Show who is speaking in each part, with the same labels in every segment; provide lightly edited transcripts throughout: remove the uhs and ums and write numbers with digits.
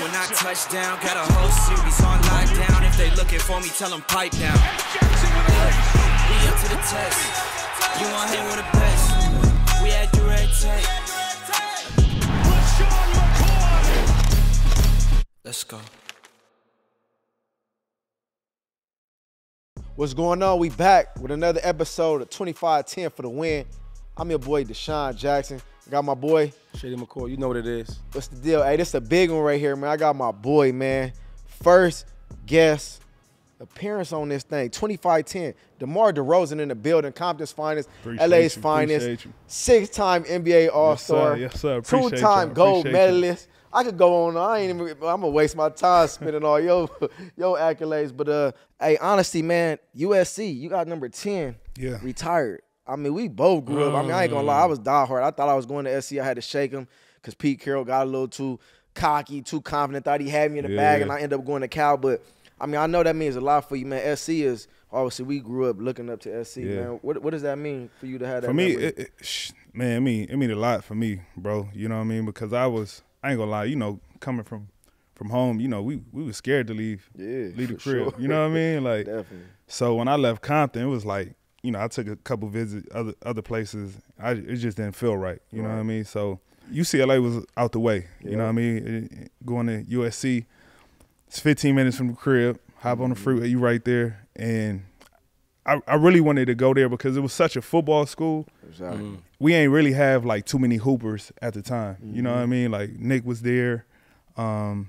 Speaker 1: when I touch down. Got a whole series on lockdown. If they looking for me, tell them pipe down. We up to the test. You want hang with the best. We had direct take. Let's go.
Speaker 2: What's going on? We back with another episode of 25-10 for the win. I'm your boy, DeSean Jackson. I got my boy.
Speaker 3: Shady McCoy, you know what it is.
Speaker 2: What's the deal? Hey, this is a big one right here, man. I got my boy, man. First guest appearance on this thing. 25-10. DeMar DeRozan in the building. Compton's finest. LA's finest. Six-time NBA AllStar.
Speaker 4: Yes, sir.
Speaker 2: Two-time gold medalist. I could go on. I'm gonna waste my time spending all your accolades. But hey, honestly, man, USC, you got number 10.
Speaker 4: Yeah.
Speaker 2: Retired. I mean, we both grew up. I mean, I ain't gonna lie, I was diehard. I thought I was going to SC. I had to shake him because Pete Carroll got a little too cocky, too confident. Thought he had me in the bag, and I ended up going to Cal. But I mean, I know that means a lot for you, man. SC is obviously we grew up looking up to SC, man. What does that mean for you to have that?
Speaker 4: For me, it mean a lot for me, bro. You know what I mean? Because I ain't gonna lie, you know, coming from home, you know, we was scared to leave the crib.
Speaker 2: Sure.
Speaker 4: You know what I mean? Like,
Speaker 2: definitely.
Speaker 4: So when I left Compton, it was like, you know, I took a couple visits other places. It just didn't feel right. You know what I mean? So UCLA was out the way. You know what I mean? Going to USC, it's 15 minutes from the crib. Hop on the freeway, you right there. And I really wanted to go there because it was such a football school.
Speaker 2: Exactly.
Speaker 4: We ain't really have like too many hoopers at the time. You know what I mean? Like Nick was there,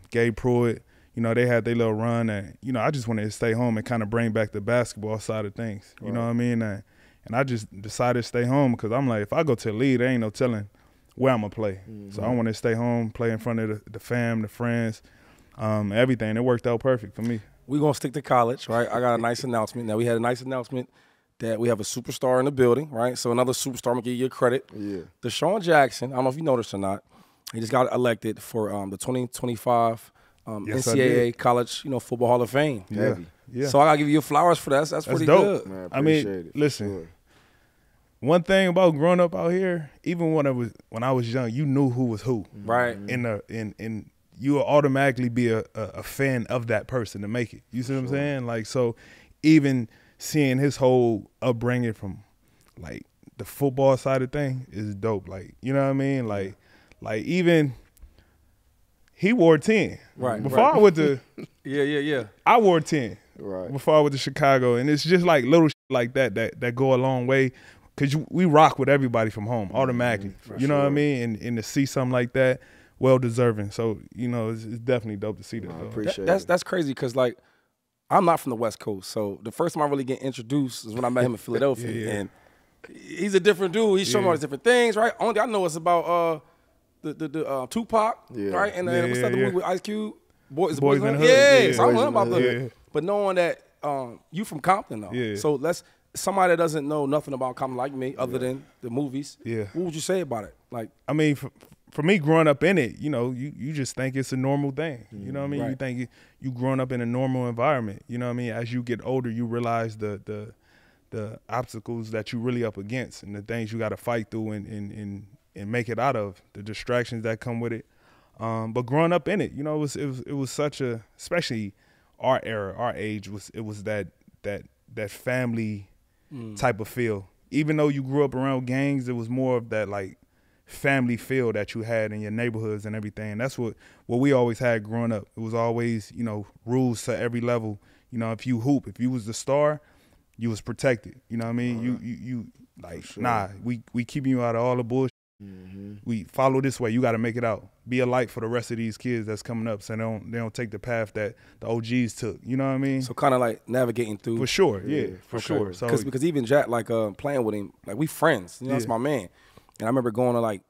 Speaker 4: Gabe Pruitt. You know, they had their little run, and you know, I just wanted to stay home and kind of bring back the basketball side of things. You know what I mean? And I just decided to stay home because I'm like, if I go to the league, there ain't no telling where I'm gonna play. So I want to stay home, play in front of the fam, the friends, everything. It worked out perfect for me.
Speaker 3: We're going to stick to college, right? I got a nice announcement. Now, we had a nice announcement that we have a superstar in the building, right? So another superstar, I'm going to give you credit. Yeah. DeSean Jackson, I don't know if you know this or not, he just got elected for the 2025 NCAA College, Football Hall of Fame.
Speaker 4: Yeah.
Speaker 3: So I got to give you your flowers for that. That's pretty
Speaker 4: dope.
Speaker 3: good.
Speaker 2: Man,
Speaker 4: I mean, listen,
Speaker 2: sure.
Speaker 4: One thing about growing up out here, even when I was young, you knew who was who.
Speaker 3: Right.
Speaker 4: In you will automatically be a fan of that person to make it. You see what I'm saying? Like, so even seeing his whole upbringing from like the football side of thing is dope. Like, you know what I mean? Like even he wore 10.
Speaker 3: Right.
Speaker 4: Before I went to
Speaker 3: Yeah.
Speaker 4: I wore 10.
Speaker 2: Right.
Speaker 4: Before I went to Chicago. And it's just like little like that go a long way. Cause we rock with everybody from home automatically. You know what I mean? And to see something like that, well deserving. So, you know, it's definitely dope to see that.
Speaker 2: I appreciate it.
Speaker 3: That's crazy because, like, I'm not from the West Coast. So the first time I really get introduced is when I met him in Philadelphia. And he's a different dude. He's showing all these different things, right? Only thing I know is about the Tupac, right? And what's that the movie with Ice Cube? Boys in the Hood. Yeah, so I'm learning about the hood. But knowing that you from Compton, though. Yeah. So somebody that doesn't know nothing about Compton like me other than the movies, what would you say about it? Like,
Speaker 4: I mean, for me, growing up in it, you know, you just think it's a normal thing. You know what I mean?
Speaker 3: Right.
Speaker 4: You think you growing up in a normal environment. You know what I mean? As you get older, you realize the obstacles that you really up against and the things you got to fight through and make it out of, the distractions that come with it. But growing up in it, you know, it was such a, especially our era, our age, it was that family type of feel. Even though you grew up around gangs, it was more of that like family feel that you had in your neighborhoods and everything. That's what we always had growing up. It was always, you know, rules to every level. You know, if you was the star, you was protected. You know what I mean? You like, nah, we keeping you out of all the bullshit. We follow this way. You got to make it out. Be a light for the rest of these kids that's coming up, so they don't take the path that the OGs took. You know what I mean?
Speaker 3: So kind of like navigating through.
Speaker 4: For sure, for sure. So
Speaker 3: because even Jack, like playing with him, like we friends. You know, that's my man. And I remember going to like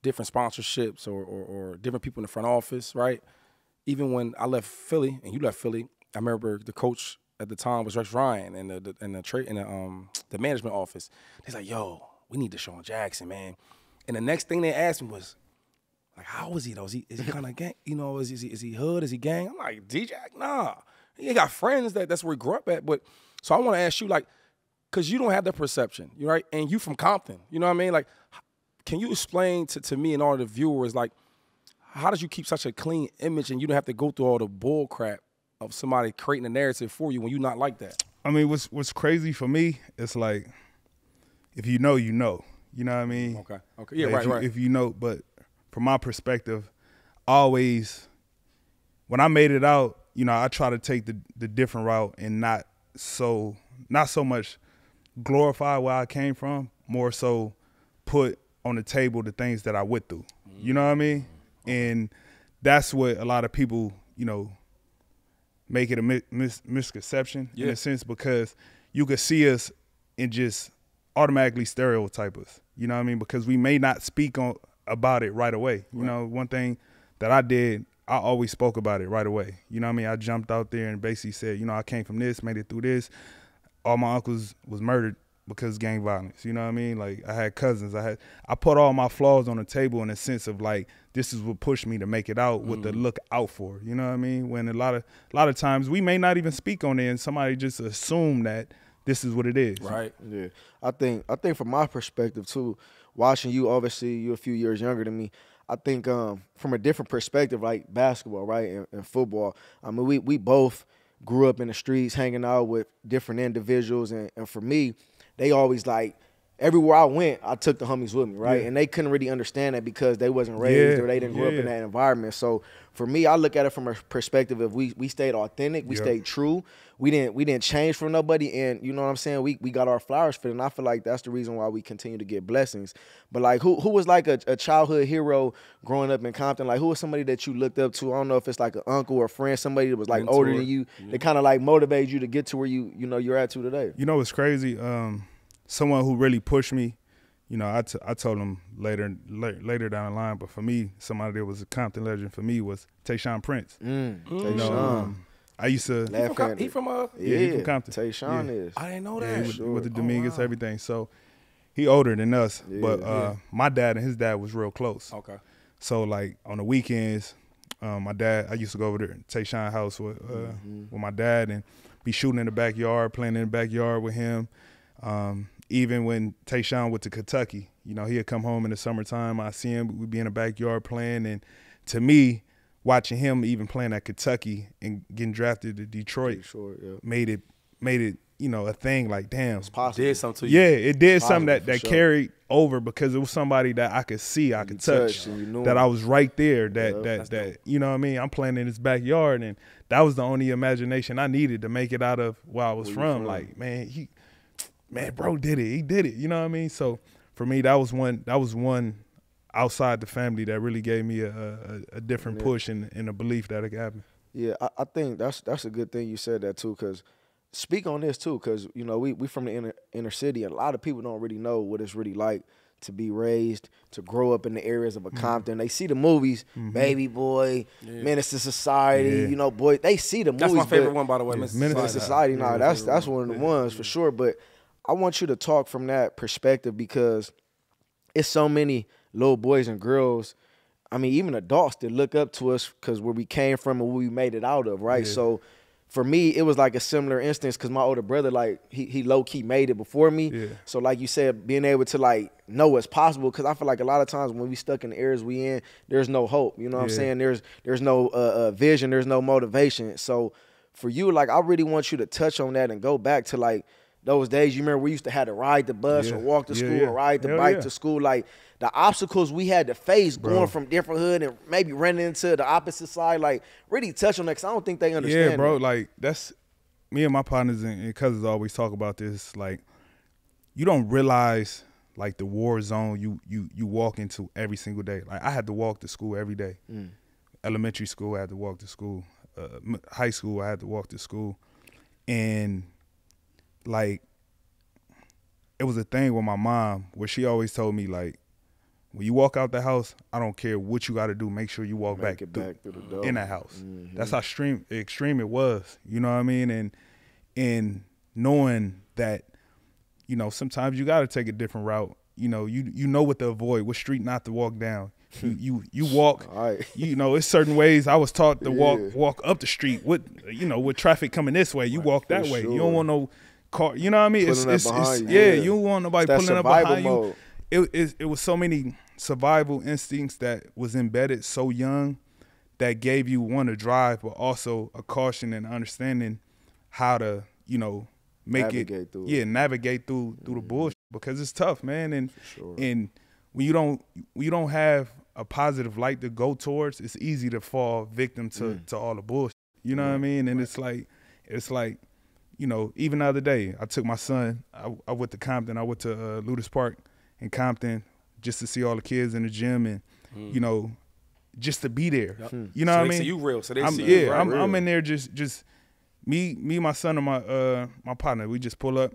Speaker 3: different sponsorships or different people in the front office, right? Even when I left Philly and you left Philly, I remember the coach at the time was Rex Ryan and the management office. He's like, "Yo, we need DeSean Jackson, man." And the next thing they asked me was, like, how is he though? Is he kind of gang? You know, is he hood? Is he gang? I'm like, D-Jack, nah. He ain't got friends that's where he grew up at. But so I want to ask you, like, because you don't have that perception, you right? And you from Compton, you know what I mean? Like, can you explain to me and all the viewers, like, how did you keep such a clean image and you don't have to go through all the bull crap of somebody creating a narrative for you when you're not like that?
Speaker 4: I mean, what's crazy for me, it's like, if you know, you know. You know what I mean?
Speaker 3: Okay. Yeah, right.
Speaker 4: If you know, but from my perspective, always, when I made it out, you know, I try to take the different route and not so much glorify where I came from, more so put on the table the things that I went through. You know what I mean? And that's what a lot of people, you know, make it a misconception in a sense, because you could see us and just automatically stereotype us. You know what I mean? Because we may not speak about it right away. You know, one thing that I did, I always spoke about it right away. You know what I mean? I jumped out there and basically said, you know, I came from this, made it through this. All my uncles was murdered because of gang violence. You know what I mean? Like, I had cousins. I put all my flaws on the table in a sense of like, this is what pushed me to make it out, what to look out for. You know what I mean? When a lot of times we may not even speak on it and somebody just assume that this is what it is.
Speaker 3: Right.
Speaker 2: Yeah. I think from my perspective too, watching you, obviously you're a few years younger than me, I think from a different perspective, like basketball, right, and football, I mean, we both grew up in the streets hanging out with different individuals. And for me, they always like, everywhere I went, I took the homies with me, right? Yeah. And they couldn't really understand that because they wasn't raised or they didn't grow up in that environment. So for me, I look at it from a perspective of we stayed authentic, we stayed true. We didn't change for nobody, and you know what I'm saying? We got our flowers fit, and I feel like that's the reason why we continue to get blessings. But like who was like a childhood hero growing up in Compton? Like who was somebody that you looked up to? I don't know if it's like an uncle or a friend, somebody that was like older than you, that kind of like motivated you to get to where you're at to today.
Speaker 4: You know what's crazy? Someone who really pushed me, you know, I told him later down the line, but for me, somebody that was a Compton legend for me was DeSean Prince. You know, I used to.
Speaker 3: He from
Speaker 4: Compton.
Speaker 2: DeSean is.
Speaker 3: I didn't know that.
Speaker 4: With the Dominguez, everything. So he older than us, but my dad and his dad was real close.
Speaker 3: Okay.
Speaker 4: So like on the weekends, my dad, I used to go over there to DeSean house with my dad and be shooting in the backyard, playing in the backyard with him. Even when DeSean went to Kentucky, you know, he'd come home in the summertime. I see him, we'd be in the backyard playing. And to me, watching him even playing at Kentucky and getting drafted to Detroit made it, you know, a thing. Like, damn,
Speaker 3: it's possible. It did something to you.
Speaker 4: Yeah, it did something that carried over because it was somebody that I could see, I could touch, that I was right there, that you know what I mean? I'm playing in his backyard, and that was the only imagination I needed to make it out of where I was from. Like, man, bro did it. He did it. You know what I mean? So for me, that was one outside the family that really gave me a different push and a belief that it could happen.
Speaker 2: Yeah, I think that's a good thing you said that too, because speak on this too, because you know we from the inner city, and a lot of people don't really know what it's really like to be raised, to grow up in the areas of a Compton. They see the movies, Baby Boy, Menace to Society, you know, boy, they see the movies.
Speaker 3: That's my favorite one, by the way,
Speaker 2: Menace to Society. Nah, that's one of the ones for sure. But I want you to talk from that perspective, because it's so many little boys and girls, I mean, even adults that look up to us because where we came from and what we made it out of, right? Yeah. So for me, it was like a similar instance because my older brother, like, he low-key made it before me. Yeah. So like you said, being able to, like, know what's possible, because I feel like a lot of times when we stuck in the areas we in, there's no hope. You know what I'm saying? There's no vision. There's no motivation. So for you, like, I really want you to touch on that and go back to, like, those days. You remember we used to have to ride the bus or walk to school or ride the bike to school. Like, the obstacles we had to face going from different hood and maybe running into the opposite side. Like, really touch on that, because I don't think they understand.
Speaker 4: Yeah, bro. Like, that's me and my partners and cousins always talk about this. Like, you don't realize, like, the war zone you walk into every single day. Like, I had to walk to school every day. Elementary school, I had to walk to school. High school, I had to walk to school. And like, it was a thing with my mom where she always told me, like, when you walk out the house, I don't care what you got to do, make sure you walk back through the door in the house. That's how extreme it was, you know what I mean? And knowing that, you know, sometimes you got to take a different route. You know, you know what to avoid, what street not to walk down. You walk, you know, it's certain ways I was taught to walk up the street with, you know, with traffic coming this way, you walk that way. You don't want no you know what I mean? You don't want nobody pulling up behind you. It was so many survival instincts that was embedded so young that gave you one a drive, but also a caution and understanding how to, you know, navigate through the bullshit, because it's tough, man. And and when you don't have a positive light to go towards, it's easy to fall victim to all the bullshit. You know what I mean? And it's like, you know, even the other day, I took my son. I went to Compton. I went to Ludus Park in Compton just to see all the kids in the gym and, you know, just to be there. You know what I mean?
Speaker 3: So you real. So they see you right,
Speaker 4: I'm in there just me, my son, and my partner. We just pull up,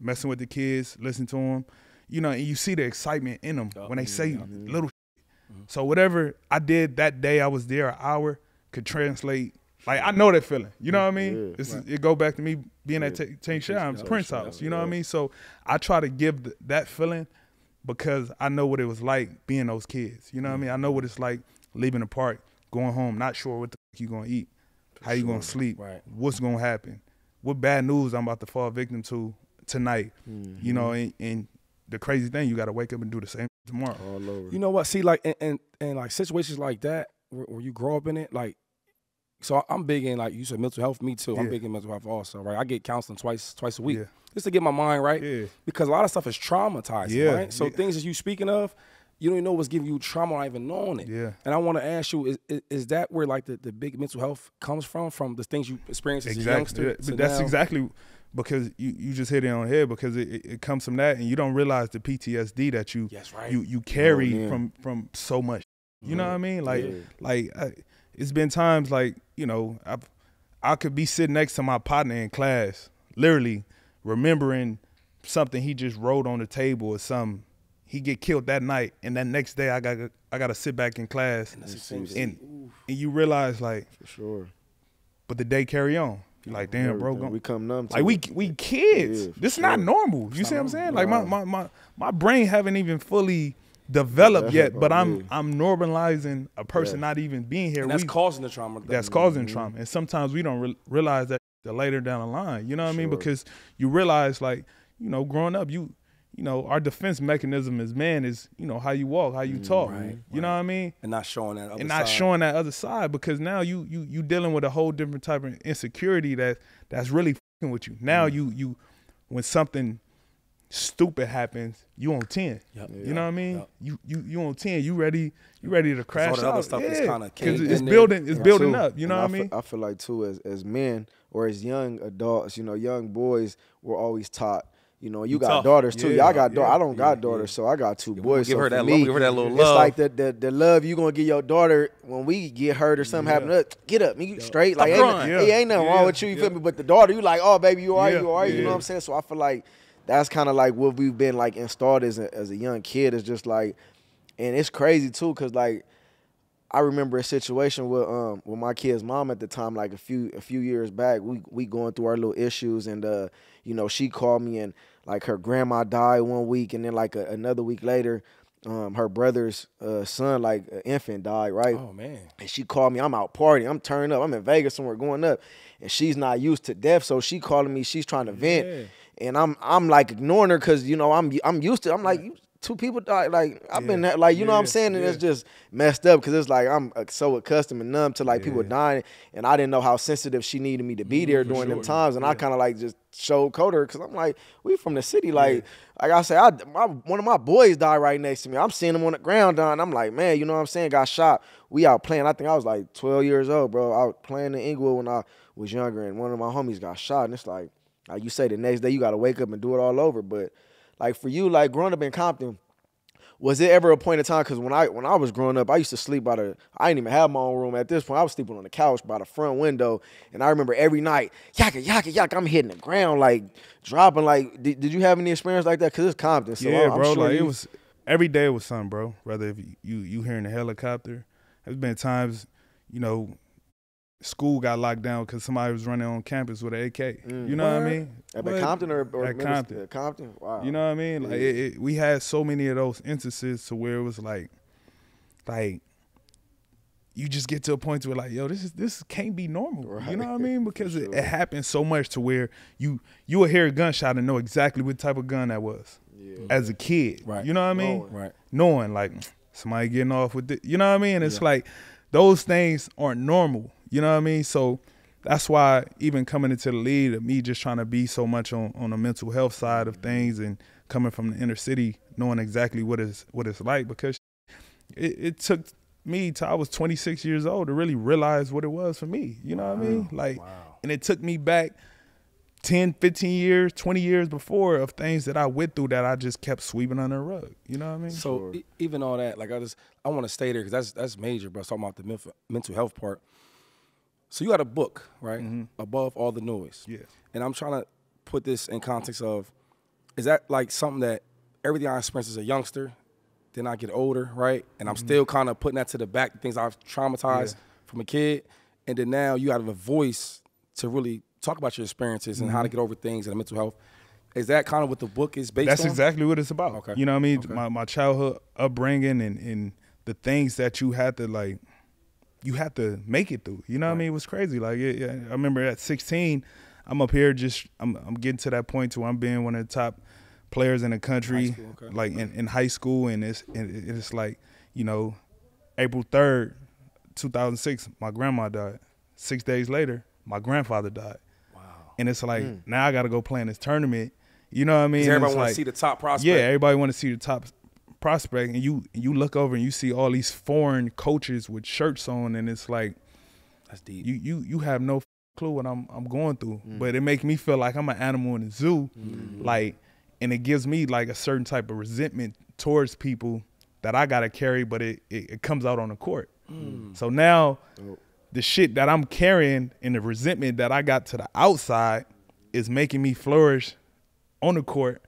Speaker 4: messing with the kids, listen to them. You know, and you see the excitement in them when they say little shit. So whatever I did that day, I was there an hour, could translate. Like, I know that feeling. You know what I mean? It go back to me being at St. Shams, Prince House. You know what I mean? So I try to give that feeling because I know what it was like being those kids. You know what I mean? I know what it's like leaving the park, going home, not sure what the fuck you going to eat, how you going to sleep, what's going to happen, what bad news I'm about to fall victim to tonight. You know, and the crazy thing, you got to wake up and do the same tomorrow.
Speaker 2: All over.
Speaker 3: You know what? See, like, and like situations like that where you grow up in it, like, so I'm big in, like you said, mental health. Me too. I'm big in mental health also, right? I get counseling twice a week just to get my mind right, because a lot of stuff is traumatizing, right? So things that you speaking of, you don't even know what's giving you trauma, not even knowing it. And I want to ask you, is that where like the big mental health comes from the things you experienced as a youngster?
Speaker 4: But that's exactly because you just hit it on the head, because it comes from that, and you don't realize the PTSD that you carry from so much. You know what I mean? Like it's been times like, you know, I could be sitting next to my partner in class, literally remembering something he just wrote on the table or something. He get killed that night, and that next day I got to sit back in class, and you realize, like,
Speaker 2: for sure.
Speaker 4: But the day carry on. You're like, damn, bro,
Speaker 2: we come numb to
Speaker 4: like we kids. This is not normal. You see what I'm saying? Like my brain haven't even fully developed yet, but I'm normalizing a person not even being here.
Speaker 3: And that's causing the trauma.
Speaker 4: That's causing trauma, and sometimes we don't realize that later down the line. You know what I mean? Because you realize, like, you know, growing up, you know, our defense mechanism as man is, you know, how you walk, how you talk. You know what I mean?
Speaker 3: And not showing that other side.
Speaker 4: And not showing that other side, because now you dealing with a whole different type of insecurity that's really fucking with you. Now you when something stupid happens, you on 10. You know what I mean? You on 10. You ready to crash
Speaker 3: all the
Speaker 4: out.
Speaker 3: Other stuff is kind of
Speaker 4: it's building up. You know what I mean?
Speaker 2: I feel like too, as men or as young adults, you know, young boys, we're always taught, you know, you got daughters too. Y'all got daughters. I don't got daughters, so I got two boys.
Speaker 3: Give
Speaker 2: so
Speaker 3: her that
Speaker 2: me,
Speaker 3: love. Give her that little love.
Speaker 2: It's like the love you gonna give your daughter when we get hurt or something happen. Get up, me straight. Like ain't nothing wrong with you. You feel me? But the daughter, you like, oh baby, you alright, you alright. You know what I'm saying? So I feel like that's kind of like what we've been like installed as a young kid. Is just like, and it's crazy too, cause like I remember a situation with my kid's mom at the time, like a few years back. We going through our little issues, and you know, she called me, and like her grandma died one week, and then like another week later, her brother's son, like an infant, died, right?
Speaker 3: Oh man!
Speaker 2: And she called me. I'm out partying. I'm turning up. I'm in Vegas somewhere going up, and she's not used to death, so she calling me. She's trying to vent, and I'm like ignoring her, cause you know I'm used to it. I'm like, two people died. Like I've been like, you know what I'm saying, and it's just messed up, because it's like I'm so accustomed and numb to like people dying, and I didn't know how sensitive she needed me to be there during them times, and I kind of like just showed her, because I'm like, we from the city, like I say, one of my boys died right next to me. I'm seeing him on the ground dying. I'm like, man, you know what I'm saying? Got shot. We out playing. I think I was like 12 years old, bro. I was playing in Inglewood when I was younger, and one of my homies got shot, and it's like you say the next day you got to wake up and do it all over. But like for you, like growing up in Compton, was it ever a point in time? Because when I was growing up, I used to sleep I didn't even have my own room at this point. I was sleeping on the couch by the front window, and I remember every night, yaka, yaka, yaka, I'm hitting the ground, like dropping. Like, did you have any experience like that? Because it's Compton, so I'm
Speaker 4: bro.
Speaker 2: sure
Speaker 4: like it was every day was something, bro. Whether if you hearing the helicopter, there's been times, you know, school got locked down because somebody was running on campus with an AK. You know what I mean?
Speaker 2: At Compton or
Speaker 4: at Compton?
Speaker 2: Compton. Wow.
Speaker 4: You know what I mean? Like we had so many of those instances to where it was like you just get to a point where like, yo, this can't be normal. Right. You know what I mean? Because it happens so much to where you will hear a gunshot and know exactly what type of gun that was. as a kid.
Speaker 3: Right.
Speaker 4: You know what I mean?
Speaker 3: Right.
Speaker 4: Knowing like somebody getting off with it. You know what I mean? It's like those things aren't normal. You know what I mean? So that's why even coming into the league, me just trying to be so much on the mental health side of things and coming from the inner city, knowing exactly what it's like, because it took me till I was 26 years old to really realize what it was for me. You know what I mean? Like, and it took me back 10, 15 years, 20 years before of things that I went through that I just kept sweeping under the rug. You know what I mean?
Speaker 3: So even all that, like I want to stay there because that's major, bro. Talking about the mental health part. So you got a book, right? Above All the Noise.
Speaker 4: Yeah.
Speaker 3: And I'm trying to put this in context of, is that like something that everything I experienced as a youngster, then I get older, right? And I'm still kind of putting that to the back, the things I've traumatized from a kid. And then now you have a voice to really talk about your experiences and how to get over things and mental health. Is that kind of what the book is based on?
Speaker 4: That's exactly what it's about.
Speaker 3: Okay.
Speaker 4: You know what I mean? Okay. My childhood upbringing and the things that you had to like, you have to make it through. You know what I mean? It was crazy. Like, I remember at 16, I'm up here I'm getting to that point to where I'm being one of the top players in the country, like in high school. And it's like, you know, April 3rd, 2006, my grandma died. 6 days later, my grandfather died. Wow. And it's like, now I got to go play in this tournament. You know what I mean?
Speaker 3: Everybody want to see the top prospect.
Speaker 4: Yeah, everybody want to see the top prospect, and you look over and you see all these foreign coaches with shirts on, and it's like,
Speaker 3: that's deep.
Speaker 4: You have no clue what I'm going through, but it makes me feel like I'm an animal in the zoo, like, and it gives me like a certain type of resentment towards people that I gotta carry, but it comes out on the court. So now the shit that I'm carrying and the resentment that I got to the outside is making me flourish on the court,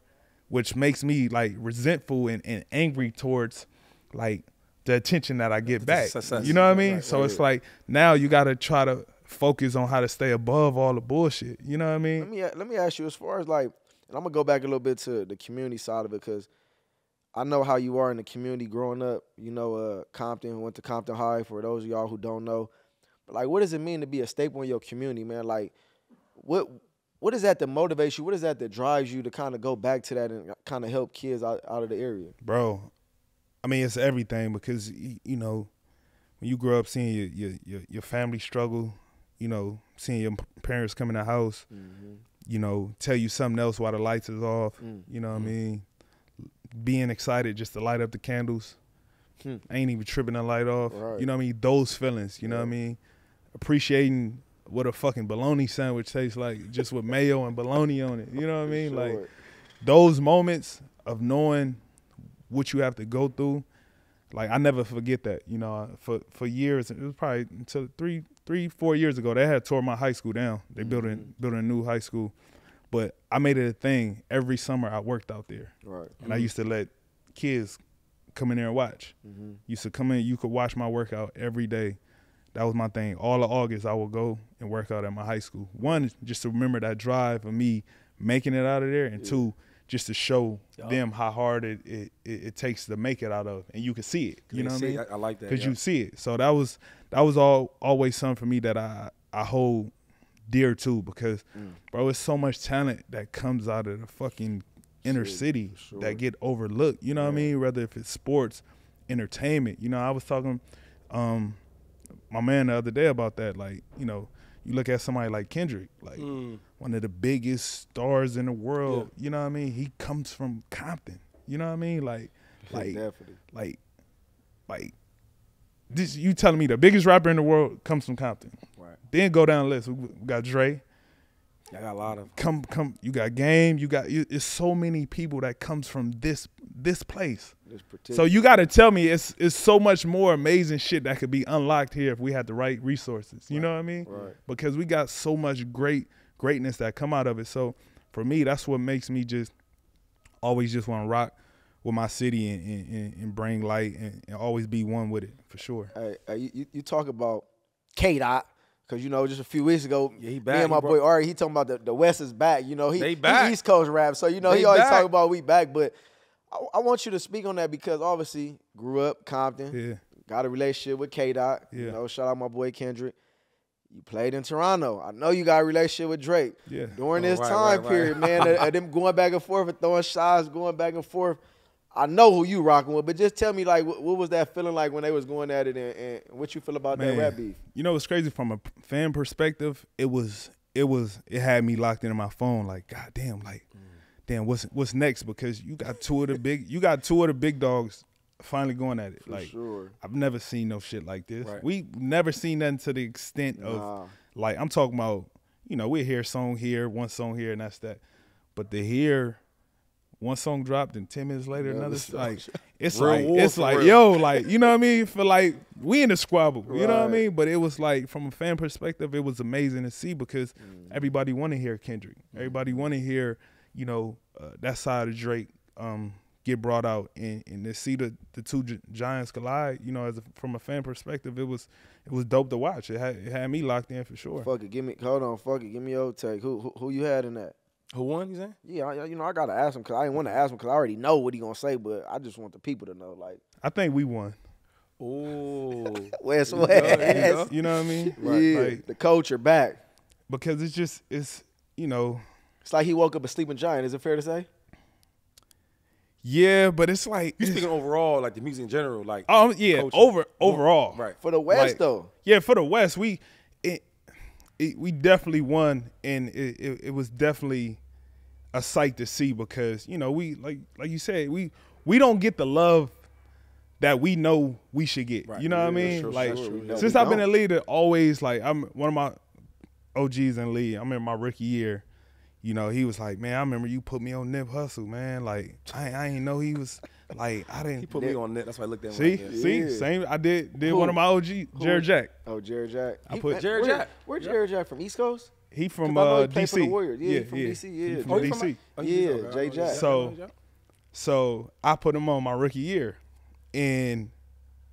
Speaker 4: which makes me like resentful and angry towards like the attention that I get back. You know what I mean? So it's like now you got to try to focus on how to stay above all the bullshit. You know what I mean?
Speaker 2: Let me ask you, as far as like, and I'm going to go back a little bit to the community side of it, because I know how you are in the community growing up. You know, Compton, went to Compton High, for those of y'all who don't know. But like, what does it mean to be a staple in your community, man? Like, what is that that motivates you? What is that that drives you to kind of go back to that and kind of help kids out of the area?
Speaker 4: Bro, I mean, it's everything, because, you know, when you grow up seeing your family struggle, you know, seeing your parents come in the house, you know, tell you something else while the lights is off, you know what I mean? Being excited just to light up the candles. I ain't even tripping the light off. Right. You know what I mean? Those feelings, you know what I mean? Appreciating what a fucking bologna sandwich tastes like, just with mayo and bologna on it. You know what I mean? Like, those moments of knowing what you have to go through, like, I never forget that. You know, for years, it was probably until 3-4 years ago, they had tore my high school down. They built a new high school. But I made it a thing. Every summer I worked out there. Right. And I used to let kids come in there and watch. Used to come in, you could watch my workout every day. That was my thing. All of August, I would go and work out at my high school. One, just to remember that drive of me making it out of there, and two, just to show them how hard it takes to make it out of, and you can see it. You know what I mean?
Speaker 3: I like that.
Speaker 4: Because you see it. So that was always something for me that I hold dear to, because, bro, it's so much talent that comes out of the fucking inner city that get overlooked. You know what I mean? Whether if it's sports, entertainment. You know, I was talking my man the other day about that. Like, you know, you look at somebody like Kendrick, like one of the biggest stars in the world. You know what I mean? He comes from Compton. You know what I mean? Like this. You telling me the biggest rapper in the world comes from Compton? Right. Then go down the list. We got Dre.
Speaker 3: I got a lot of
Speaker 4: come. You got Game. It's so many people that comes from this place. So you got to tell me it's so much more amazing shit that could be unlocked here if we had the right resources. You know what I mean? Right. Because we got so much greatness that come out of it. So for me, that's what makes me just always just want to rock with my city and bring light and always be one with it, for sure.
Speaker 2: Hey, you talk about K-Dot. Because, you know, just a few weeks ago,
Speaker 3: he back,
Speaker 2: me and my boy Ari, he talking about the West is back. You know, he
Speaker 3: back.
Speaker 2: East Coast rap. So, you know, he always talk about we back. But I want you to speak on that, because obviously grew up Compton, got a relationship with K-Dot. You know, shout out my boy Kendrick. You played in Toronto. I know you got a relationship with Drake.
Speaker 4: Yeah.
Speaker 2: During this time period, man, of them going back and forth and throwing shots, going back and forth. I know who you rocking with, but just tell me, like, what was that feeling like when they was going at it, and what you feel about that rap beef?
Speaker 4: You know, it's crazy from a fan perspective. It had me locked into my phone. Like, God damn, damn, what's next? Because you got two of the big dogs finally going at it.
Speaker 2: For
Speaker 4: like,
Speaker 2: sure.
Speaker 4: I've never seen no shit like this.
Speaker 3: Right.
Speaker 4: We never seen nothing to the extent of like, I'm talking about. You know, we hear a song here, one song here, and that's that. But to hear one song dropped and 10 minutes later another, like it's like yo, like, you know what I mean? For like, we in the squabble, you know what I mean? But it was like, from a fan perspective, it was amazing to see, because everybody want to hear Kendrick, everybody want to hear, you know, that side of Drake get brought out, and to see the two giants collide, you know, from a fan perspective, it was dope to watch. It had me locked in for sure.
Speaker 2: Fuck it, give me your take. Who you had in that?
Speaker 3: Who won, you saying?
Speaker 2: Yeah, I gotta ask him, because I didn't want to ask him because I already know what he gonna say, but I just want the people to know. Like,
Speaker 4: I think we won.
Speaker 3: Oh,
Speaker 2: West.
Speaker 4: You know what I mean?
Speaker 2: Right. Yeah, like, the culture back.
Speaker 4: Because it's you know.
Speaker 2: It's like he woke up a sleeping giant. Is it fair to say?
Speaker 4: Yeah, but it's like,
Speaker 3: you speaking overall, like the music in general, like
Speaker 4: yeah, overall,
Speaker 2: right? For the West, though.
Speaker 4: Yeah, for the West, we definitely won, and it was definitely a sight to see, because, you know, we like you said, we don't get the love that we know we should get. Right. You know what I mean?
Speaker 2: Sure,
Speaker 4: like,
Speaker 2: sure.
Speaker 4: since I've been a leader, always, like, I'm one of my OGs in the league. I'm in my rookie year. You know, he was like, man, I remember you put me on Nip Hustle, man. Like, I ain't know he was, like, I didn't.
Speaker 3: He put me on Nip. That's why I looked at
Speaker 4: him. See, same. I did one of my OG, Jared Jack.
Speaker 2: Oh, Jared Jack.
Speaker 4: I put
Speaker 3: Jared Jack.
Speaker 2: Where Jared Jack from? East Coast?
Speaker 4: He from
Speaker 2: DC.
Speaker 4: For the
Speaker 2: Warriors. Yeah, from DC. Yeah,
Speaker 4: he from DC.
Speaker 2: Yeah, Jay Jack.
Speaker 4: So I put him on my rookie year, and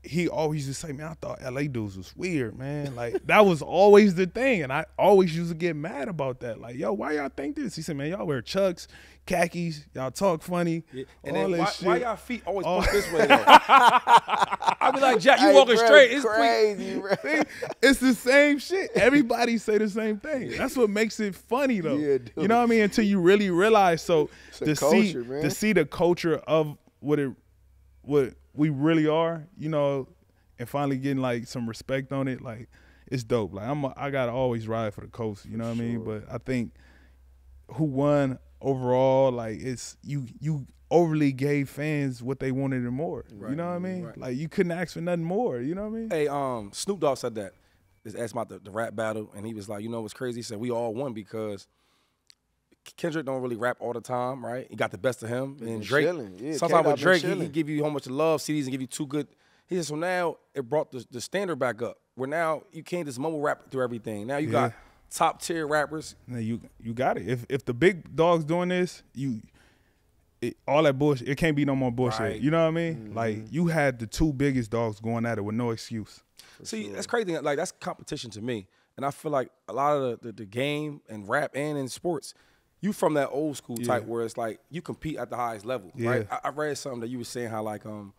Speaker 4: he always used to say, man, I thought LA dudes was weird, man. Like, that was always the thing. And I always used to get mad about that. Like, yo, why y'all think this? He said, man, y'all wear Chucks, khakis, y'all talk funny. Yeah.
Speaker 3: And then why y'all feet always pushed this way, though? I be like, Jack, you walking
Speaker 2: bro,
Speaker 3: straight. It's
Speaker 2: crazy, bro.
Speaker 4: It's the same shit. Everybody say the same thing. That's what makes it funny, though.
Speaker 2: Yeah, dude.
Speaker 4: You know what I mean? Until you really realize. So to
Speaker 2: culture,
Speaker 4: see the culture of what we really are, you know, and finally getting, like, some respect on it, like, it's dope. Like, I gotta always ride for the coast, you know what I mean? But I think who won overall, like, it's you overly gave fans what they wanted and more. Right. You know what I mean? Right. Like, you couldn't ask for nothing more, you know what I mean?
Speaker 3: Hey, Snoop Dogg said that. Just asked about the rap battle, and he was like, you know what's crazy? He said we all won because Kendrick don't really rap all the time, right? He got the best of him. And Drake, sometimes with Drake, he give you how much love CDs and give you too good. He said, so now it brought the standard back up, where now you can't just mumble rap through everything. Now you got top tier rappers.
Speaker 4: Now you got it. If the big dogs doing this, all that bullshit, it can't be no more bullshit. Right. You know what I mean? Mm-hmm. Like, you had the two biggest dogs going at it with no excuse.
Speaker 3: See, that's crazy. Like, that's competition to me. And I feel like a lot of the game and rap and in sports, you from that old school type where it's like you compete at the highest level, right? I read something that you were saying how, like, a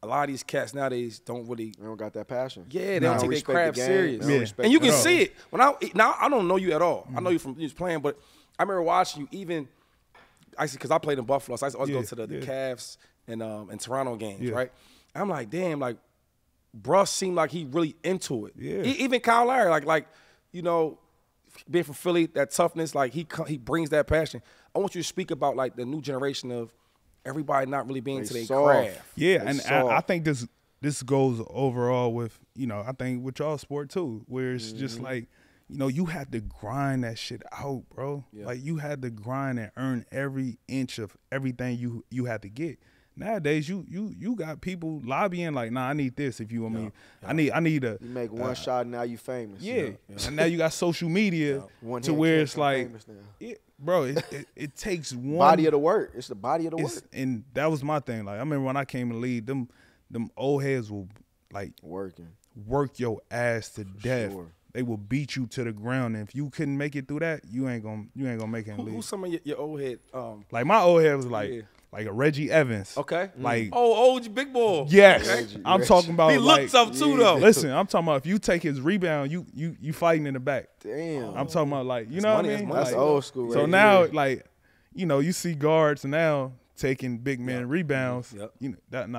Speaker 3: lot of these cats nowadays they don't got that passion. Yeah, they don't take their craft serious. And you can see it. Now I don't know you at all. I know you from just playing, but I remember watching you even because I played in Buffalo, so I used to always go to the Cavs and Toronto games, right? And I'm like, damn, like, bruh seemed like he really into it. Yeah. Even Kyle Lowry, like, you know, being from Philly, that toughness, like, he brings that passion. I want you to speak about, like, the new generation of everybody not really being to their craft.
Speaker 4: Yeah, and I think this goes overall with, you know, I think with y'all sport too, where it's just like, you know, you had to grind that shit out, bro. Yeah. Like, you had to grind and earn every inch of everything you had to get. Nowadays, you got people lobbying like, nah, I need this. If you want me, I need a.
Speaker 2: You make one shot, and now you famous.
Speaker 4: Yeah, you know? And now you got social media to where it's like, bro, it takes one
Speaker 2: body of the work. It's the body of the work.
Speaker 4: And that was my thing. Like, I remember when I came to lead, them old heads will, like, work your ass to death. Sure. They will beat you to the ground, and if you couldn't make it through that, you ain't gonna make it in the league.
Speaker 3: Who's some of your old head?
Speaker 4: Like, my old head was like like a Reggie Evans.
Speaker 3: Okay.
Speaker 4: Like
Speaker 3: old big boy.
Speaker 4: yes,
Speaker 3: Okay.
Speaker 4: I'm talking about.
Speaker 3: He
Speaker 4: like,
Speaker 3: looked tough too though.
Speaker 4: Listen, I'm talking about if you take his rebound, you fighting in the back.
Speaker 2: Damn.
Speaker 4: I'm talking about like you know what I mean.
Speaker 2: That's
Speaker 4: Like,
Speaker 2: old school.
Speaker 4: so
Speaker 2: right
Speaker 4: now
Speaker 2: there.
Speaker 4: like you see guards now taking big man rebounds.
Speaker 3: Yep.
Speaker 4: You know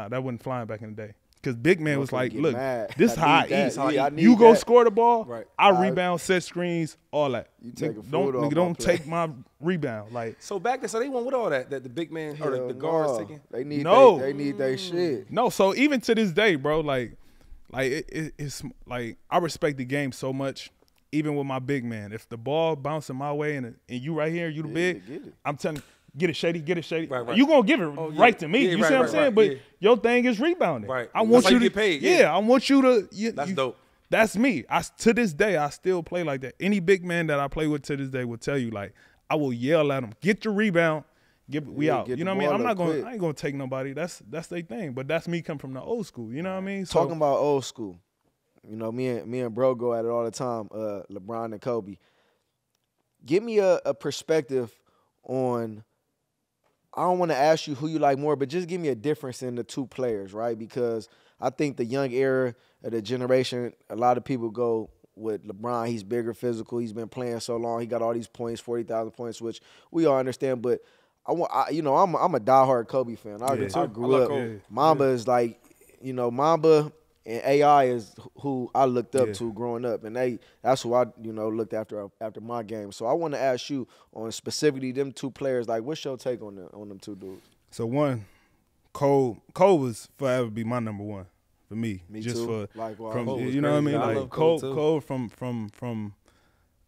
Speaker 4: that wasn't flying back in the day. Because big man was like,
Speaker 2: get
Speaker 4: look,
Speaker 2: mad.
Speaker 4: this
Speaker 2: I
Speaker 4: how I
Speaker 2: need that.
Speaker 4: eat.
Speaker 2: Yeah, I need
Speaker 4: You go
Speaker 2: that.
Speaker 4: score the ball,
Speaker 3: Right.
Speaker 4: I rebound, set screens, all that.
Speaker 2: You take a
Speaker 4: Nigga,
Speaker 2: foot off my
Speaker 4: don't
Speaker 2: play.
Speaker 4: take my rebound. Like
Speaker 3: So back then, so they went with all that the big man or the
Speaker 2: Hell
Speaker 3: guards
Speaker 2: no.
Speaker 3: taking.
Speaker 2: They need
Speaker 4: No.
Speaker 2: they need their shit.
Speaker 4: no, so even to this day, bro, it's like I respect the game so much. Even with my big man, if the ball bouncing my way and you right here, you the big,
Speaker 2: get it.
Speaker 4: I'm telling you, get it, Shady, get it, Shady.
Speaker 3: Right.
Speaker 4: You gonna give it
Speaker 3: Oh, yeah.
Speaker 4: right to me.
Speaker 3: Yeah,
Speaker 4: you
Speaker 3: right,
Speaker 4: see what I'm
Speaker 3: right,
Speaker 4: saying?
Speaker 3: right,
Speaker 4: But
Speaker 3: yeah.
Speaker 4: your thing is rebounding.
Speaker 3: Right.
Speaker 4: I
Speaker 3: That's
Speaker 4: want
Speaker 3: how
Speaker 4: you
Speaker 3: you
Speaker 4: to
Speaker 3: get paid,
Speaker 4: Yeah,
Speaker 3: yeah.
Speaker 4: I want you to.
Speaker 3: That's dope.
Speaker 4: That's me. To this day, I still play like that. Any big man that I play with to this day will tell you, like, I will yell at him, get your rebound, we out.
Speaker 2: get
Speaker 4: You
Speaker 2: the
Speaker 4: know what I mean?
Speaker 2: ball
Speaker 4: I'm
Speaker 2: up
Speaker 4: not
Speaker 2: quick.
Speaker 4: I ain't gonna take nobody. That's their thing. But that's me come from the old school. You know what I mean? So,
Speaker 2: Talking about old school, you know, me and bro go at it all the time. LeBron and Kobe. Give me a perspective on. I don't want to ask you who you like more, but just give me a difference in the two players, right? Because I think the young era of the generation, a lot of people go with LeBron. He's bigger, physical. He's been playing so long. He got all these points, 40,000 points, which we all understand. But I'm a diehard Kobe fan. I grew
Speaker 3: love
Speaker 2: up.
Speaker 3: Kobe.
Speaker 2: Mamba is like, Mamba and AI is who I looked up to growing up, and that's who I looked after my game. So I want to ask you on specifically them two players. Like, what's your take on them two dudes?
Speaker 4: So one, Cole was forever be my number one for me.
Speaker 2: Me
Speaker 4: just
Speaker 2: too.
Speaker 4: for
Speaker 2: Likewise.
Speaker 4: from
Speaker 3: Cole was
Speaker 4: you know what I
Speaker 3: crazy.
Speaker 4: mean?
Speaker 3: I
Speaker 4: Like
Speaker 3: love Cole, too.
Speaker 4: Cole from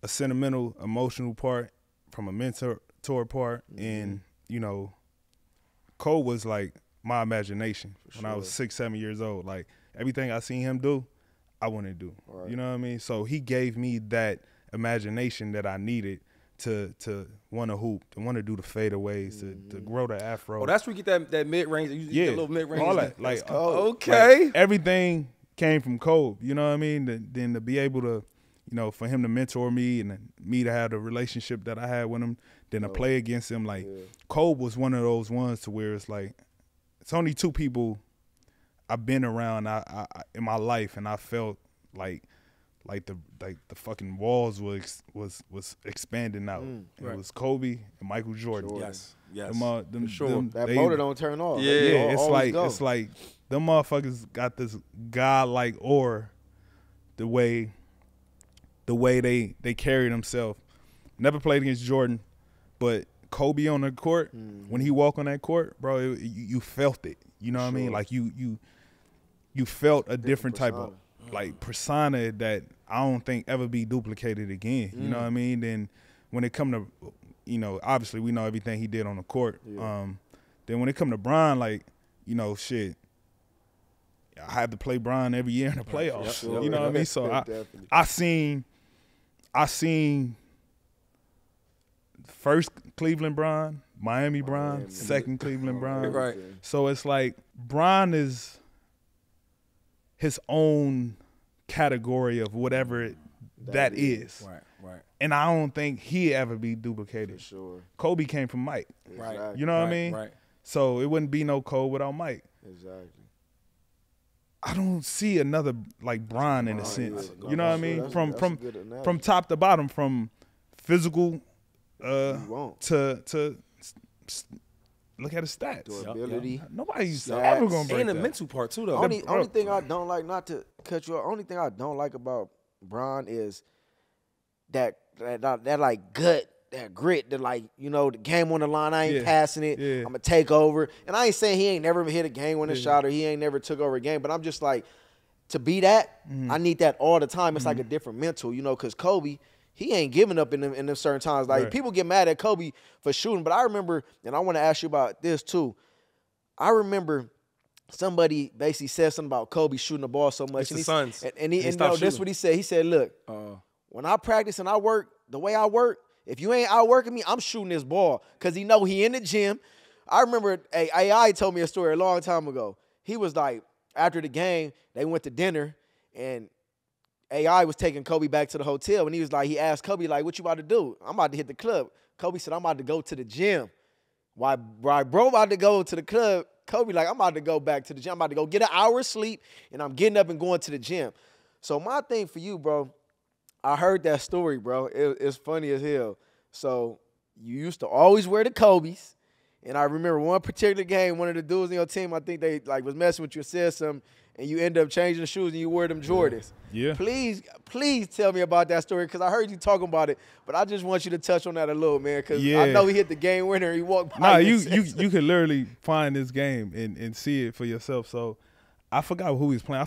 Speaker 4: a sentimental, emotional part, from a mentor part, and Cole was like my imagination when I was 6, 7 years old. Like everything I seen him do, I wanted to do.
Speaker 2: Right.
Speaker 4: You know what I mean? So he gave me that imagination that I needed to want to hoop, to want to do the fadeaways, to grow the afro.
Speaker 3: Oh, that's where you get that mid range. You get a little mid range.
Speaker 4: all that. Like
Speaker 3: okay.
Speaker 4: like, everything came from Cole. You know what I mean? Then to be able to, for him to mentor me and me to have the relationship that I had with him, then to play against him. Like Cole was one of those ones to where it's like, it's only two people I've been around I in my life, and I felt like the fucking walls was expanding out.
Speaker 3: Right.
Speaker 4: It was Kobe and Michael Jordan.
Speaker 3: Yes.
Speaker 4: Them,
Speaker 3: sure.
Speaker 2: That motor don't turn off.
Speaker 3: Yeah.
Speaker 2: They
Speaker 4: it's
Speaker 2: always go.
Speaker 4: like them motherfuckers got this godlike aura, the way they carry themselves. Never played against Jordan, but Kobe on the court, when he walked on that court, bro, you felt it. You know what I mean? Like you felt a different type of like persona that I don't think ever be duplicated again. You know what I mean? Then when it come to, obviously we know everything he did on the court. Then when it come to Bron, like, shit, I had to play Bron every year in the playoffs.
Speaker 2: Sure.
Speaker 4: You know what I mean? So
Speaker 2: Definitely.
Speaker 4: I seen first Cleveland Bron, Miami Bron, second Cleveland Bron.
Speaker 3: Right.
Speaker 4: So it's like Bron is his own category of whatever that is.
Speaker 3: Right.
Speaker 4: And I don't think he ever be duplicated.
Speaker 2: For sure.
Speaker 4: Kobe came from Mike.
Speaker 2: Exactly.
Speaker 4: You know what I mean?
Speaker 3: Right.
Speaker 4: So it wouldn't be no Cole without Mike.
Speaker 2: Exactly.
Speaker 4: I don't see another like Bron in a sense.
Speaker 2: yeah.
Speaker 4: You know what I mean?
Speaker 2: That's
Speaker 4: From
Speaker 2: a good analogy.
Speaker 4: from top to bottom, from physical
Speaker 2: won't.
Speaker 4: to look at his stats.
Speaker 2: Durability.
Speaker 4: Nobody's
Speaker 2: Stats.
Speaker 4: ever gonna break
Speaker 3: And the
Speaker 4: that.
Speaker 3: mental part too, though.
Speaker 2: Only thing I don't like, not to cut you off, only thing I don't like about Bron is that like gut, that grit, that like, the game on the line, I ain't passing it,
Speaker 4: Yeah.
Speaker 2: I'm gonna take over. And I ain't saying he ain't never hit a game winning shot or he ain't never took over a game, but I'm just like, to be that, I need that all the time. It's like a different mental, because Kobe, he ain't giving up in them certain times. Like, people get mad at Kobe for shooting, but I remember, and I want to ask you about this too. I remember somebody basically said something about Kobe shooting the ball so much.
Speaker 3: It's the Suns.
Speaker 2: And
Speaker 3: They stopped
Speaker 2: this is
Speaker 3: shooting.
Speaker 2: what he said. He said, look, when I practice and I work the way I work, if you ain't outworking me, I'm shooting this ball. Because he know he in the gym. I remember AI told me a story a long time ago. He was like, after the game, they went to dinner, and AI was taking Kobe back to the hotel, and he asked Kobe, like, what you about to do? I'm about to hit the club. Kobe said, I'm about to go to the gym. While bro about to go to the club, Kobe like, I'm about to go back to the gym. I'm about to go get an hour of sleep, and I'm getting up and going to the gym. So my thing for you, bro, I heard that story, bro. It's funny as hell. So you used to always wear the Kobe's, and I remember one particular game, one of the dudes in your team, I think they like was messing with you, said something, and you end up changing the shoes and you wear them Jordans.
Speaker 4: Yeah.
Speaker 2: Please tell me about that story, because I heard you talking about it, but I just want you to touch on that a little, man, because I know he hit the game winner. He walked by.
Speaker 4: Nah, you could literally find this game and see it for yourself. So I forgot who he was playing.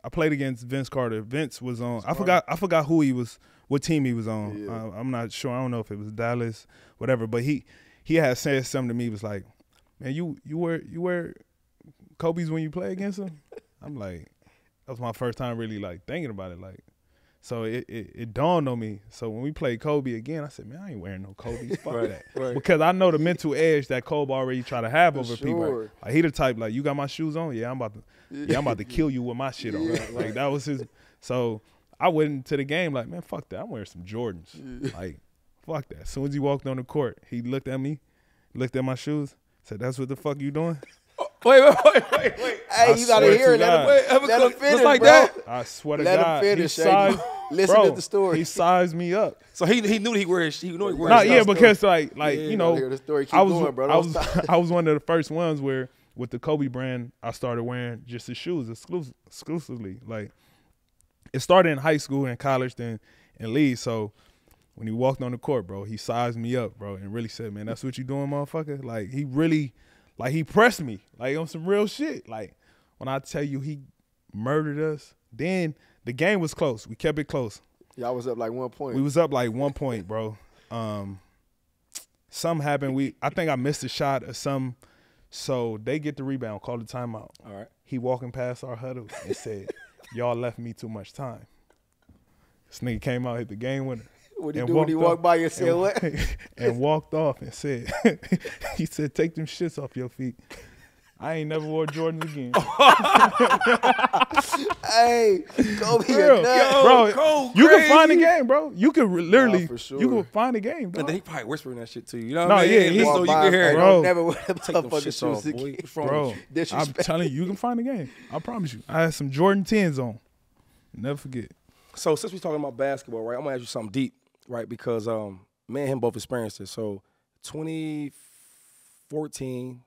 Speaker 4: I played against Vince Carter. Vince was on. I forgot who he was, what team he was on.
Speaker 2: Yeah.
Speaker 4: I'm not sure. I don't know if it was Dallas, whatever. But he had said something to me. He was like, man, you wear Kobe's when you play against him? I'm like, that was my first time really like thinking about it. Like, so it dawned on me. So when we played Kobe again, I said, man, I ain't wearing no Kobe's. Fuck that.
Speaker 3: Right.
Speaker 4: Because I know the mental edge that Kobe already try to have over people.
Speaker 2: Sure.
Speaker 4: Like, he the type, like, you got my shoes on? Yeah, I'm about to kill you with my shit on. Like, that was his. So I went into the game like, man, fuck that. I'm wearing some Jordans. Like, fuck that. As soon as he walked on the court, he looked at me, looked at my shoes, said, that's what the fuck you doing?
Speaker 3: Wait.
Speaker 2: Hey, you gotta hear it. Let him finish,
Speaker 3: like
Speaker 2: bro.
Speaker 3: that?
Speaker 4: I swear to
Speaker 2: Let him
Speaker 4: God.
Speaker 2: finish,
Speaker 4: he
Speaker 2: Shady.
Speaker 4: sized,
Speaker 2: Listen
Speaker 4: bro,
Speaker 2: to the story.
Speaker 4: He sized me up.
Speaker 3: So he knew he wear his. He knew he wear.
Speaker 4: Nah,
Speaker 3: his
Speaker 4: yeah,
Speaker 3: stuff.
Speaker 4: because like
Speaker 2: Yeah,
Speaker 4: you know,
Speaker 2: hear the story. Keep
Speaker 4: I was
Speaker 2: going, bro.
Speaker 4: I was I was one of the first ones where with the Kobe brand, I started wearing just his shoes exclusively. Like, it started in high school and college, then in league. So when he walked on the court, bro, he sized me up, bro, and really said, man, that's what you doing, motherfucker? Like, he really, like, he pressed me, like, on some real shit. Like, when I tell you he murdered us, then the game was close. We kept it close.
Speaker 2: Y'all was up like 1 point.
Speaker 4: We was up like 1 point, bro. Something happened. I think I missed a shot or something. So they get the rebound, call the timeout.
Speaker 3: All right.
Speaker 4: He walking past our huddle and said, y'all left me too much time. This nigga came out, hit the game winner.
Speaker 2: What he do when he walked by you and said what?
Speaker 4: And walked off and said, he said, take them shits off your feet. I ain't never wore Jordans again.
Speaker 2: Hey, Kobe,
Speaker 4: bro, you can find the game, bro. You can literally,
Speaker 2: for sure.
Speaker 4: you can find the game, dog.
Speaker 3: And then he probably whispering that shit to you. You know what I mean?
Speaker 4: yeah,
Speaker 3: Just so you can hear it.
Speaker 4: bro.
Speaker 2: Never wear them
Speaker 3: Take them
Speaker 2: motherfucking
Speaker 3: shits off,
Speaker 2: shoes
Speaker 3: boy.
Speaker 2: again.
Speaker 3: What's wrong
Speaker 4: Bro,
Speaker 3: with you?
Speaker 4: I'm
Speaker 2: Disrespect.
Speaker 4: telling you, you can find the game. I promise you. I had some Jordan 10s on. Never forget.
Speaker 3: So since we're talking about basketball, right, I'm gonna ask you something deep, right? Because me and him both experienced it. So 2014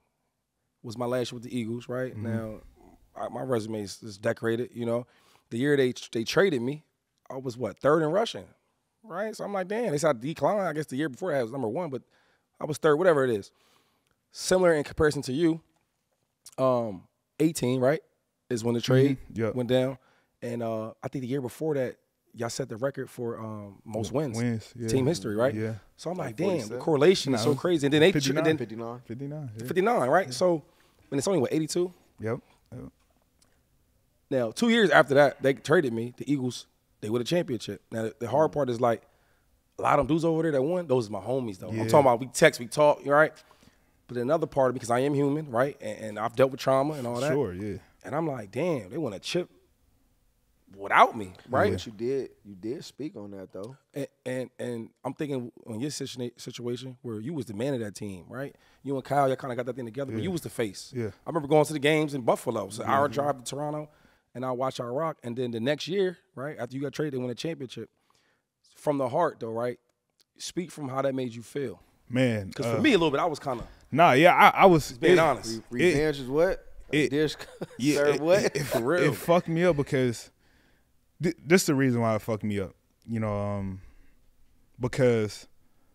Speaker 3: was my last year with the Eagles, right?
Speaker 4: Mm-hmm.
Speaker 3: Now my resume is decorated. You know, the year they traded me, I was third in rushing, right? So I'm like, damn, they said I declined. I guess the year before that was number 1, but I was third, whatever it is. Similar in comparison to you. 18, right, is when the trade went down. And I think the year before that, y'all set the record for most wins. Team history, right?
Speaker 4: Yeah.
Speaker 3: So I'm like, damn, the correlation is so crazy. And then
Speaker 2: 59.
Speaker 4: 59. Yeah.
Speaker 3: 59, right? So, and it's only, 82?
Speaker 4: Yep.
Speaker 3: Now, 2 years after that, they traded me, the Eagles, they win a championship. Now, the hard part is like, a lot of them dudes over there that won, those are my homies, though.
Speaker 4: Yeah.
Speaker 3: I'm talking about we text, we talk, right? But another part of me, because I am human, right? And I've dealt with trauma and all that.
Speaker 4: Sure, yeah.
Speaker 3: And I'm like, damn, they won a chip without me, right?
Speaker 2: But you did speak on that though.
Speaker 3: And I'm thinking on your situation where you was the man of that team, right? You and Kyle, y'all kind of got that thing together, but you was the face.
Speaker 4: Yeah.
Speaker 3: I remember going to the games in Buffalo. So our drive to Toronto, and I watch our rock. And then the next year, right, after you got traded and win a championship, from the heart though, right? Speak from how that made you feel.
Speaker 4: Man.
Speaker 3: Because for me, a little bit, I was kind of
Speaker 4: I was
Speaker 3: being honest.
Speaker 2: Revenge is what? Dish serve what?
Speaker 3: For real.
Speaker 4: It fucked me up because this is the reason why it fucked me up. You know, because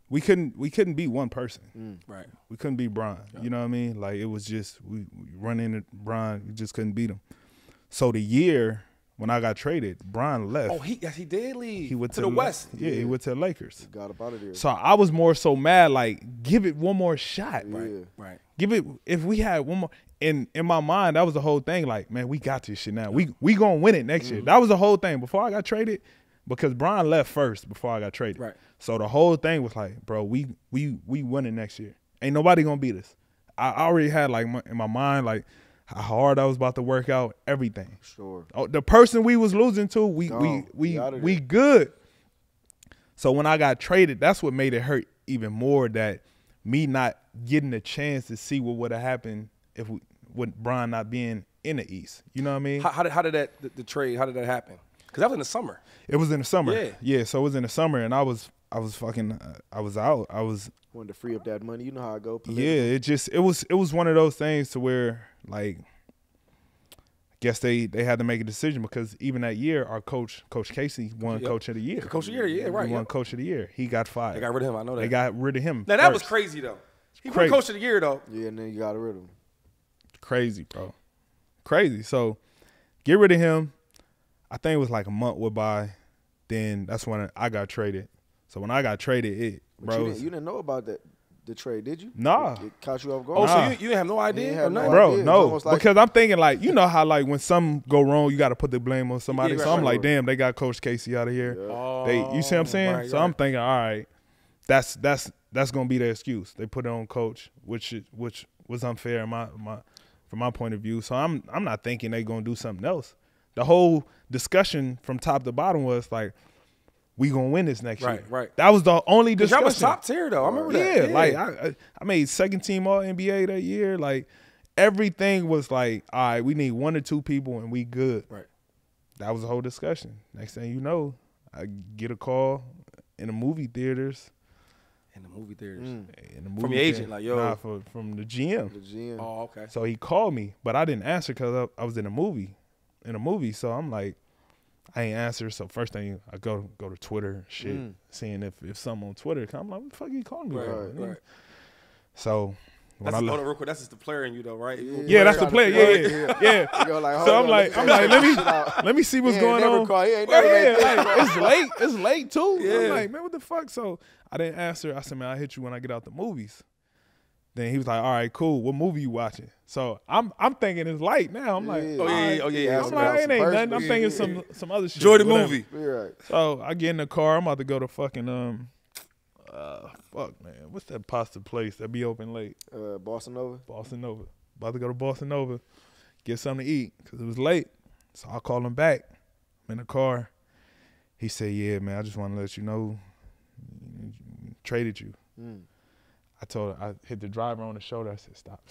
Speaker 4: we couldn't be one person.
Speaker 3: Right.
Speaker 4: We couldn't beat Bron. You know what I mean? Like, it was just we run into Bron, we just couldn't beat him. So the year when I got traded, Bron left.
Speaker 3: Oh, he did leave.
Speaker 4: He went
Speaker 3: to the West.
Speaker 4: Yeah, he went to the Lakers.
Speaker 2: Got up out of there.
Speaker 4: So I was more so mad, like, give it one more shot.
Speaker 3: Right.
Speaker 4: Give it, if we had one more. In my mind, that was the whole thing. Like, man, we got this shit now. We gonna win it next year. That was the whole thing. Before I got traded, because Bron left first before I got traded.
Speaker 3: Right.
Speaker 4: So the whole thing was like, bro, we winning next year. Ain't nobody gonna beat us. I already had like in my mind like how hard I was about to work out everything.
Speaker 2: Sure.
Speaker 4: Oh, the person we was losing to, we good. So when I got traded, that's what made it hurt even more, that me not getting a chance to see what would have happened with Bron not being in the East. You know what I mean?
Speaker 3: How did that the trade? How did that happen? Because that was in the summer.
Speaker 4: It was in the summer.
Speaker 3: Yeah.
Speaker 4: So it was in the summer, and I was out.
Speaker 2: Wanted to free up that money. You know how I go.
Speaker 4: Yeah, it was one of those things to where, like, I guess they had to make a decision, because even that year, our Coach Casey won Coach of the Year.
Speaker 3: Coach of the Year, yeah, right.
Speaker 4: He won Coach of the Year. He got fired.
Speaker 3: They got rid of him. I know that.
Speaker 4: They got rid of him.
Speaker 3: Now that was
Speaker 4: first.
Speaker 3: crazy though. He won
Speaker 4: Crazy.
Speaker 3: Coach of the Year though.
Speaker 2: Yeah, and then you got rid of him.
Speaker 4: Crazy, bro. Crazy. So get rid of him. I think it was like a month went by. Then that's when I got traded. So when I got traded,
Speaker 2: You didn't know about the trade, did you?
Speaker 4: Nah.
Speaker 2: It caught you off guard.
Speaker 3: Oh,
Speaker 4: Nah.
Speaker 3: so you have no idea? Or nothing?
Speaker 4: Bro,
Speaker 2: idea.
Speaker 4: no,
Speaker 2: It's almost like-
Speaker 4: because I'm thinking, like, you know how, like, when something go wrong, you got to put the blame on somebody.
Speaker 3: Yeah,
Speaker 4: So I'm
Speaker 3: right.
Speaker 4: like, damn, they got Coach Casey out of here.
Speaker 3: Oh,
Speaker 4: You see what I'm saying?
Speaker 3: right,
Speaker 4: so
Speaker 3: right.
Speaker 4: I'm thinking, all right, that's gonna be their excuse. They put it on Coach, which was unfair from my point of view. So I'm not thinking they gonna do something else. The whole discussion from top to bottom was like, we gonna win this next year.
Speaker 3: Right.
Speaker 4: That was the only discussion.
Speaker 3: Y'all was top tier though. I remember
Speaker 4: Yeah,
Speaker 3: that.
Speaker 4: like I made second team All NBA that year. Like, everything was like, all right, we need 1 or 2 people and we good.
Speaker 3: Right.
Speaker 4: That was the whole discussion. Next thing you know, I get a call in the movie theaters.
Speaker 3: In the movie theaters.
Speaker 4: In the movie
Speaker 3: From your agent, like, yo.
Speaker 4: Nah, from the GM.
Speaker 2: The GM.
Speaker 3: Oh, okay.
Speaker 4: So he called me, but I didn't answer because I was in a movie. So I'm like, I ain't answer. So first thing I go to Twitter, shit, seeing if something on Twitter. I'm like, what the fuck you calling me?
Speaker 3: Right,
Speaker 4: for?
Speaker 3: right.
Speaker 4: So when
Speaker 3: Hold on real quick. That's just the player in you though, right?
Speaker 4: yeah, that's the player. Yeah.
Speaker 2: You go like,
Speaker 4: So
Speaker 2: hold
Speaker 4: I'm
Speaker 2: on,
Speaker 4: like, let me see what's
Speaker 2: He ain't
Speaker 4: going
Speaker 2: never
Speaker 4: on.
Speaker 2: call. He ain't
Speaker 4: Well,
Speaker 2: never
Speaker 4: yeah,
Speaker 2: make
Speaker 4: like, it's late too.
Speaker 3: Yeah.
Speaker 4: I'm like, man, what the fuck? So I didn't answer. I said, man, I'll hit you when I get out the movies. Then he was like, all right, cool. What movie you watching? So I'm thinking it's light now. I'm like,
Speaker 2: Yeah.
Speaker 3: Oh, yeah, yeah.
Speaker 4: I'm like, it ain't nothing. I'm thinking some other shit.
Speaker 3: Enjoy the
Speaker 4: whatever.
Speaker 3: movie.
Speaker 2: You're right.
Speaker 4: So I get in the car. I'm about to go to fucking fuck, man. What's that pasta place that be open late?
Speaker 2: Boston Nova.
Speaker 4: Boston Nova. About to go to Boston Nova, get something to eat because it was late. So I called him back. I'm in the car. He said, yeah, man, I just want to let you know, traded you. I hit the driver on the shoulder. I said, stop.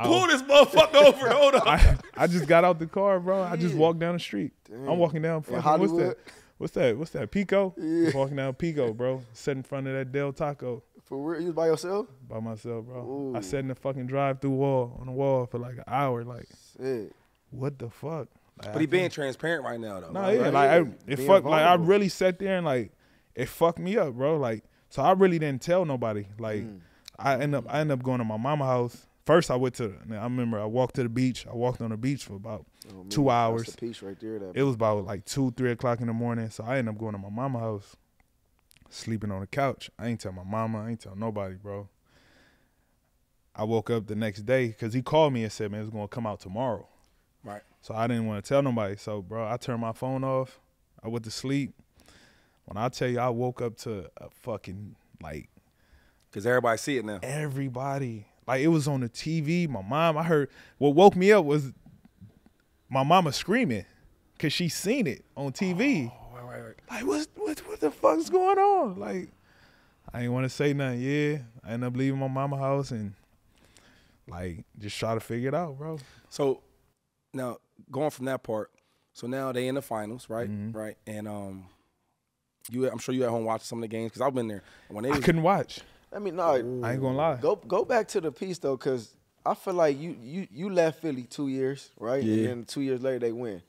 Speaker 3: Pull this motherfucker over. Hold on.
Speaker 4: I just got out the car, bro. I just walked down the street. I'm walking down fucking,
Speaker 2: Hollywood?
Speaker 4: What's that? Pico? Just walking down Pico, bro. Sat in front of that Del Taco.
Speaker 2: For real? You was by yourself?
Speaker 4: By myself, bro.
Speaker 2: Ooh.
Speaker 4: I sat in the fucking drive-through on the wall for like an hour. Like,
Speaker 2: Shit.
Speaker 4: what the fuck? Like,
Speaker 3: But he being transparent right now though.
Speaker 4: No,
Speaker 3: right?
Speaker 4: yeah,
Speaker 2: Right,
Speaker 4: like
Speaker 2: yeah.
Speaker 4: it
Speaker 2: Being
Speaker 4: fucked. Like I
Speaker 2: vulnerable.
Speaker 4: really sat there and like it fucked me up, bro. Like, so I really didn't tell nobody. Like, I end up going to my mama's house. First, I remember I walked to the beach. I walked on the beach for about 2 hours.
Speaker 2: That's the piece right there.
Speaker 4: It was about like 2-3 o'clock in the morning. So I ended up going to my mama's house, sleeping on the couch. I ain't tell my mama. I ain't tell nobody, bro. I woke up the next day because he called me and said, man, it's going to come out tomorrow.
Speaker 3: Right.
Speaker 4: So I didn't want to tell nobody. So, bro, I turned my phone off. I went to sleep. When I tell you I woke up to a fucking, like,
Speaker 3: Because everybody see it now.
Speaker 4: everybody. Like, it was on the TV. My mom, I heard, what woke me up was my mama screaming because she seen it on TV.
Speaker 3: Oh, right.
Speaker 4: Like, what the fuck's going on? Like, I ain't want to say nothing. Yeah, I ended up leaving my mama's house and, like, just try to figure it out, bro.
Speaker 3: So now going from that part, so now they in the finals, right?
Speaker 4: Mm-hmm.
Speaker 3: Right. And I'm sure you at home watching some of the games because I've been there. When they
Speaker 4: I
Speaker 3: was,
Speaker 4: couldn't watch.
Speaker 2: I mean, no.
Speaker 4: I ain't gonna lie.
Speaker 2: Go back to the piece though, because I feel like you left Philly 2 years, right?
Speaker 3: Yeah.
Speaker 2: And then 2 years later they win.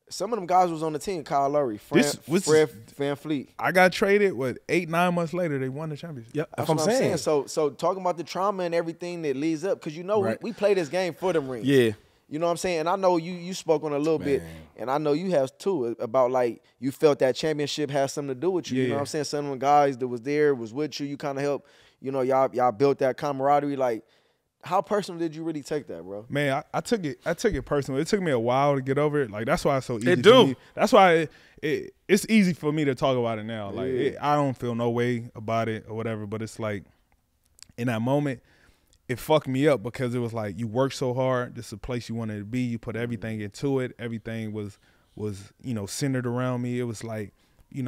Speaker 2: Some of them guys was on the team. Kyle Lowry,
Speaker 4: This
Speaker 2: Fred VanVleet.
Speaker 4: I got traded. 8-9 months later, they won the championship.
Speaker 3: Yep,
Speaker 2: That's
Speaker 3: what I'm saying.
Speaker 2: So talking about the trauma and everything that leads up, because you know
Speaker 3: Right.
Speaker 2: we play this game for them rings.
Speaker 3: Yeah.
Speaker 2: You know what I'm saying? And I know you spoke on a little bit,
Speaker 3: Man.
Speaker 2: and I know you have too, about like you felt that championship has something to do with you. You know
Speaker 4: Yeah.
Speaker 2: what I'm saying? Some of the guys that was there was with you. You kind of helped. You know, y'all built that camaraderie. Like, how personal did you really take that, bro?
Speaker 4: Man, I took it personal. It took me a while to get over it. Like, that's why it's so easy.
Speaker 3: It
Speaker 4: for
Speaker 3: do.
Speaker 4: me. That's why it's easy for me to talk about it now. Like,
Speaker 2: Yeah.
Speaker 4: I don't feel no way about it or whatever. But it's like, in that moment, it fucked me up because it was like you worked so hard. This is a place you wanted to be. You put everything into it. Everything was centered around me. It was like, it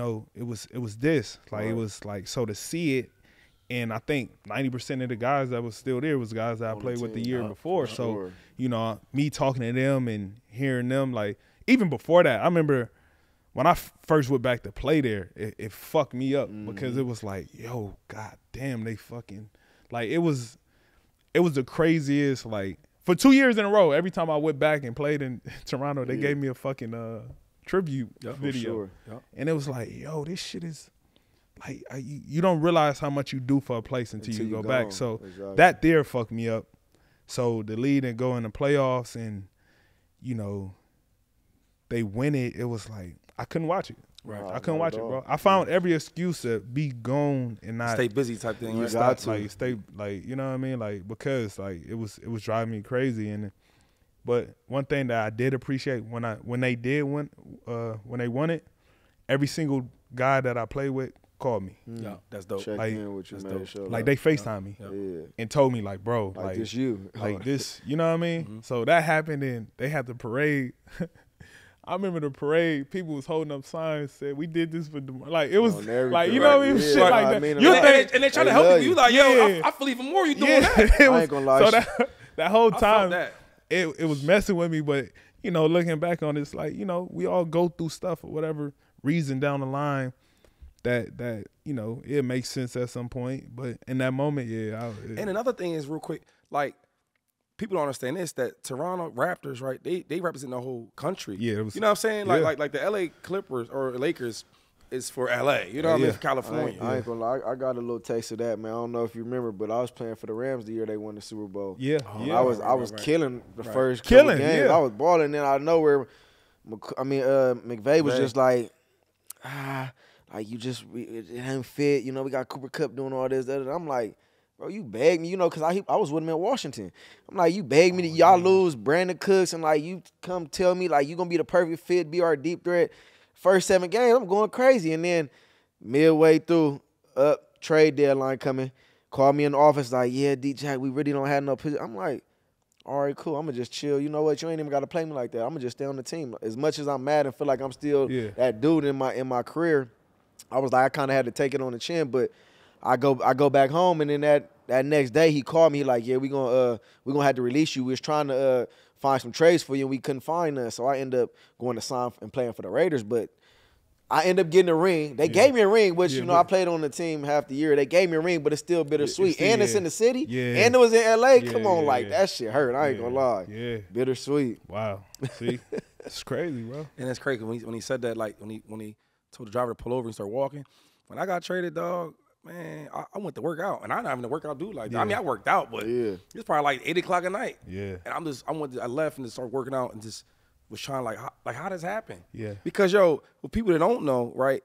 Speaker 4: was this. Like, it was like, so to see it And I think 90% of the guys that was still there was guys that I played with the year before. So, you know, me talking to them and hearing them, like, even before that, I remember when I first went back to play there, it fucked me up because it was like, yo, god damn, they fucking, like, it was the craziest, like, for 2 years in a row, every time I went back and played in Toronto, they gave me a fucking tribute video. And it was like, yo, this shit is, like, you don't realize how much you do for a place until you go back. So that there fucked me up. So the lead and go in the playoffs and, you know, they win it, it was like, I couldn't watch it. Right. I couldn't watch it, bro. I found every excuse to be gone and not
Speaker 3: stay busy type thing.
Speaker 4: You got to. Like, stay, like, you know what I mean? Like, because, like, it was driving me crazy. But one thing that I did appreciate when they won it, every single guy that I played with called me.
Speaker 3: Yeah, that's dope.
Speaker 2: Check
Speaker 4: like,
Speaker 2: in with you, man.
Speaker 4: Like, they FaceTime me and told me, like, bro,
Speaker 2: like this you.
Speaker 4: Like this, you know what I mean? So that happened, and they had the parade. I remember the parade. People was holding up signs said, "We did this for DeMar." Like, it was like, you know what I mean? Shit like that.
Speaker 2: I mean,
Speaker 4: you think,
Speaker 3: and they trying to help you. You like, yo, I feel even more you doing that.
Speaker 2: I ain't gonna lie.
Speaker 4: So that whole time, it was messing with me. But, you know, looking back on this, like, you know, we all go through stuff for whatever reason down the line that you know, it makes sense at some point. But in that moment,
Speaker 3: And another thing is, real quick, like, people don't understand this, that Toronto Raptors, right, they represent the whole country.
Speaker 4: Yeah, it was,
Speaker 3: you know what I'm saying? Like the LA Clippers or Lakers is for LA. You know what I mean? For California.
Speaker 2: I ain't gonna lie. I got a little taste of that, man. I don't know if you remember, but I was playing for the Rams the year they won the Super Bowl. I was killing the first couple games. I was balling, and out of nowhere, McVay was just like, like, you just, it ain't fit. You know, we got Cooper Kupp doing all this, that. I'm like, bro, you begged me, you know, because I was with him in Washington. I'm like, you begged me to y'all lose Brandon Cooks, and, like, you come tell me, like, you going to be the perfect fit, be our deep threat. First 7 games, I'm going crazy. And then midway through, trade deadline coming, called me in the office, like, yeah, D-Jack, we really don't have no position. I'm like, all right, cool. I'm going to just chill. You know what? You ain't even got to play me like that. I'm going to just stay on the team. As much as I'm mad and feel like I'm still that dude in my career, I was like, I kind of had to take it on the chin, but I go back home, and then that next day he called me, like, yeah, we gonna have to release you. We was trying to find some trades for you, and we couldn't find none. So I ended up going to sign and playing for the Raiders, but I ended up getting a ring. They gave me a ring, which, you know, I played on the team half the year. They gave me a ring, but it's still bittersweet. And it's in the city, and it was in L.A. Come on, like, that shit hurt. I ain't gonna lie.
Speaker 4: Yeah.
Speaker 2: Bittersweet.
Speaker 4: Wow. See? It's crazy, bro.
Speaker 3: And it's crazy when he said that, like, when he told the driver to pull over and start walking. When I got traded, dog, man, I went to work out, and I'm not even a workout dude like that. I mean, I worked out, but it's probably like 8 o'clock at night.
Speaker 4: Yeah.
Speaker 3: And I left and just started working out and just was trying how does this happen?
Speaker 4: Yeah.
Speaker 3: Because, yo, for people that don't know, right,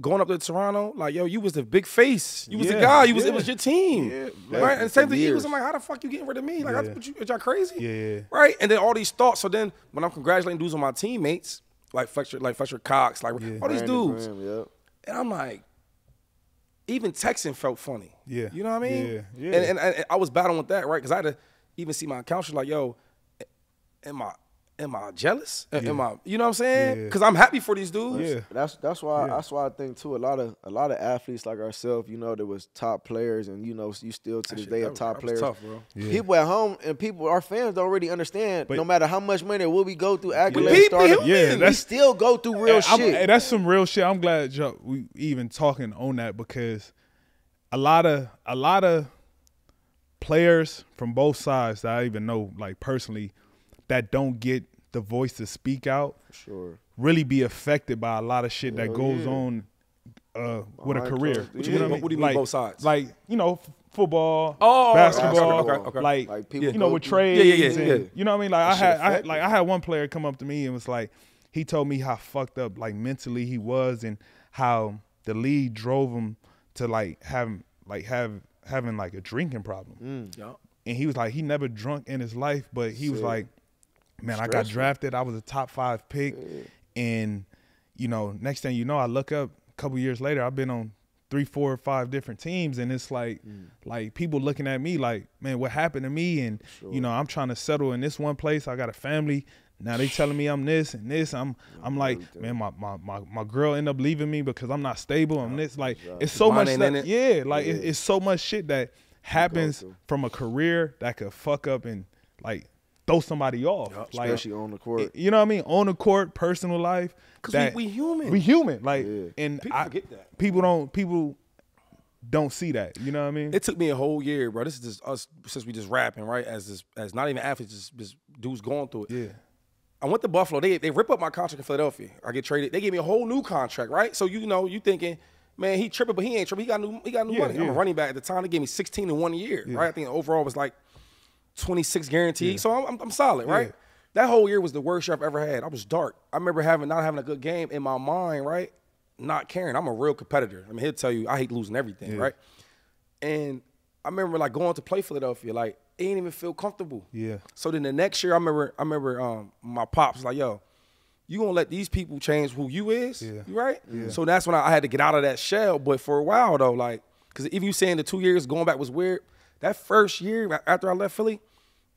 Speaker 3: going up to Toronto, like, yo, you was the big face. You was the guy. It was your team. Yeah. Right? And same thing, Eagles, I'm like, how the fuck you getting rid of me? Like, y'all crazy?
Speaker 4: Yeah.
Speaker 3: Right? And then all these thoughts. So then when I'm congratulating dudes on my teammates, like Fletcher Cox, like all these dudes. And I'm like, even texting felt funny. Yeah. You know what I mean? Yeah. And I was battling with that, right? Because I had to even see my counselor, like, yo, am I jealous? Am I, you know what I'm saying? Because I'm happy for these dudes.
Speaker 2: Yeah. That's why I think too, a lot of athletes like ourselves, you know, there was top players, and, you know, you still to this day are top players.
Speaker 3: Tough, bro.
Speaker 2: Yeah. People at home and our fans don't really understand, no matter how much money will we go through accolades, we still go through real shit.
Speaker 4: That's some real shit. I'm glad we even talking on that, because a lot of players from both sides that I even know, like, personally, that don't get the voice to speak out, really be affected by a lot of shit that goes on with a career.
Speaker 3: What do you mean
Speaker 4: like,
Speaker 3: both sides?
Speaker 4: Like, you know, football, basketball,
Speaker 3: okay.
Speaker 4: like people, you know, with trades, and, you know what I mean? Like, I had one player come up to me and was like, he told me how fucked up, like, mentally he was, and how the league drove him to having a drinking problem. And he was like, he never drunk in his life, but he was like, man, I got drafted. I was a top 5 pick. And, you know, next thing you know, I look up a couple years later, I've been on 3, 4, or 5 different teams. And it's like people looking at me like, man, what happened to me? And, you know, I'm trying to settle in this one place. I got a family. Now they telling me I'm this and this. I'm like, man, my girl end up leaving me because I'm not stable. I'm this. Like, it's so much stuff. Yeah, like it's so much shit that happens from a career that could fuck up and like throw somebody off. Like,
Speaker 2: especially on the court.
Speaker 4: You know what I mean? On the court, personal life.
Speaker 3: Because we human.
Speaker 4: We human. Like, and
Speaker 3: people forget that.
Speaker 4: People don't see that. You know what I mean?
Speaker 3: It took me a whole year, bro. This is just us since we just rapping, right? As not even athletes, just dudes going through it.
Speaker 4: Yeah.
Speaker 3: I went to Buffalo. They rip up my contract in Philadelphia. I get traded. They gave me a whole new contract, right? So you thinking, man, he tripping, but he ain't tripping. He got new money. I'm a running back at the time. They gave me 16 in 1 year, right? I think overall was like 26 guaranteed. So I'm solid, right? That whole year was the worst year I've ever had. I was dark. I remember not having a good game in my mind, right? Not caring. I'm a real competitor. I mean, he'll tell you I hate losing everything, right? And I remember like going to play Philadelphia, like it didn't even feel comfortable. Yeah. So then the next year, I remember my pops was like, yo, you gonna let these people change who you is, right? Yeah. So that's when I had to get out of that shell. But for a while though, like, because if you saying the 2 years going back was weird, that first year after I left Philly,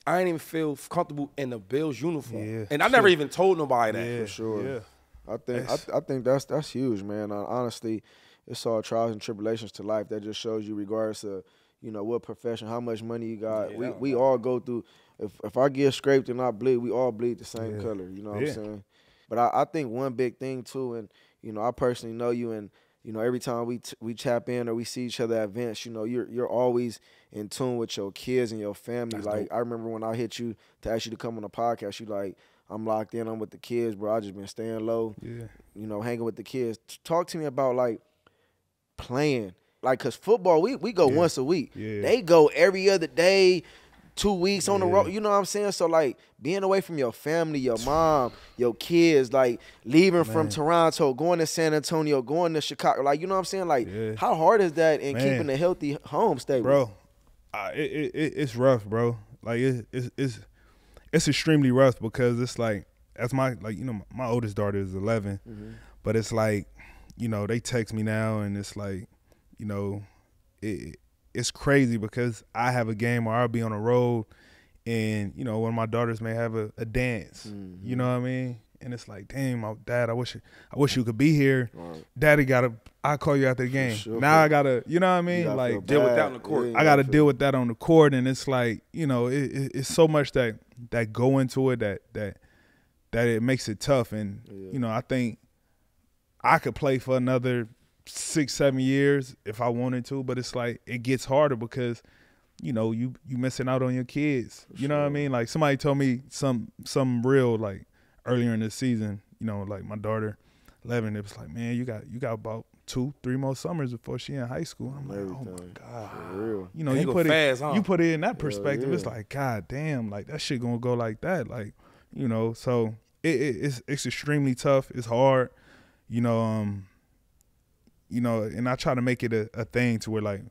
Speaker 3: I didn't even feel comfortable in the Bills uniform. Yeah, and I never even told nobody that.
Speaker 2: Yeah, for sure. Yeah. I think that's huge, man. Honestly, it's all trials and tribulations to life. That just shows you, regardless of what profession, how much money you got. We all go through. If I get scraped and I bleed, we all bleed the same color. You know what I'm saying? But I think one big thing too, and I personally know you, and every time we tap in or we see each other at events, you're always in tune with your kids and your family. That's like dope. I remember when I hit you to ask you to come on the podcast, you like, I'm locked in, I'm with the kids, bro. I just been staying low, hanging with the kids. Talk to me about like playing, like, cause football we go once a week. Yeah. They go every other day, 2 weeks on the road. You know what I'm saying? So like being away from your family, your mom, your kids, like leaving from Toronto, going to San Antonio, going to Chicago, like you know what I'm saying? Like how hard is that in keeping a healthy home stable?
Speaker 4: Bro, it's rough, bro. Like it's extremely rough because it's like my oldest daughter is 11, but it's like they text me now and it's like it's crazy because I have a game or I'll be on the road and, one of my daughters may have a dance, you know what I mean? And it's like, damn, my dad, I wish you could be here. Right. Daddy I'll call you after the game. Sure, now I gotta, you know what I mean? Like
Speaker 3: deal with that on the court.
Speaker 4: I gotta deal with that on the court. And it's like, it's so much that go into it that it makes it tough. And, I think I could play for another 6-7 years if I wanted to, but it's like it gets harder because you missing out on your kids. You know what I mean? Like somebody told me some real like earlier in the season, like my daughter 11, it was like, man, you got about 2-3 more summers before she in high school. I'm like, oh my God. For real. You put it in that perspective, it's like, God damn, like that shit gonna go like that. Like, so it's extremely tough. It's hard, and I try to make it a thing to where like,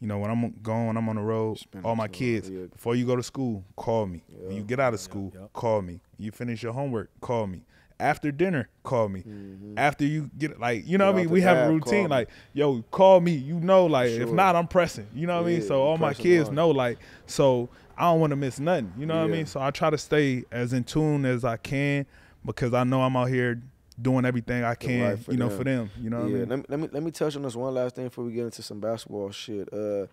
Speaker 4: when I'm gone, I'm on the road, all my kids, before you go to school, call me. When you get out of school, call me. You finish your homework, call me. After dinner, call me. After you get, like, what I mean? We have a routine, like, yo, call me, like, if not, I'm pressing. You know what I mean? So all my kids know, like, so I don't want to miss nothing. You know what I mean? So I try to stay as in tune as I can because I know I'm out here doing everything I can, for them. You know what I mean?
Speaker 2: Let me touch on this one last thing before we get into some basketball shit. Do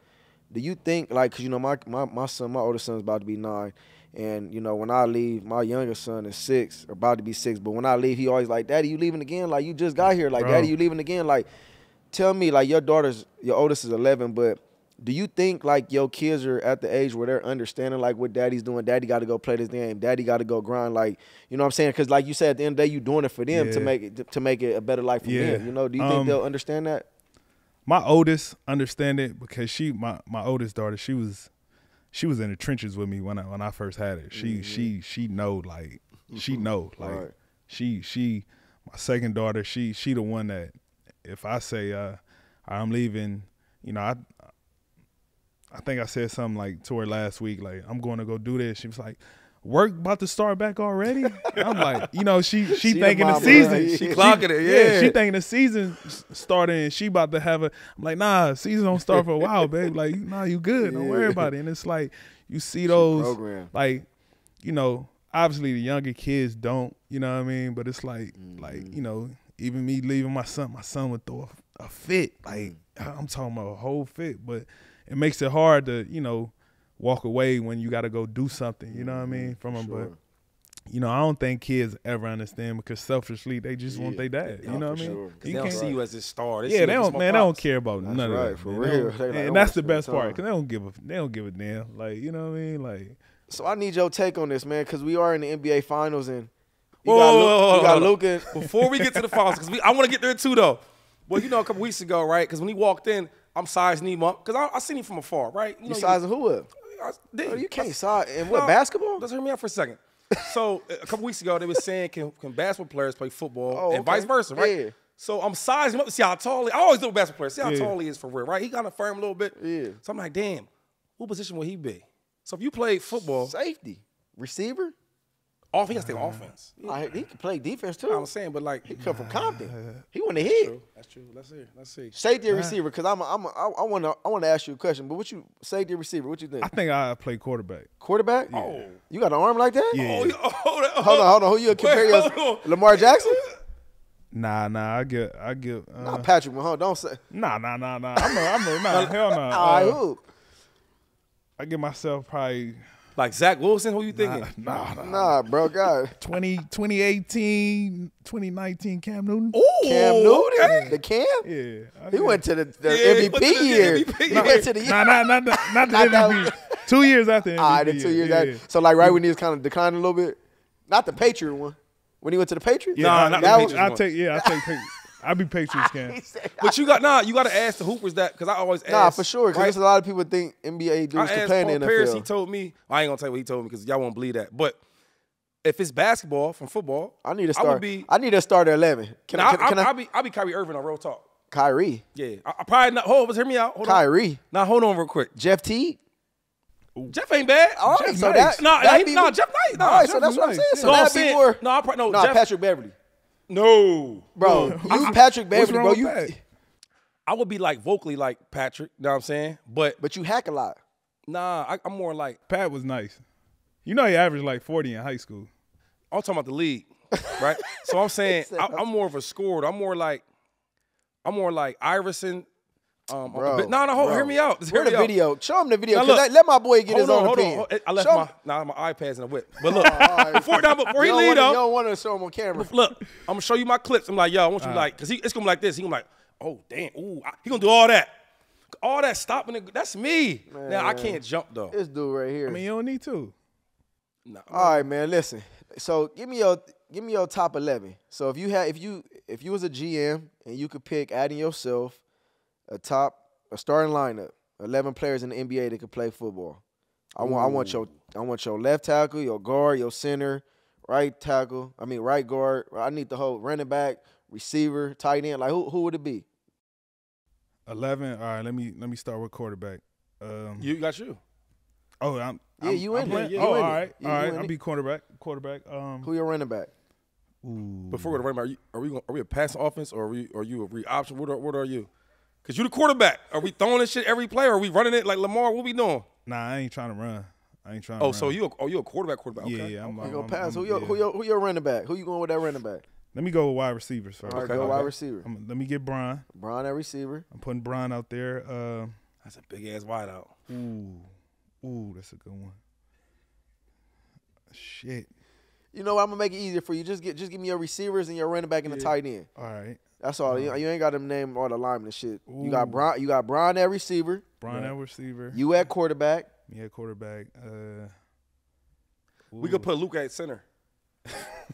Speaker 2: you think, like, because, my son, my oldest son's about to be 9, and, when I leave, my youngest son is 6, or about to be 6, but when I leave, he always like, Daddy, you leaving again? Like, you just got here. Like, Bro. Daddy, you leaving again? Like, tell me, like, your oldest is 11, but do you think, like, your kids are at the age where they're understanding, like, what Daddy's doing? Daddy got to go play this game. Daddy got to go grind. Like, you know what I'm saying? Because, like you said, at the end of the day, you're doing it for them to make it a better life for them. Do you think they'll understand that?
Speaker 4: My oldest understand it because my oldest daughter, she was in the trenches with me when I first had her. She know, like, right. She my second daughter, she the one that if I say I'm leaving, I think I said something like to her last week, like, I'm going to go do this. She was like, work about to start back already? I'm like, she thinking the season.
Speaker 3: She clocking it, yeah.
Speaker 4: She thinking the season starting and she about to have I'm like, nah, season don't start for a while, babe. Like, nah, you good. Don't worry about it. And it's like, you see those, like, obviously the younger kids don't, you know what I mean? But it's like, even me leaving my son would throw a fit. Like, I'm talking about a whole fit. But it makes it hard to, walk away when you got to go do something, you know what I mean, from them.
Speaker 2: Sure.
Speaker 4: But, I don't think kids ever understand because selfishly they just want their dad, you know what I mean?
Speaker 3: Sure. They don't see you as this star.
Speaker 4: They don't care about none of that.
Speaker 2: For real.
Speaker 4: And that's the best part because they don't give a damn. Like, you know what I mean? Like.
Speaker 2: So I need your take on this, man, because we are in the NBA Finals and you
Speaker 3: Whoa,
Speaker 2: got Luka.
Speaker 3: Before we get to the finals, because I want to get there too, though. Well, a couple weeks ago, right? Because when he walked in, I'm sizing him up because I seen him from afar, right?
Speaker 2: You sizing who up? You can't size. And what, basketball?
Speaker 3: Let's hear me out for a second. So a couple weeks ago, they were saying can basketball players play football and vice versa, right? Yeah. So I'm sizing him up to see how tall he. I always do with basketball players. See how tall he is for real, right? He kind of firm a little bit.
Speaker 2: Yeah.
Speaker 3: So I'm like, damn, what position will he be? So if you play football,
Speaker 2: safety, receiver,
Speaker 3: he got to stay on offense.
Speaker 2: He can play defense too.
Speaker 3: I'm saying, but like
Speaker 2: he come from Compton. He want to hit.
Speaker 3: That's true. Let's see.
Speaker 2: Safety or receiver? Because I want to ask you a question. But safety or receiver? What you think?
Speaker 4: I think I play quarterback.
Speaker 2: Quarterback?
Speaker 3: Yeah. Oh,
Speaker 2: you got an arm like that?
Speaker 4: Yeah.
Speaker 2: Hold on. Who you compare yourself? Lamar Jackson?
Speaker 4: Nah. I give.
Speaker 2: Not Patrick Mahomes. Don't say.
Speaker 4: Nah. Hell no.
Speaker 2: All right, who?
Speaker 4: I give myself probably
Speaker 3: like Zach Wilson. Who you thinking?
Speaker 2: Nah, bro. God.
Speaker 4: 2018, 2019 Cam Newton.
Speaker 2: Ooh, Cam Newton?
Speaker 3: Okay.
Speaker 2: The Cam?
Speaker 4: Yeah.
Speaker 2: He went to the MVP year. He went to the
Speaker 4: not the MVP. 2 years after MVP.
Speaker 2: All right, the 2 years after. So, like, right when he was kind of declining a little bit? Not the Patriot one. When he went to the Patriots?
Speaker 3: Yeah, not the Patriots one.
Speaker 4: I'll take Patriots. I'll be Patriots Cam.
Speaker 3: But you got to ask the Hoopers that because I always ask.
Speaker 2: Nah, for sure. Because
Speaker 3: right?
Speaker 2: there's a lot of people think NBA dudes can play in the NFL.
Speaker 3: Paris, he told me. I ain't gonna tell you what he told me because y'all won't believe that. But if it's basketball from football,
Speaker 2: I need to start at 11.
Speaker 3: I'll be Kyrie Irving on Real Talk.
Speaker 2: Kyrie.
Speaker 3: Yeah, I probably not. Hold on, hear me out. Hold
Speaker 2: Kyrie.
Speaker 3: On. Now hold on real quick.
Speaker 2: Jeff Teague.
Speaker 3: Jeff ain't bad.
Speaker 2: All right,
Speaker 4: Jeff
Speaker 2: so
Speaker 4: nice.
Speaker 2: Jeff nice.
Speaker 3: All
Speaker 2: right, so that's what I'm saying. So that'd be more.
Speaker 3: Jeff,
Speaker 2: Patrick Beverly.
Speaker 3: No,
Speaker 2: bro. Patrick Beverly, bro.
Speaker 3: I would be like vocally like Patrick. You know what I'm saying?
Speaker 2: But you hack a lot.
Speaker 3: Nah, I'm more like
Speaker 4: Pat was nice. He averaged like 40 in high school.
Speaker 3: I'm talking about the league, right? So I'm saying I'm more of a scorer. I'm more like Iverson. Hear me out.
Speaker 2: Hear the video. Show him the video. Let my boy get his own opinion.
Speaker 3: I left my iPad's in the whip. But look, before he lead up.
Speaker 2: You don't want to show him on camera.
Speaker 3: Look, I'm going to show you my clips. I'm like, yo, I want you because it's going to be like this. He going to be like, oh, damn. Ooh, he going to do all that. All that stopping it, that's me. Man, now, I can't jump, though.
Speaker 2: This dude right here.
Speaker 4: I mean, you don't need to.
Speaker 2: Nah, all right, man, listen. So give me your top 11. So if you was a GM and you could pick adding yourself a starting lineup, 11 players in the NBA that could play football. I want your left tackle, your guard, your center, right guard. I need the whole running back, receiver, tight end. Like who would it be?
Speaker 4: 11. All right, let me start with quarterback.
Speaker 3: You got you.
Speaker 4: Oh,
Speaker 2: you in there.
Speaker 4: All right. I'll be quarterback.
Speaker 2: Who your running back?
Speaker 4: Ooh.
Speaker 3: Before we go to running back, are we a passing offense or are you a read option? What are you? Because you the quarterback. Are we throwing this shit every play? Or are we running it like Lamar? What we doing?
Speaker 4: Nah, I ain't trying to run.
Speaker 3: So you a quarterback? Okay.
Speaker 2: Yeah, I'm gonna pass. Who your running back? Who you going with that running back?
Speaker 4: Let me go with wide receivers first.
Speaker 2: All right, go wide receiver.
Speaker 4: Let me get Bron.
Speaker 2: Bron at receiver.
Speaker 4: I'm putting Bron out there.
Speaker 3: That's a big ass wide out.
Speaker 4: Ooh, that's a good one. Shit.
Speaker 2: You know what? I'm gonna make it easier for you. Just give me your receivers and your running back and the tight end.
Speaker 4: All right.
Speaker 2: That's all. You ain't got them name all the linemen and shit. Ooh. You got Bron at receiver.
Speaker 4: At receiver.
Speaker 2: You at quarterback.
Speaker 4: Me at quarterback.
Speaker 3: We could put Luke at center.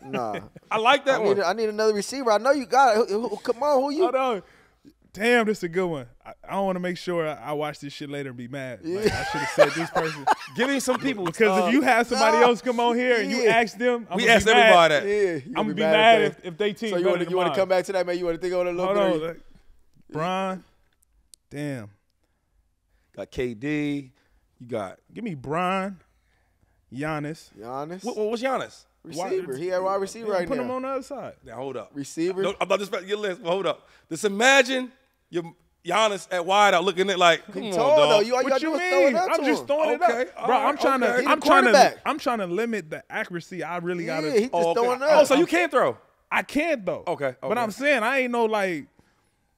Speaker 2: Nah.
Speaker 3: I like that one.
Speaker 2: I need another receiver. I know you got it. Come on, who you?
Speaker 4: Hold on. Damn, this is a good one. I want to make sure I watch this shit later and be mad.
Speaker 2: Yeah.
Speaker 4: Like, I should have said this person.
Speaker 3: Give me some people.
Speaker 4: Because if you have somebody else come on here and you ask them,
Speaker 3: we ask everybody that.
Speaker 2: Yeah,
Speaker 4: I'm going to be mad if they team.
Speaker 2: So you want to come back to that, man? You want to think on it a little bit?
Speaker 4: Hold on. Bron. Damn.
Speaker 3: Got KD. You got.
Speaker 4: Give me Bron. Giannis.
Speaker 3: What's Giannis?
Speaker 2: Receiver. He had wide receiver right now.
Speaker 4: Put him on the other side.
Speaker 3: Now, hold up.
Speaker 2: Receiver.
Speaker 3: I'm not just your list, but hold up. Just imagine your Giannis at wide out looking at like, come on,
Speaker 2: tall,
Speaker 3: dog.
Speaker 2: though. You
Speaker 4: What
Speaker 2: gotta
Speaker 4: you
Speaker 2: do is throw it
Speaker 4: mean?
Speaker 2: up
Speaker 4: I'm
Speaker 2: to
Speaker 4: just
Speaker 2: him.
Speaker 4: throwing
Speaker 3: Okay,
Speaker 4: it up, bro.
Speaker 3: all
Speaker 4: I'm trying
Speaker 3: right, okay.
Speaker 2: He the
Speaker 4: to
Speaker 2: quarterback.
Speaker 4: I'm trying to limit the accuracy. I really gotta.
Speaker 2: Yeah, he just throwing
Speaker 3: Oh,
Speaker 2: up.
Speaker 3: so you can't throw.
Speaker 4: I can't though.
Speaker 3: Okay,
Speaker 4: But
Speaker 3: okay.
Speaker 4: I'm saying I ain't no like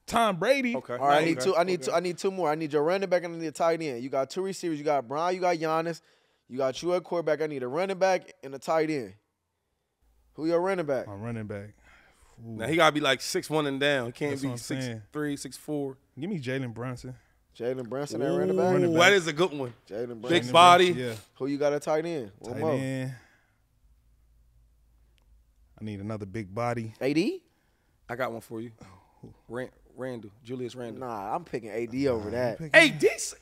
Speaker 4: Tom Brady.
Speaker 3: Okay.
Speaker 2: All right,
Speaker 3: Okay.
Speaker 2: I need two more. I need your running back and I need a tight end. You got two receivers. You got Brown. You got Giannis. You got you at quarterback. I need a running back and a tight end. Who your running back?
Speaker 4: My running back. Ooh.
Speaker 3: Now he gotta be like 6'1" and down. He can't
Speaker 4: That's
Speaker 3: be
Speaker 4: what I'm saying.
Speaker 3: 6'3", 6'4".
Speaker 4: Give me Jalen Brunson.
Speaker 2: Jalen Brunson at running back.
Speaker 4: Running back.
Speaker 3: That is a good one.
Speaker 2: Jalen Brunson.
Speaker 3: Big body.
Speaker 4: Yeah.
Speaker 2: Who you got at tight end? One
Speaker 4: Tight
Speaker 2: more.
Speaker 4: end. I need another big body.
Speaker 2: AD?
Speaker 3: I got one for you. Randall, Julius Randall.
Speaker 2: Nah, I'm picking AD over that.
Speaker 3: Hey, decent.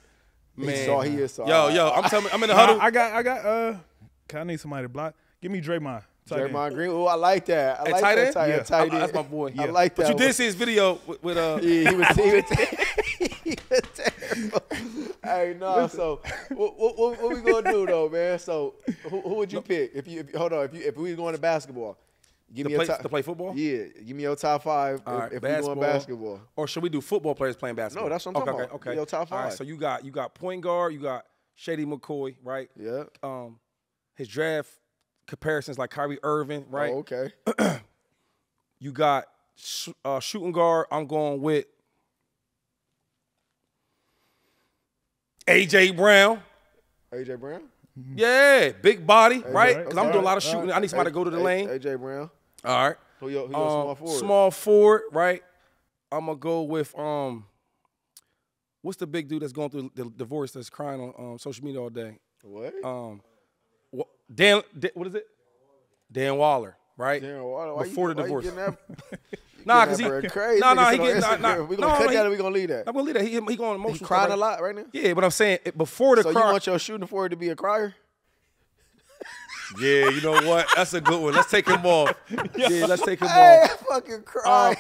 Speaker 3: Man,
Speaker 2: He is soft.
Speaker 3: yo, I'm in the huddle.
Speaker 4: I got. Can I need somebody to block? Give me Draymond. Tight end.
Speaker 2: Draymond Green. Oh, I like that. I
Speaker 3: At
Speaker 2: like
Speaker 3: tight
Speaker 2: that
Speaker 3: end?
Speaker 2: tight,
Speaker 4: Yeah.
Speaker 2: tight end.
Speaker 3: That's my boy.
Speaker 2: I like that.
Speaker 3: But you
Speaker 2: one.
Speaker 3: did see his video with
Speaker 2: Yeah, he was he was terrible. Hey, no. So, what we gonna do though, man? So, who would you pick if we was going to basketball? Give me your top.
Speaker 3: to play football.
Speaker 2: Yeah, give me your top five
Speaker 3: All right,
Speaker 2: if we going basketball.
Speaker 3: Or should we do football players playing basketball?
Speaker 2: No, that's what I'm talking about.
Speaker 3: Okay.
Speaker 2: Your top
Speaker 3: All right,
Speaker 2: five.
Speaker 3: so you got point guard, you got Shady McCoy, right?
Speaker 2: Yeah.
Speaker 3: His draft comparisons like Kyrie Irving, right?
Speaker 2: Oh, okay.
Speaker 3: You got shooting guard. I'm going with AJ Brown.
Speaker 2: AJ Brown.
Speaker 3: Yeah, big body, right?
Speaker 2: right,
Speaker 3: Because I'm doing a lot of shooting. I need somebody to go to the lane.
Speaker 2: AJ Brown.
Speaker 3: All right.
Speaker 2: Who your small forward?
Speaker 3: Small forward, right? I'm gonna go with what's the big dude that's going through the divorce that's crying on social media all day?
Speaker 2: What?
Speaker 3: Dan, what is it? Dan Waller, right?
Speaker 2: Damn, why
Speaker 3: Before
Speaker 2: you,
Speaker 3: the
Speaker 2: why you
Speaker 3: divorce.
Speaker 2: getting that?
Speaker 3: Nah,
Speaker 2: Getting
Speaker 3: because
Speaker 2: that
Speaker 3: he
Speaker 2: bird crazy.
Speaker 3: nah,
Speaker 2: Niggas
Speaker 3: he
Speaker 2: on
Speaker 3: getting
Speaker 2: Instagram. We gonna cut that or we gonna leave that?
Speaker 3: I'm gonna leave that. He going emotional.
Speaker 2: He crying
Speaker 3: right?
Speaker 2: a lot right now.
Speaker 3: Yeah, but I'm saying before the
Speaker 2: So
Speaker 3: cry.
Speaker 2: you want your shooting forward to be a crier?
Speaker 3: Yeah, you know what? That's a good one. Let's take him off. Yeah, let's take him
Speaker 2: Hey,
Speaker 3: off.
Speaker 2: fucking cry.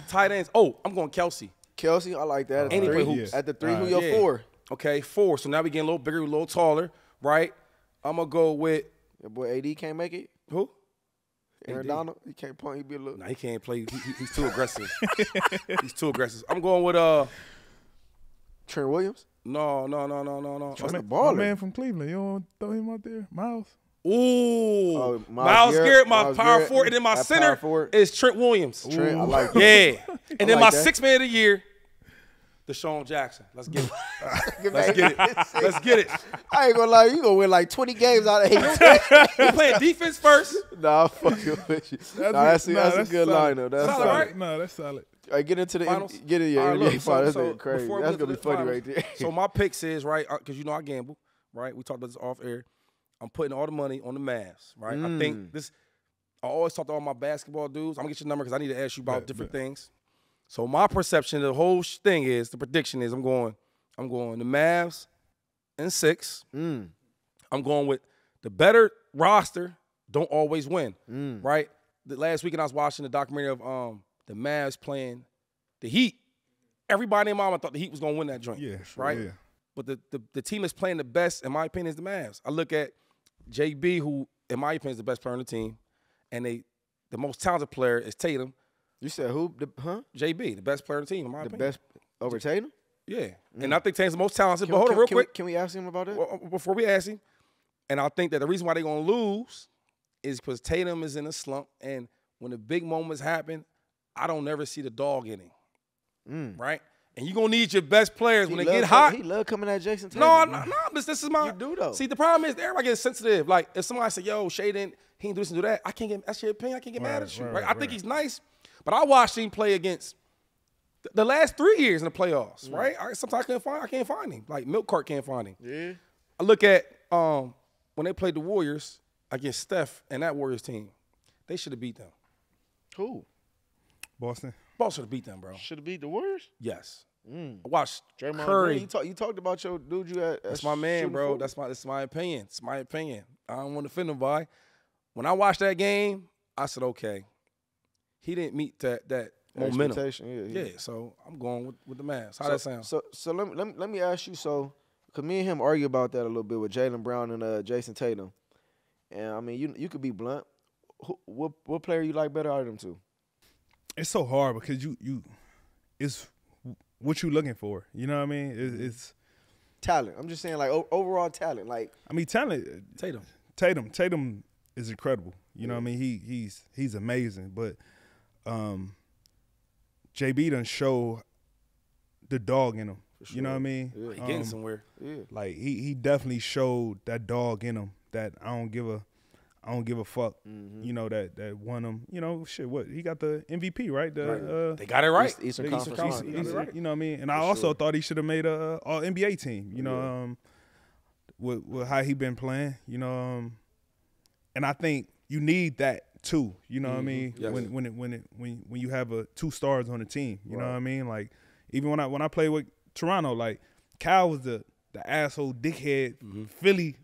Speaker 3: Tight ends. Oh, I'm going Kelsey.
Speaker 2: Kelsey, I like that. At
Speaker 3: And
Speaker 2: the
Speaker 3: he play
Speaker 2: three,
Speaker 3: hoops.
Speaker 2: at the three, who
Speaker 4: Alright.
Speaker 2: your four?
Speaker 3: Okay, 4. So now we getting a little bigger, a little taller, right? I'm gonna go with
Speaker 2: Your boy AD can't make it.
Speaker 3: who?
Speaker 2: Aaron
Speaker 3: AD.
Speaker 2: Donald, he can't point. He be a little.
Speaker 3: Nah, he can't play. He's too aggressive. He's too aggressive. I'm going with
Speaker 2: Trent Williams.
Speaker 3: no.
Speaker 2: That's the
Speaker 4: My
Speaker 2: baller.
Speaker 4: man from Cleveland. You don't throw him out there, Miles.
Speaker 3: Ooh,
Speaker 2: Oh,
Speaker 3: Miles Garrett, my
Speaker 2: Miles
Speaker 3: power
Speaker 2: Garrett.
Speaker 3: forward, and then my
Speaker 2: That
Speaker 3: center
Speaker 2: power forward.
Speaker 3: is Trent Williams.
Speaker 2: Trent, I like that.
Speaker 3: Yeah, and then
Speaker 2: like
Speaker 3: my
Speaker 2: that.
Speaker 3: 6th man of the year, DeSean Jackson. Let's get it.
Speaker 2: Get
Speaker 3: Let's
Speaker 2: back.
Speaker 3: get it. Let's get it.
Speaker 2: I ain't gonna lie, you gonna win like 20 games out of 8.
Speaker 3: We playing defense first.
Speaker 2: Nah, I'm fucking with you. That's a good
Speaker 4: solid.
Speaker 2: lineup. That's
Speaker 3: Solid,
Speaker 2: solid.
Speaker 3: right?
Speaker 4: No, that's solid.
Speaker 2: All right, get into the
Speaker 3: Finals?
Speaker 2: get in your
Speaker 3: All right,
Speaker 2: NBA
Speaker 3: look,
Speaker 2: finals.
Speaker 3: so
Speaker 2: That's crazy.
Speaker 3: before we
Speaker 2: That's
Speaker 3: get
Speaker 2: gonna
Speaker 3: to
Speaker 2: be
Speaker 3: the
Speaker 2: funny
Speaker 3: finals,
Speaker 2: right there.
Speaker 3: So my picks is right because you know I gamble, right? We talked about this off air. I'm putting all the money on the Mavs, right? I think this. I always talk to all my basketball dudes. I'm gonna get your number because I need to ask you about different things. So my perception of the whole thing is the prediction is I'm going the Mavs in 6. I'm going with the better roster don't always win, right? The last weekend I was watching the documentary of the Mavs playing the Heat. Everybody in my mind thought the Heat was gonna win that joint, right?
Speaker 4: Yeah.
Speaker 3: But the team that's playing the best, in my opinion, is the Mavs. I look at JB, who in my opinion is the best player on the team, and the most talented player is Tatum.
Speaker 2: You said who?
Speaker 3: JB, the best player on the team, in my
Speaker 2: The
Speaker 3: opinion.
Speaker 2: best over Tatum?
Speaker 3: Yeah, and I think Tatum's the most talented. But hold on, real quick,
Speaker 2: Can we ask him about that?
Speaker 3: before we ask him, and I think that the reason why they're gonna lose is because Tatum is in a slump, and when the big moments happen, I don't never see the dog in him, right? And you're gonna need your best players when they get hot.
Speaker 2: He love coming at Jason Tatum.
Speaker 3: No, but this is my.
Speaker 2: You do, though.
Speaker 3: See, the problem is everybody gets sensitive. Like if somebody say, "Yo, Shady, he ain't do this and do that," I can't get. That's your opinion. I can't get mad at you, right? I think he's nice, but I watched him play against the last 3 years in the playoffs, right? Sometimes I can't find him. Like Milk Cart can't find him.
Speaker 2: Yeah.
Speaker 3: I look at when they played the Warriors against Steph and that Warriors team, they should have beat them.
Speaker 2: Who?
Speaker 4: Boston.
Speaker 3: Ball should have beat them, bro.
Speaker 2: Should have beat the Warriors?
Speaker 3: Yes. I watched
Speaker 2: Draymond
Speaker 3: Curry.
Speaker 2: Green. You talked about your dude you had.
Speaker 3: That's my man, bro. That's my opinion. It's my opinion. I don't want to offend nobody. When I watched that game, I said, okay, he didn't meet that momentum.
Speaker 2: Expectation, yeah.
Speaker 3: So I'm going with the Mavs. How that sound?
Speaker 2: So let me ask you. So, cause me and him argue about that a little bit with Jaylen Brown and Jason Tatum, and I mean you could be blunt. What player you like better out of them two?
Speaker 4: It's so hard because it's what you looking for. You know what I mean? It's
Speaker 2: talent. I'm just saying, like, overall talent. Like,
Speaker 4: I mean, talent. Tatum is incredible. You know what I mean? He's amazing. But JB done show the dog in him. Sure. You know what I mean?
Speaker 3: Yeah. He getting somewhere. Yeah.
Speaker 4: Like he definitely showed that dog in him that I don't give a fuck. You know, that won him. You know, shit. What he got the MVP, right?
Speaker 3: They got it right.
Speaker 2: Eastern Conference.
Speaker 4: You know what I mean? And I also thought he should have made a All NBA team. You know, with how he been playing. You know, and I think you need that too. You know what I mean? Yes. When you have two stars on the team. You know what I mean? Like even when I played with Toronto, like Cal was the asshole dickhead Philly.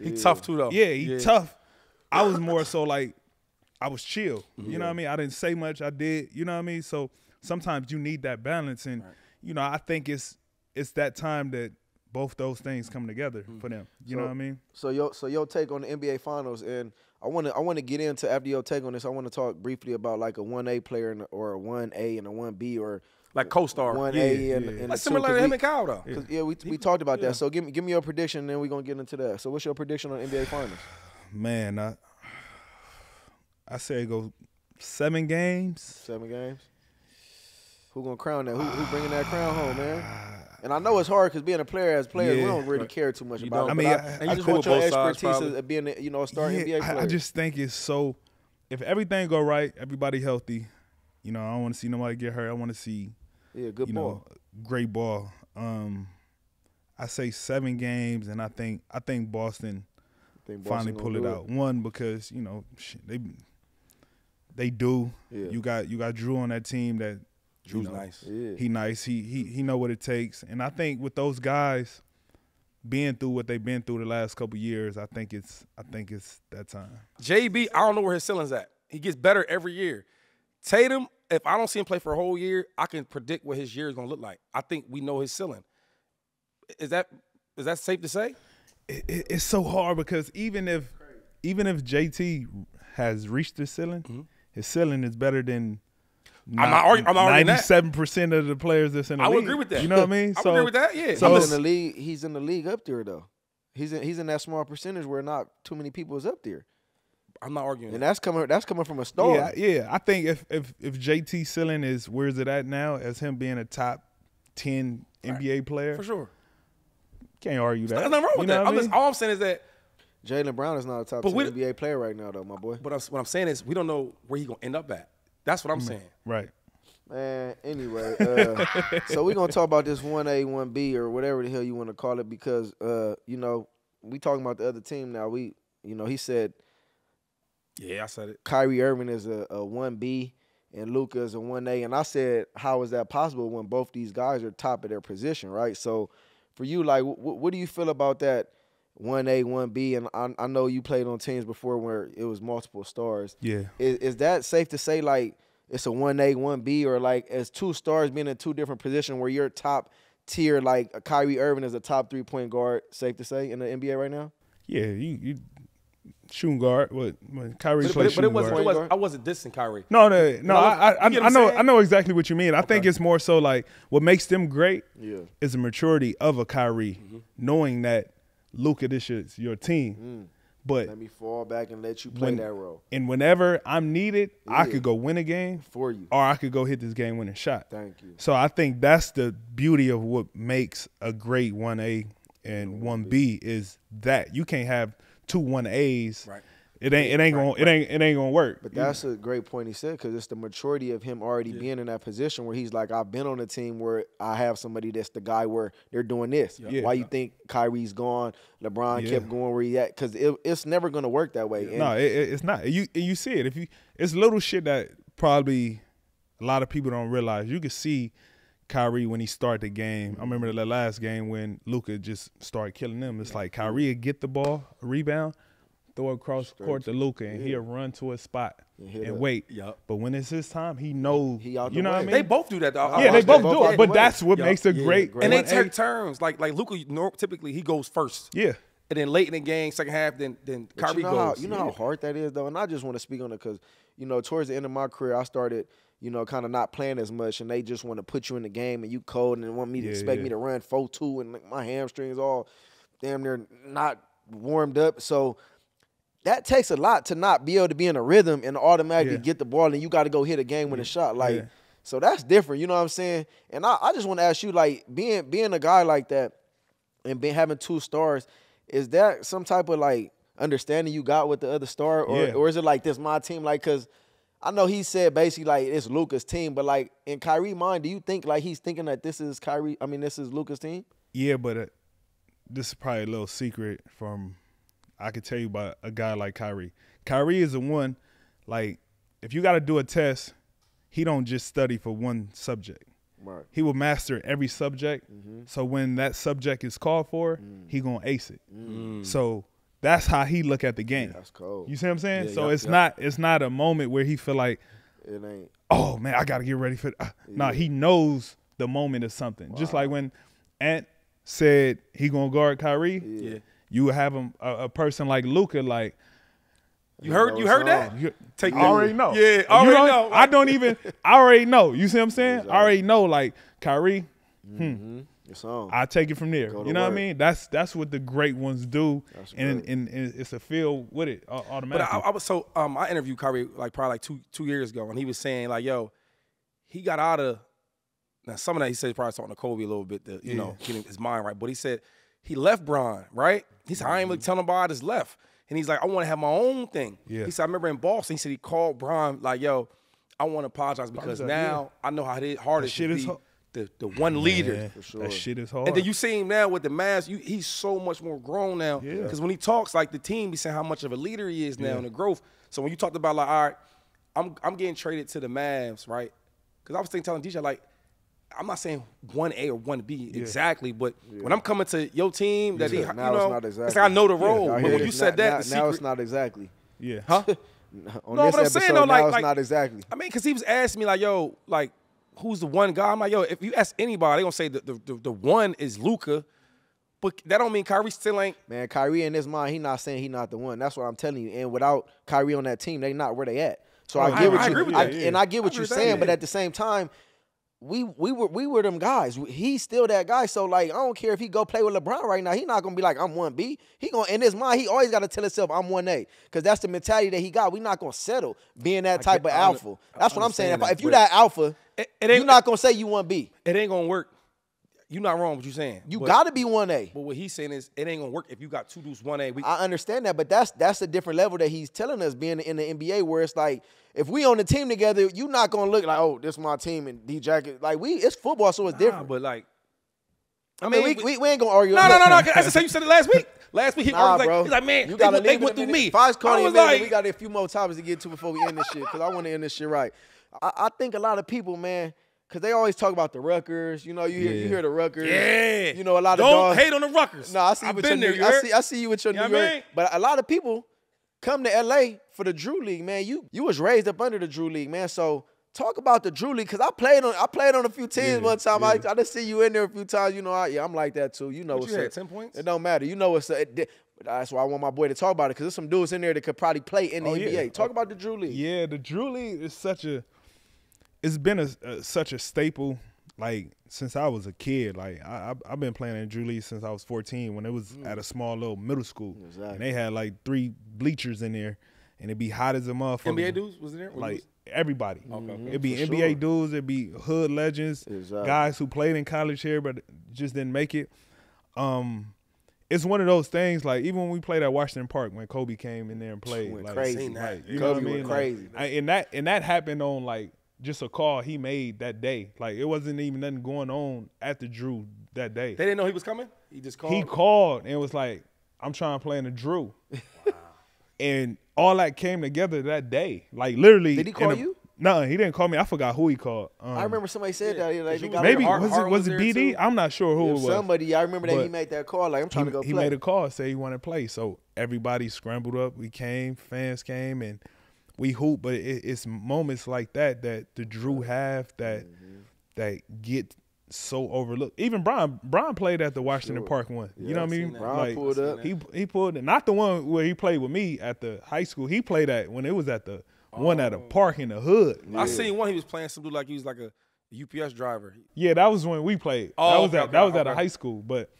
Speaker 3: He tough too though.
Speaker 4: Yeah, he tough. I was more so like I was chill. You know what I mean? I didn't say much. I did. You know what I mean? So sometimes you need that balance, and you know I think it's that time that both those things come together for them. You know what I mean?
Speaker 2: So your take on the NBA Finals, and I want to get into after your take on this. I want to talk briefly about like a 1A player or a 1A and a 1B or
Speaker 3: like co-star
Speaker 2: 1A and
Speaker 3: like similar to him and Kyle though.
Speaker 2: We talked about that. So give me your prediction, and then we're gonna get into that. So what's your prediction on the NBA Finals?
Speaker 4: Man, I say it go 7 games.
Speaker 2: 7 games. Who gonna crown that? Who bringing that crown home, man? And I know it's hard because being a player, as players, we don't really care too much about it.
Speaker 4: I mean,
Speaker 2: I just want your expertise of being, a star NBA player.
Speaker 4: I just think it's so. If everything go right, everybody healthy. You know, I don't want to see nobody get hurt. I want to see,
Speaker 2: good ball,
Speaker 4: great ball. I say 7 games, and I think Boston finally pull it out. One, because they do. Yeah. You got Drew on that team that.
Speaker 3: Drew's nice.
Speaker 2: Yeah.
Speaker 4: He nice. He know what it takes, and I think with those guys being through what they've been through the last couple of years, I think it's that time.
Speaker 3: JB, I don't know where his ceiling's at. He gets better every year. Tatum, if I don't see him play for a whole year, I can predict what his year is gonna look like. I think we know his ceiling. Is that safe to say?
Speaker 4: It's so hard because even if JT has reached his ceiling, his ceiling is better than.
Speaker 3: I'm arguing
Speaker 4: 97% of the players that's in the league.
Speaker 3: I would agree with that.
Speaker 4: You know what I mean?
Speaker 3: I would agree with that. Yeah.
Speaker 2: So he's in the league. He's in the league up there though. He's in that small percentage where not too many people is up there.
Speaker 3: I'm not arguing.
Speaker 2: And that's coming from a star.
Speaker 4: Yeah. I think if JT ceiling is where's it at now as him being a top 10 NBA player,
Speaker 3: for sure.
Speaker 4: Can't argue that.
Speaker 3: There's nothing wrong with that. All I'm saying is that
Speaker 2: Jaylen Brown is not a top 10 NBA player right now though, my boy.
Speaker 3: But what I'm saying is we don't know where he's gonna end up at. That's what I'm saying.
Speaker 4: Right.
Speaker 2: Man, anyway, so we're going to talk about this 1A, 1B, or whatever the hell you want to call it because, we talking about the other team now. He said.
Speaker 3: Yeah, I said it.
Speaker 2: Kyrie Irving is a 1B and Luka is a 1A. And I said, how is that possible when both these guys are top of their position, right? So for you, like, what do you feel about that 1A, 1B? And I know you played on teams before where it was multiple stars.
Speaker 4: Yeah.
Speaker 2: Is that safe to say, like, it's a 1A, 1B, or like as 2 stars being in 2 different positions where you're top tier, like a Kyrie Irving is a top 3-point guard, safe to say, in the NBA right now?
Speaker 4: Yeah, you shooting guard. When Kyrie plays shooting guard.
Speaker 3: I wasn't dissing Kyrie.
Speaker 4: No. I know exactly what you mean. I think it's more so like what makes them great is the maturity of a Kyrie, knowing that Luka, this is your team. But
Speaker 2: let me fall back and let you play that role.
Speaker 4: And whenever I'm needed, I could go win a game
Speaker 2: for you,
Speaker 4: or I could go hit this game-winning shot.
Speaker 2: Thank you.
Speaker 4: So I think that's the beauty of what makes a great 1A and 1B is that you can't have 2 1As. Right. It ain't gonna work.
Speaker 2: But that's a great point he said because it's the maturity of him already being in that position where he's like, I've been on a team where I have somebody that's the guy where they're doing this. Yeah. Why you think Kyrie's gone? LeBron kept going where he at? Because it's never gonna work that way. And
Speaker 4: it's not. You see it. It's little shit that probably a lot of people don't realize. You can see Kyrie when he started the game. I remember the last game when Luka just started killing them. It's like Kyrie would get the ball, a rebound, throw it across court to Luka, and he'll run to a spot and wait. Yep. But when it's his time, he knows. You know what I mean?
Speaker 3: They both do that, though.
Speaker 4: Yeah, they both do it. But that's what makes a great.
Speaker 3: And they take turns. Like Luka, typically he goes first.
Speaker 4: Yeah.
Speaker 3: and then late in the game, second half, then Kyrie goes.
Speaker 2: You know how hard that is, though? And I just want to speak on it because, towards the end of my career, I started, kind of not playing as much, and they just want to put you in the game, and you cold, and they want me to expect me to run 4-2, and my hamstrings all damn near not warmed up. So that takes a lot to not be able to be in a rhythm and automatically get the ball, and you got to go hit a game-winning shot. So that's different, you know what I'm saying? And I just want to ask you, like, being a guy like that and having 2 stars, is that some type of, like, understanding you got with the other star? Or is it like, this my team? Like, because I know he said basically, like, it's Luka's team. But, like, in Kyrie's mind, do you think, like, he's thinking that this is Luka's team?
Speaker 4: Yeah, but this is probably a little secret I could tell you about a guy like Kyrie. Kyrie is the one, like, if you got to do a test, he don't just study for one subject.
Speaker 2: Right.
Speaker 4: He will master every subject. So when that subject is called for, he gonna ace it. So that's how he look at the game.
Speaker 2: That's cold.
Speaker 4: You see what I'm saying?
Speaker 3: Yeah,
Speaker 4: so it's not a moment where he feel like,
Speaker 2: it ain't.
Speaker 4: Oh man, I gotta get ready for. No, he knows the moment is something. Just like when Ant said he gonna guard Kyrie. You have a person like Luka, like.
Speaker 3: You heard that?
Speaker 4: I already know.
Speaker 3: Yeah, I already know.
Speaker 4: I already know. You see what I'm saying? Exactly. I already know, like, Kyrie,
Speaker 2: It's on.
Speaker 4: I take it from there. You know what I mean? That's what the great ones do, and it's a feel with it automatically.
Speaker 3: But I interviewed Kyrie probably 2 years ago, and he was saying like, yo, he got out of some of that he said probably talking to Kobe a little bit to getting his mind right, but he said he left Bron, right? He said I ain't really telling nobody I just left. And he's like, I want to have my own thing. Yeah. He said, I remember in Boston, he said he called Bron like, yo, I want to apologize because now I know how hard it is to be the one leader.
Speaker 4: For sure. That shit is hard.
Speaker 3: And then you see him now with the mask. He's so much more grown now. Because when he talks like the team, he's saying how much of a leader he is now and the growth. So when you talked about like, all right, I'm getting traded to the Mavs, right? Because I was telling DJ like, I'm not saying 1A or 1B exactly, but when I'm coming to your team, that
Speaker 2: it's not exactly.
Speaker 3: It's like I know the role. But when you said that,
Speaker 2: now it's not exactly.
Speaker 4: Yeah.
Speaker 3: Huh?
Speaker 2: On this episode, now it's not exactly.
Speaker 3: I mean, because he was asking me like, yo, like, who's the one guy? I'm like, yo, if you ask anybody, they gonna say the one is Luka, but that don't mean Kyrie still ain't.
Speaker 2: Man, Kyrie in his mind, he not saying he not the one. That's what I'm telling you. And without Kyrie on that team, they not where they at. So I get what I get what you're saying, but at the same time, we were them guys. He's still that guy. So like, I don't care if he go play with LeBron right now. He not gonna be like I'm 1B. He gonna in his mind. He always got to tell himself I'm 1A because that's the mentality that he got. We not gonna settle being that type of alpha. That's what I'm saying. If you that alpha, you're not gonna say you 1B.
Speaker 3: It ain't gonna work. You're not wrong what you're saying.
Speaker 2: You got to be 1A.
Speaker 3: But what he's saying is it ain't gonna work if you got two dudes 1A.
Speaker 2: I understand that, but that's a different level that he's telling us being in the NBA where it's like, if we on the team together, you not gonna look like, oh, this is my team and D Jacket. Like it's football, so it's different.
Speaker 3: But like,
Speaker 2: I mean, we ain't gonna argue.
Speaker 3: No. That's the same you said it last week. Last week he argued
Speaker 2: bro.
Speaker 3: He's like, man,
Speaker 2: you gotta
Speaker 3: they went through me.
Speaker 2: If I was calling you, we got a few more topics to get to before we end this shit because I want to end this shit right. I think a lot of people, man. Because they always talk about the Ruckers. You know, you hear the Ruckers.
Speaker 3: Yeah.
Speaker 2: You know, a lot of
Speaker 3: dogs. Don't hate on the Ruckers.
Speaker 2: No, I see you with your New York. I see you with your New York. I mean? But a lot of people come to L.A. for the Drew League, man. You was raised up under the Drew League, man. So talk about the Drew League because I played on a few teams one time. I just see you in there a few times. You know, I'm like that too. You know what's up.
Speaker 3: 10 points?
Speaker 2: It don't matter. You know what's up. That's why I want my boy to talk about it because there's some dudes in there that could probably play in the NBA. Talk about the Drew League.
Speaker 4: Yeah, the Drew League is it's been such a staple. Like, since I was a kid, like, I've been playing in Drew League since I was 14 when it was at a small little middle school. Exactly. And they had, like, 3 bleachers in there, and it'd be hot as a motherfucker.
Speaker 3: NBA dudes was in there?
Speaker 4: Like, everybody.
Speaker 3: Okay.
Speaker 4: It'd be NBA dudes. It'd be hood legends, guys who played in college here but just didn't make it. It's one of those things, like, even when we played at Washington Park when Kobe came in there and played.
Speaker 2: Went
Speaker 4: like,
Speaker 2: crazy.
Speaker 4: You know what I mean?
Speaker 2: Went crazy.
Speaker 4: And that happened on, like, just a call he made that day. Like, it wasn't even nothing going on at the Drew that day.
Speaker 3: They didn't know he was coming? He just called?
Speaker 4: He called and was like, I'm trying to play in the Drew. Wow. And all that came together that day. Like, literally.
Speaker 2: Did he call you?
Speaker 4: No, he didn't call me. I forgot who he called.
Speaker 2: I remember somebody said that. Like,
Speaker 4: maybe was it DD? Too? I'm not sure who it was.
Speaker 2: Somebody. I remember that he made that call. Like, I'm trying to go play.
Speaker 4: He made a call, say he wanted to play. So everybody scrambled up. We came, fans came, and we hoop, but it's moments like that the Drew have that get so overlooked. Even Brian played at the Washington Park one. You know what I mean?
Speaker 2: Brian pulled up.
Speaker 4: He pulled it. Not the one where he played with me at the high school. He played at when it was at the one at a park in the hood.
Speaker 3: I seen one. He was playing some dude like he was like a UPS driver.
Speaker 4: Yeah, that was when we played.
Speaker 3: Oh,
Speaker 4: that was at a high school. But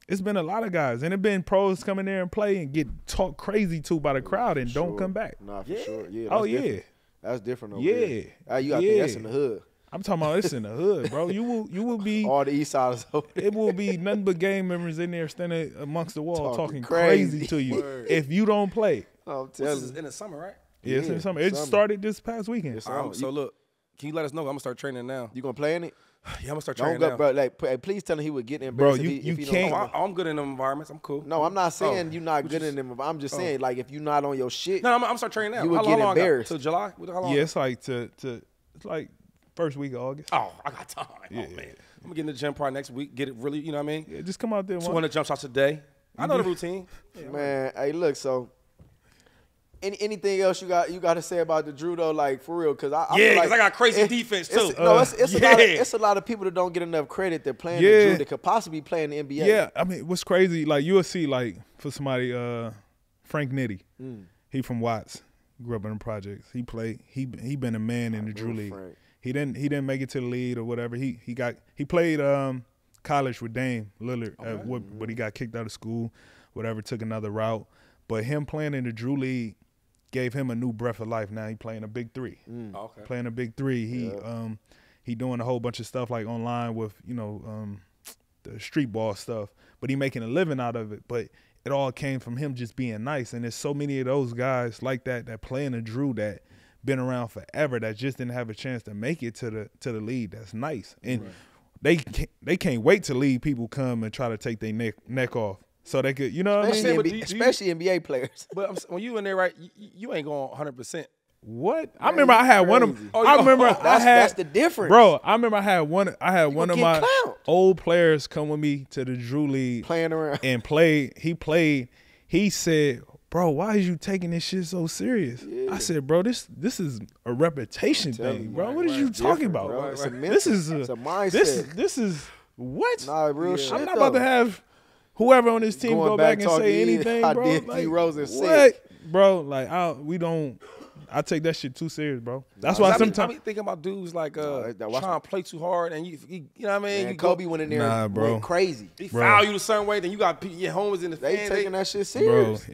Speaker 4: it's been a lot of guys, and it been pros coming there and play and get talked crazy to by the crowd and don't come back.
Speaker 2: Nah, for sure. Yeah.
Speaker 4: That's
Speaker 2: different over
Speaker 4: yeah.
Speaker 2: there. You got to think that's in the hood.
Speaker 4: I'm talking about it's in the hood, bro. You will be
Speaker 2: all the east side is over.
Speaker 4: It will be nothing but gang members in there standing amongst the wall talking
Speaker 2: crazy
Speaker 4: to you if you don't play.
Speaker 2: I'm telling you.
Speaker 3: This is in the summer, right?
Speaker 4: Yeah, it's in the summer. It started this past weekend.
Speaker 3: So look, can you let us know? I'm gonna start training now.
Speaker 2: You gonna play in it?
Speaker 3: Yeah, I'm gonna start training now.
Speaker 2: Bro, please tell him he would get in.
Speaker 4: Bro, you can't.
Speaker 3: I'm good in them environments. I'm cool.
Speaker 2: No, I'm not saying you're not good in them. I'm just saying, like, if you're not on your shit.
Speaker 3: No, I'm start training now.
Speaker 2: You would get embarrassed.
Speaker 3: Till July? How long?
Speaker 4: Yeah, it's like it's like first week of August.
Speaker 3: Oh, I got time. Yeah. Oh, man. I'm gonna get in the gym probably next week. Get it really, you know what I mean?
Speaker 4: Yeah, just come out there.
Speaker 3: 200 jump shots a day. I know the routine.
Speaker 2: Yeah, man, hey, look, so anything else you got to say about the Drew though, like for real? Because I
Speaker 3: got crazy defense too.
Speaker 2: It's a lot of people that don't get enough credit that playing the Drew that could possibly play in the NBA.
Speaker 4: Yeah, I mean, what's crazy, like USC, like for somebody, Frank Nitti, he from Watts, grew up in the projects. He played. He been a man in the Drew League.
Speaker 2: Frank.
Speaker 4: He didn't make it to the league or whatever. He played college with Dame Lillard, but he got kicked out of school, whatever. Took another route, but him playing in the Drew League gave him a new breath of life. Now he playing a big three. Playing a big three. He doing a whole bunch of stuff like online with the street ball stuff, but he making a living out of it. But it all came from him just being nice. And there's so many of those guys like that play in the Drew that been around forever that just didn't have a chance to make it to the league. That's nice. And they can't wait to leave people come and try to take their neck off. So they could, you know what I mean?
Speaker 2: Especially NBA players.
Speaker 3: But when you in there, right, you ain't going 100%.
Speaker 4: What? I remember I had one of them.
Speaker 2: That's the difference.
Speaker 4: Bro, I remember I had one of my old players come with me to the Drew League.
Speaker 2: Playing around.
Speaker 4: And played. He said, bro, why is you taking this shit so serious? Yeah. I said, bro, this is a reputation thing, bro. What are you talking about?
Speaker 2: Bro. It's a
Speaker 4: this is
Speaker 2: it's a mindset.
Speaker 4: This is what?
Speaker 2: Nah, real shit.
Speaker 4: I'm not about to have whoever on this team go back and say anything, bro.
Speaker 2: Like, DeRozan
Speaker 4: what? Bro, like I take that shit too serious, bro. That's why sometimes
Speaker 3: I be thinking about dudes like trying to play too hard, and you know what I mean.
Speaker 2: Man, Kobe went in there and went crazy.
Speaker 3: He foul you the same way, then you got your homies in the
Speaker 2: they taking that shit serious.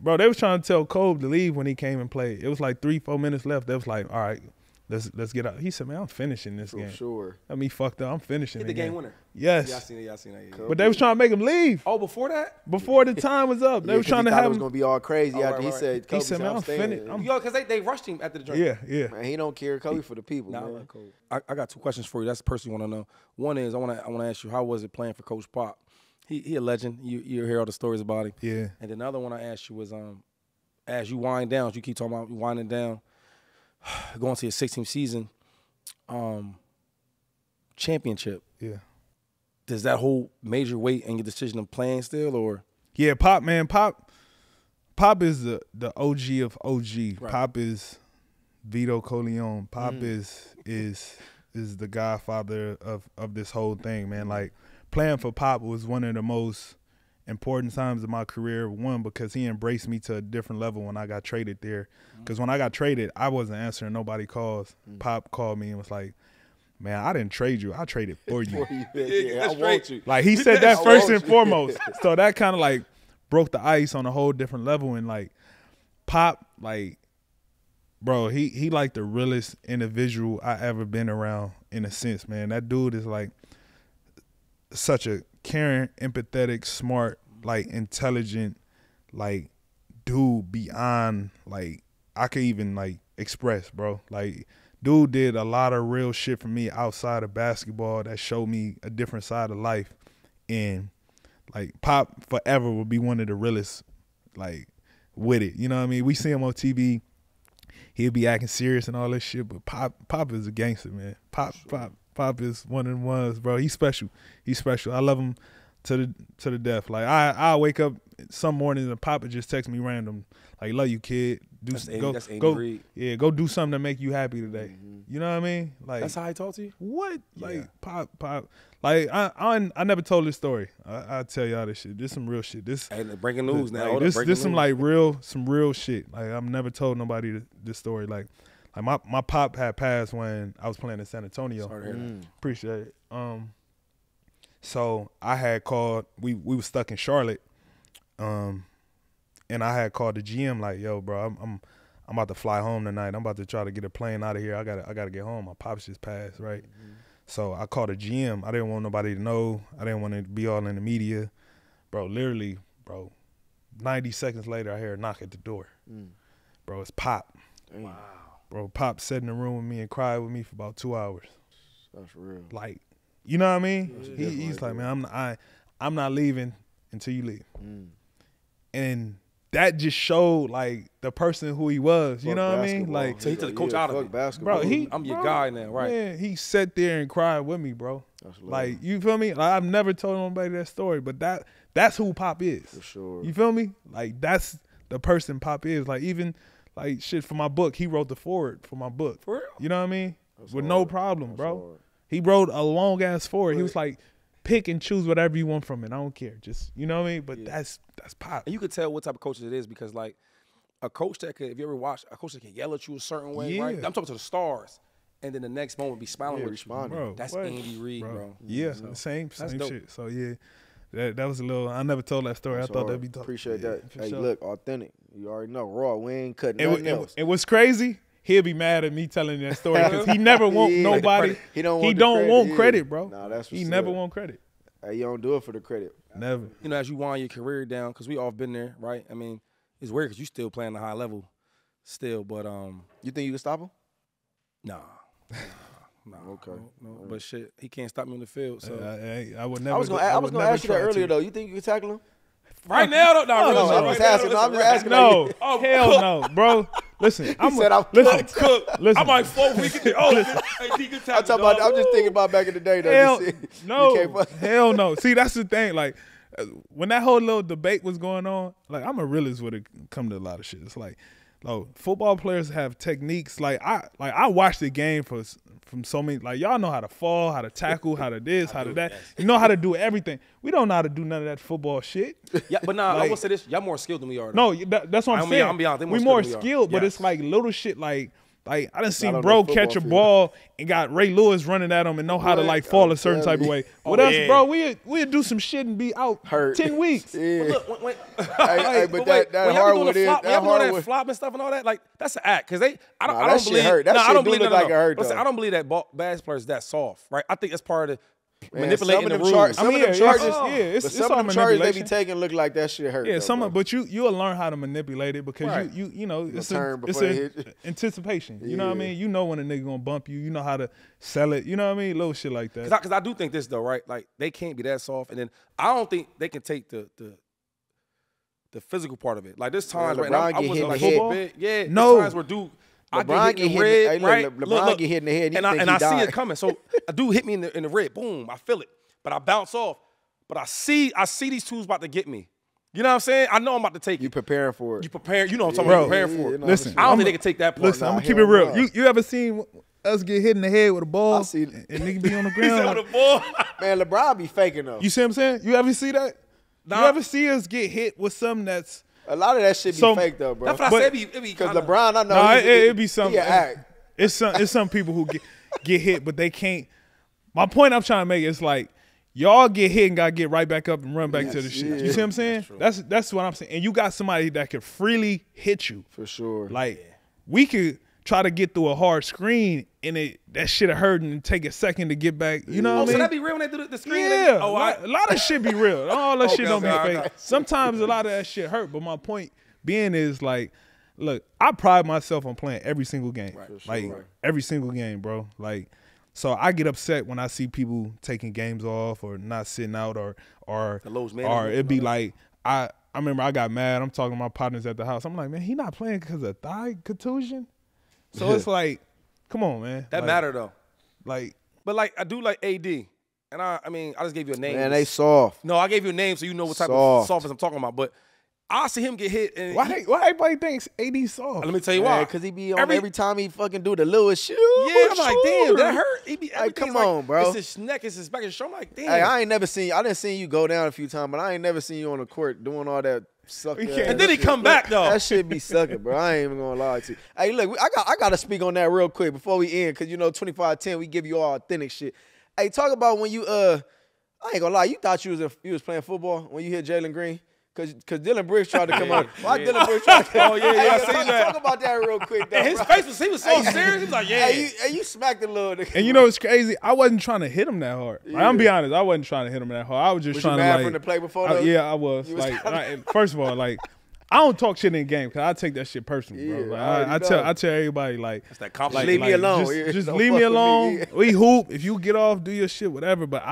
Speaker 4: Bro, they was trying to tell Kobe to leave when he came and played. It was like 3-4 minutes left. They was like, all right, let's get out. He said, man, I'm finishing this game.
Speaker 2: Sure.
Speaker 4: I mean, fucked up. I'm finishing
Speaker 3: the game winner.
Speaker 4: Yes.
Speaker 3: Yeah, I seen it. Yeah.
Speaker 4: But they was trying to make him leave.
Speaker 3: Oh, before that?
Speaker 4: Before the time was up. They was trying to have him.
Speaker 2: It was going to be all crazy after he said, Kobe,
Speaker 4: he said, man, I'm finished.
Speaker 3: Yo, because they rushed him after the joint.
Speaker 4: Yeah.
Speaker 2: Man, he don't care. Kobe for the people, man.
Speaker 3: I got 2 questions for you. That's the person you want to know. One is I want to ask you, how was it playing for Coach Pop? He a legend. You hear all the stories about him.
Speaker 4: Yeah.
Speaker 3: And then the other one I asked you was, as you wind down, as you keep talking about winding down, going to your 16th season, championship.
Speaker 4: Yeah.
Speaker 3: Does that hold major weight in your decision of playing still, or?
Speaker 4: Yeah, Pop, man. Pop is the OG of OG. Right. Pop is Vito Corleone. Pop is the godfather of this whole thing, man. Like, playing for Pop was one of the most important times of my career. One, because he embraced me to a different level when I got traded there. Because when I got traded, I wasn't answering nobody calls. Pop called me and was like, man, I didn't trade you. I traded for you.
Speaker 2: I want you.
Speaker 4: Like, he said that first and foremost. So that kind of like broke the ice on a whole different level. And like, Pop, like, bro, he like the realest individual I ever been around in a sense, man. That dude is like such a caring, empathetic, smart, like intelligent, like dude beyond like I could even like express, bro. Like, dude did a lot of real shit for me outside of basketball that showed me a different side of life. And like, Pop forever will be one of the realest, like, with it. You know what I mean? We see him on TV, he'll be acting serious and all this shit, but Pop is a gangster, man. Pop is one of the ones, bro. He's special. I love him to the death. Like, I wake up some mornings and Papa just text me random, like, love you, kid.
Speaker 3: That's Andy Reid.
Speaker 4: Yeah, go do something to make you happy today. You know what I mean? Like,
Speaker 3: that's how he talk to you?
Speaker 4: What? Like, Pop. Like, I never told this story. I tell y'all this shit. This some real shit. This
Speaker 3: breaking news now.
Speaker 4: Like, this some like some real shit. Like, I've never told nobody this story. Like my pop had passed when I was playing in San Antonio.
Speaker 3: Sorry to hear that.
Speaker 4: Appreciate it. So I had called. We were stuck in Charlotte. And I had called the GM like, yo, bro, I'm about to fly home tonight. I'm about to try to get a plane out of here. I gotta get home. My pops just passed, right? So I called the GM. I didn't want nobody to know. I didn't want to be all in the media. Bro, literally, 90 seconds later, I hear a knock at the door. Bro, it's Pop.
Speaker 2: Wow.
Speaker 4: Bro, Pop sat in the room with me and cried with me for about 2 hours.
Speaker 2: That's real.
Speaker 4: Like, you know what I mean?
Speaker 2: Yeah,
Speaker 4: He's like, man, I'm not leaving until you leave. And that just showed like the person who he was. You know what I mean? Like,
Speaker 3: so he took the coach out of it.
Speaker 2: Basketball.
Speaker 4: Bro,
Speaker 3: I'm your guy now, right?
Speaker 4: Man, he sat there and cried with me, bro. Like, you feel me? Like, I've never told nobody that story, but that's who Pop is.
Speaker 2: For sure.
Speaker 4: You feel me? Like, that's the person Pop is. Like, even like shit for my book, he wrote the foreword for my book.
Speaker 3: For real?
Speaker 4: You know what I mean?
Speaker 2: That's
Speaker 4: with
Speaker 2: hard.
Speaker 4: no problem,
Speaker 2: That's
Speaker 4: bro.
Speaker 2: hard.
Speaker 4: He wrote a long ass foreword. He was like, pick and choose whatever you want from it. I don't care. Just, you know what I mean? But that's Pop.
Speaker 3: And you could tell what type of coach it is because, like, a coach that could, if you ever watch, a coach that can yell at you a certain way, right? I'm talking to the stars, and then the next moment be smiling with you.
Speaker 4: Bro,
Speaker 3: that's
Speaker 4: what?
Speaker 3: Andy Reid, bro.
Speaker 4: Yeah,
Speaker 3: So,
Speaker 4: same
Speaker 3: dope.
Speaker 4: shit. So, yeah, that was a little, I never told that story.
Speaker 2: That's
Speaker 4: I thought
Speaker 2: hard.
Speaker 4: that'd be dope.
Speaker 2: Appreciate
Speaker 4: Yeah,
Speaker 2: that.
Speaker 4: for
Speaker 2: Hey,
Speaker 4: sure.
Speaker 2: look, authentic. You already know. Raw. We ain't cutting nothing else.
Speaker 4: And what's crazy, he'll be mad at me telling that story because he never want
Speaker 2: Yeah.
Speaker 4: nobody.
Speaker 2: He don't
Speaker 4: want
Speaker 2: yeah.
Speaker 4: credit, bro.
Speaker 2: Nah, that's
Speaker 4: he
Speaker 2: what's
Speaker 4: never
Speaker 2: up.
Speaker 4: want credit.
Speaker 2: Hey, you don't do it for the credit.
Speaker 4: Never.
Speaker 3: You know, as you wind your career down, because we all been there, right? I mean, it's weird because you still playing a high level still, but
Speaker 2: You think you can stop him?
Speaker 3: nah.
Speaker 2: Okay.
Speaker 3: No. But shit, he can't stop me on the field. So
Speaker 4: I would never.
Speaker 2: I was gonna ask you that earlier though. You think you can tackle him?
Speaker 3: right now, though,
Speaker 2: No,
Speaker 3: real
Speaker 2: I'm
Speaker 3: shit,
Speaker 2: just
Speaker 3: right
Speaker 2: asking.
Speaker 3: now,
Speaker 2: I'm just
Speaker 3: listen,
Speaker 2: asking.
Speaker 4: No,
Speaker 2: like,
Speaker 4: hell no, bro. Listen, I'm
Speaker 3: cook.
Speaker 4: Listen,
Speaker 3: I'm like 4 weeks.
Speaker 2: I'm talking about. I'm just thinking about back in the day though.
Speaker 4: hell
Speaker 2: You
Speaker 4: no,
Speaker 2: can't fuck-
Speaker 4: hell no. See, that's the thing. Like, when that whole little debate was going on, like, I'm a realist when it come to a lot of shit. It's like, football players have techniques. I watched the game from so many. Like, y'all know how to fall, how to tackle, how to this, how to that. You know how to do everything. We don't know how to do none of that football shit.
Speaker 3: Yeah, but nah, I
Speaker 4: Like-
Speaker 3: will say this: y'all more skilled than we are.
Speaker 4: No, that's what I'm saying.
Speaker 3: I'm beyond.
Speaker 4: We more
Speaker 3: than we are.
Speaker 4: skilled, but
Speaker 3: Yes.
Speaker 4: it's like little shit like I done seen
Speaker 2: don't know
Speaker 4: bro
Speaker 2: football
Speaker 4: catch a
Speaker 2: field.
Speaker 4: ball and got Ray Lewis running at him and know how to
Speaker 2: What?
Speaker 4: like fall
Speaker 2: I'm
Speaker 4: a certain
Speaker 2: telling
Speaker 4: type of
Speaker 2: you.
Speaker 4: way.
Speaker 3: Oh,
Speaker 4: With us,
Speaker 3: yeah.
Speaker 4: bro, we'd do some shit and be out
Speaker 2: Hurt.
Speaker 4: 10 weeks.
Speaker 2: Yeah.
Speaker 3: Look, when
Speaker 2: Hey, but that
Speaker 3: when y'all be doing
Speaker 2: hardwood
Speaker 3: the
Speaker 2: is
Speaker 3: flop, when y'all be doing that
Speaker 2: hardwood.
Speaker 3: flop and stuff and all that, like that's an act. Cause I
Speaker 2: Nah,
Speaker 3: don't
Speaker 2: that shit
Speaker 3: believe.
Speaker 2: hurt. That
Speaker 3: nah,
Speaker 2: shit
Speaker 3: I don't
Speaker 2: do
Speaker 3: believe
Speaker 2: look
Speaker 3: no,
Speaker 2: like
Speaker 3: no.
Speaker 2: it hurt,
Speaker 3: Listen,
Speaker 2: though.
Speaker 3: I don't believe that basketball players that soft, right? I think that's part of the
Speaker 2: Man,
Speaker 3: manipulating
Speaker 2: some
Speaker 3: the
Speaker 2: of them
Speaker 3: rules.
Speaker 2: charges,
Speaker 4: I mean,
Speaker 2: some of them
Speaker 4: yeah,
Speaker 2: charges,
Speaker 4: it's- yeah, it's-
Speaker 2: but
Speaker 4: it's
Speaker 2: some
Speaker 4: all
Speaker 2: of them charges they be
Speaker 4: manipulation.
Speaker 2: taking look like that shit hurt.
Speaker 4: Yeah,
Speaker 2: though, bro.
Speaker 4: but you'll learn how to manipulate it because
Speaker 3: Right.
Speaker 4: you know it's
Speaker 2: turn before they hit.
Speaker 4: anticipation. You know what I
Speaker 2: Yeah.
Speaker 4: mean? You know when a nigga gonna bump you. You know how to sell it. You know what I mean? Little shit like that.
Speaker 3: Because I do think this though, right? Like they can't be that soft, and then I don't think they can take the physical part of it. Like there's times
Speaker 2: Man,
Speaker 3: right
Speaker 2: LeBron
Speaker 3: now, I
Speaker 2: get
Speaker 3: wasn't
Speaker 2: hit
Speaker 3: like
Speaker 2: in the
Speaker 3: so
Speaker 4: head.
Speaker 3: big. Yeah,
Speaker 4: No.
Speaker 3: there's times where dude. I
Speaker 2: LeBron
Speaker 3: get hit in the
Speaker 2: get
Speaker 3: rib,
Speaker 2: hit- hey,
Speaker 3: right?
Speaker 2: look, LeBron get hit in the head,
Speaker 3: and
Speaker 2: you think
Speaker 3: I
Speaker 2: he
Speaker 3: see
Speaker 2: died.
Speaker 3: it coming. So a dude hit me in the rib, boom, I feel it, but I bounce off. But I see these tools about to get me. You know what I'm saying? I know I'm about to take
Speaker 2: You
Speaker 3: it.
Speaker 2: preparing for it.
Speaker 3: You prepare. You know what I'm talking
Speaker 4: Bro,
Speaker 3: about. Preparing for it.
Speaker 2: no,
Speaker 4: listen,
Speaker 3: I don't
Speaker 4: I'm
Speaker 3: think
Speaker 4: a-
Speaker 3: they can take that part.
Speaker 4: Listen, I'm
Speaker 3: Nah,
Speaker 4: gonna keep it
Speaker 2: hell
Speaker 4: real.
Speaker 2: no.
Speaker 4: You ever seen us get hit in the head with a ball
Speaker 2: I see-
Speaker 4: and nigga be on the
Speaker 3: he said
Speaker 4: ground?
Speaker 3: with a ball.
Speaker 2: Man, LeBron be faking though.
Speaker 4: You see what I'm saying? You ever see that?
Speaker 3: Nah.
Speaker 4: You ever see us get hit with something that's
Speaker 2: A lot of that shit be
Speaker 4: So-
Speaker 2: fake though, bro.
Speaker 3: That's what I
Speaker 4: But-
Speaker 3: said. It be
Speaker 2: Because
Speaker 3: kinda,
Speaker 2: LeBron, I know.
Speaker 4: no,
Speaker 2: he's-
Speaker 4: it be something.
Speaker 2: He a act.
Speaker 4: It's some people who get hit, but they can't. My point I'm trying to make is like y'all get hit and gotta get right back up and run back to the shit.
Speaker 2: yeah.
Speaker 4: You see what I'm saying? That's what I'm saying. And you got somebody that could freely hit you.
Speaker 2: For sure.
Speaker 4: Like we could try to get through a hard screen and that shit hurt and take a second to get back. You know
Speaker 3: Oh,
Speaker 4: what I
Speaker 3: so
Speaker 4: mean?
Speaker 3: that be real when they do the screen?
Speaker 4: Yeah,
Speaker 3: Oh,
Speaker 4: a lot of shit be real. All that shit don't
Speaker 3: okay,
Speaker 4: be
Speaker 3: okay.
Speaker 4: fake. Sometimes a lot of that shit hurt, but my point being is like, look, I pride myself on playing every single game. Like every single game, bro. Like, so I get upset when I see people taking games off or not sitting out or
Speaker 3: lows management
Speaker 4: it'd be like I remember I got mad. I'm talking to my partners at the house. I'm like, man, he not playing because of thigh contusion. So it's like, come on, man.
Speaker 3: That
Speaker 4: like,
Speaker 3: matter though.
Speaker 4: Like,
Speaker 3: But like I do like AD, and I mean I just gave you a name.
Speaker 2: Man, they soft.
Speaker 3: No, I gave you a name so you know what type
Speaker 2: Soft.
Speaker 3: of softness I'm talking about. But I see him get hit. And
Speaker 4: Why everybody thinks AD soft?
Speaker 3: let me tell you why.
Speaker 2: Because he be on every time he fucking do the Lewis shoot.
Speaker 3: Yeah, I'm like, damn, that hurt. He be
Speaker 2: come on, bro.
Speaker 3: It's his neck, it's his back, his shoulder. I'm like, damn.
Speaker 2: Hey, I didn't see you go down a few times, but I ain't never seen you on the court doing all that sucker.
Speaker 3: And then he come back though.
Speaker 2: That shit be sucking, bro. I ain't even gonna lie to you. Hey, look, I gotta speak on that real quick before we end, because 25-10, we give you all authentic shit. Hey, talk about when you I ain't gonna lie, you thought you was playing football when you hit Jalen Green. Cause Dylan Briggs tried to come out. Why Dylan Briggs tried to come out?
Speaker 3: Oh, yeah, I seen that.
Speaker 2: Talk about that real quick, though.
Speaker 3: And his
Speaker 2: bro.
Speaker 3: face he was so serious. He was like, yeah.
Speaker 2: Hey, you smacked a little nigga.
Speaker 4: And you know what's crazy? I wasn't trying to hit him that hard. Like, I'm gonna be honest, I wasn't trying to hit him that hard. I was just trying
Speaker 2: you
Speaker 4: to
Speaker 2: mad
Speaker 4: like.
Speaker 2: from the play before though?
Speaker 4: Yeah, I was. First of all, like, I don't talk shit in the game because I take that shit personal, bro.
Speaker 2: Yeah,
Speaker 4: Like, I tell everybody like,
Speaker 3: That's that compliment.
Speaker 2: leave me alone.
Speaker 4: Just
Speaker 2: Don't
Speaker 4: leave
Speaker 2: fuck
Speaker 4: me
Speaker 2: with me.
Speaker 4: alone. We hoop. If you get off, do your shit, whatever. But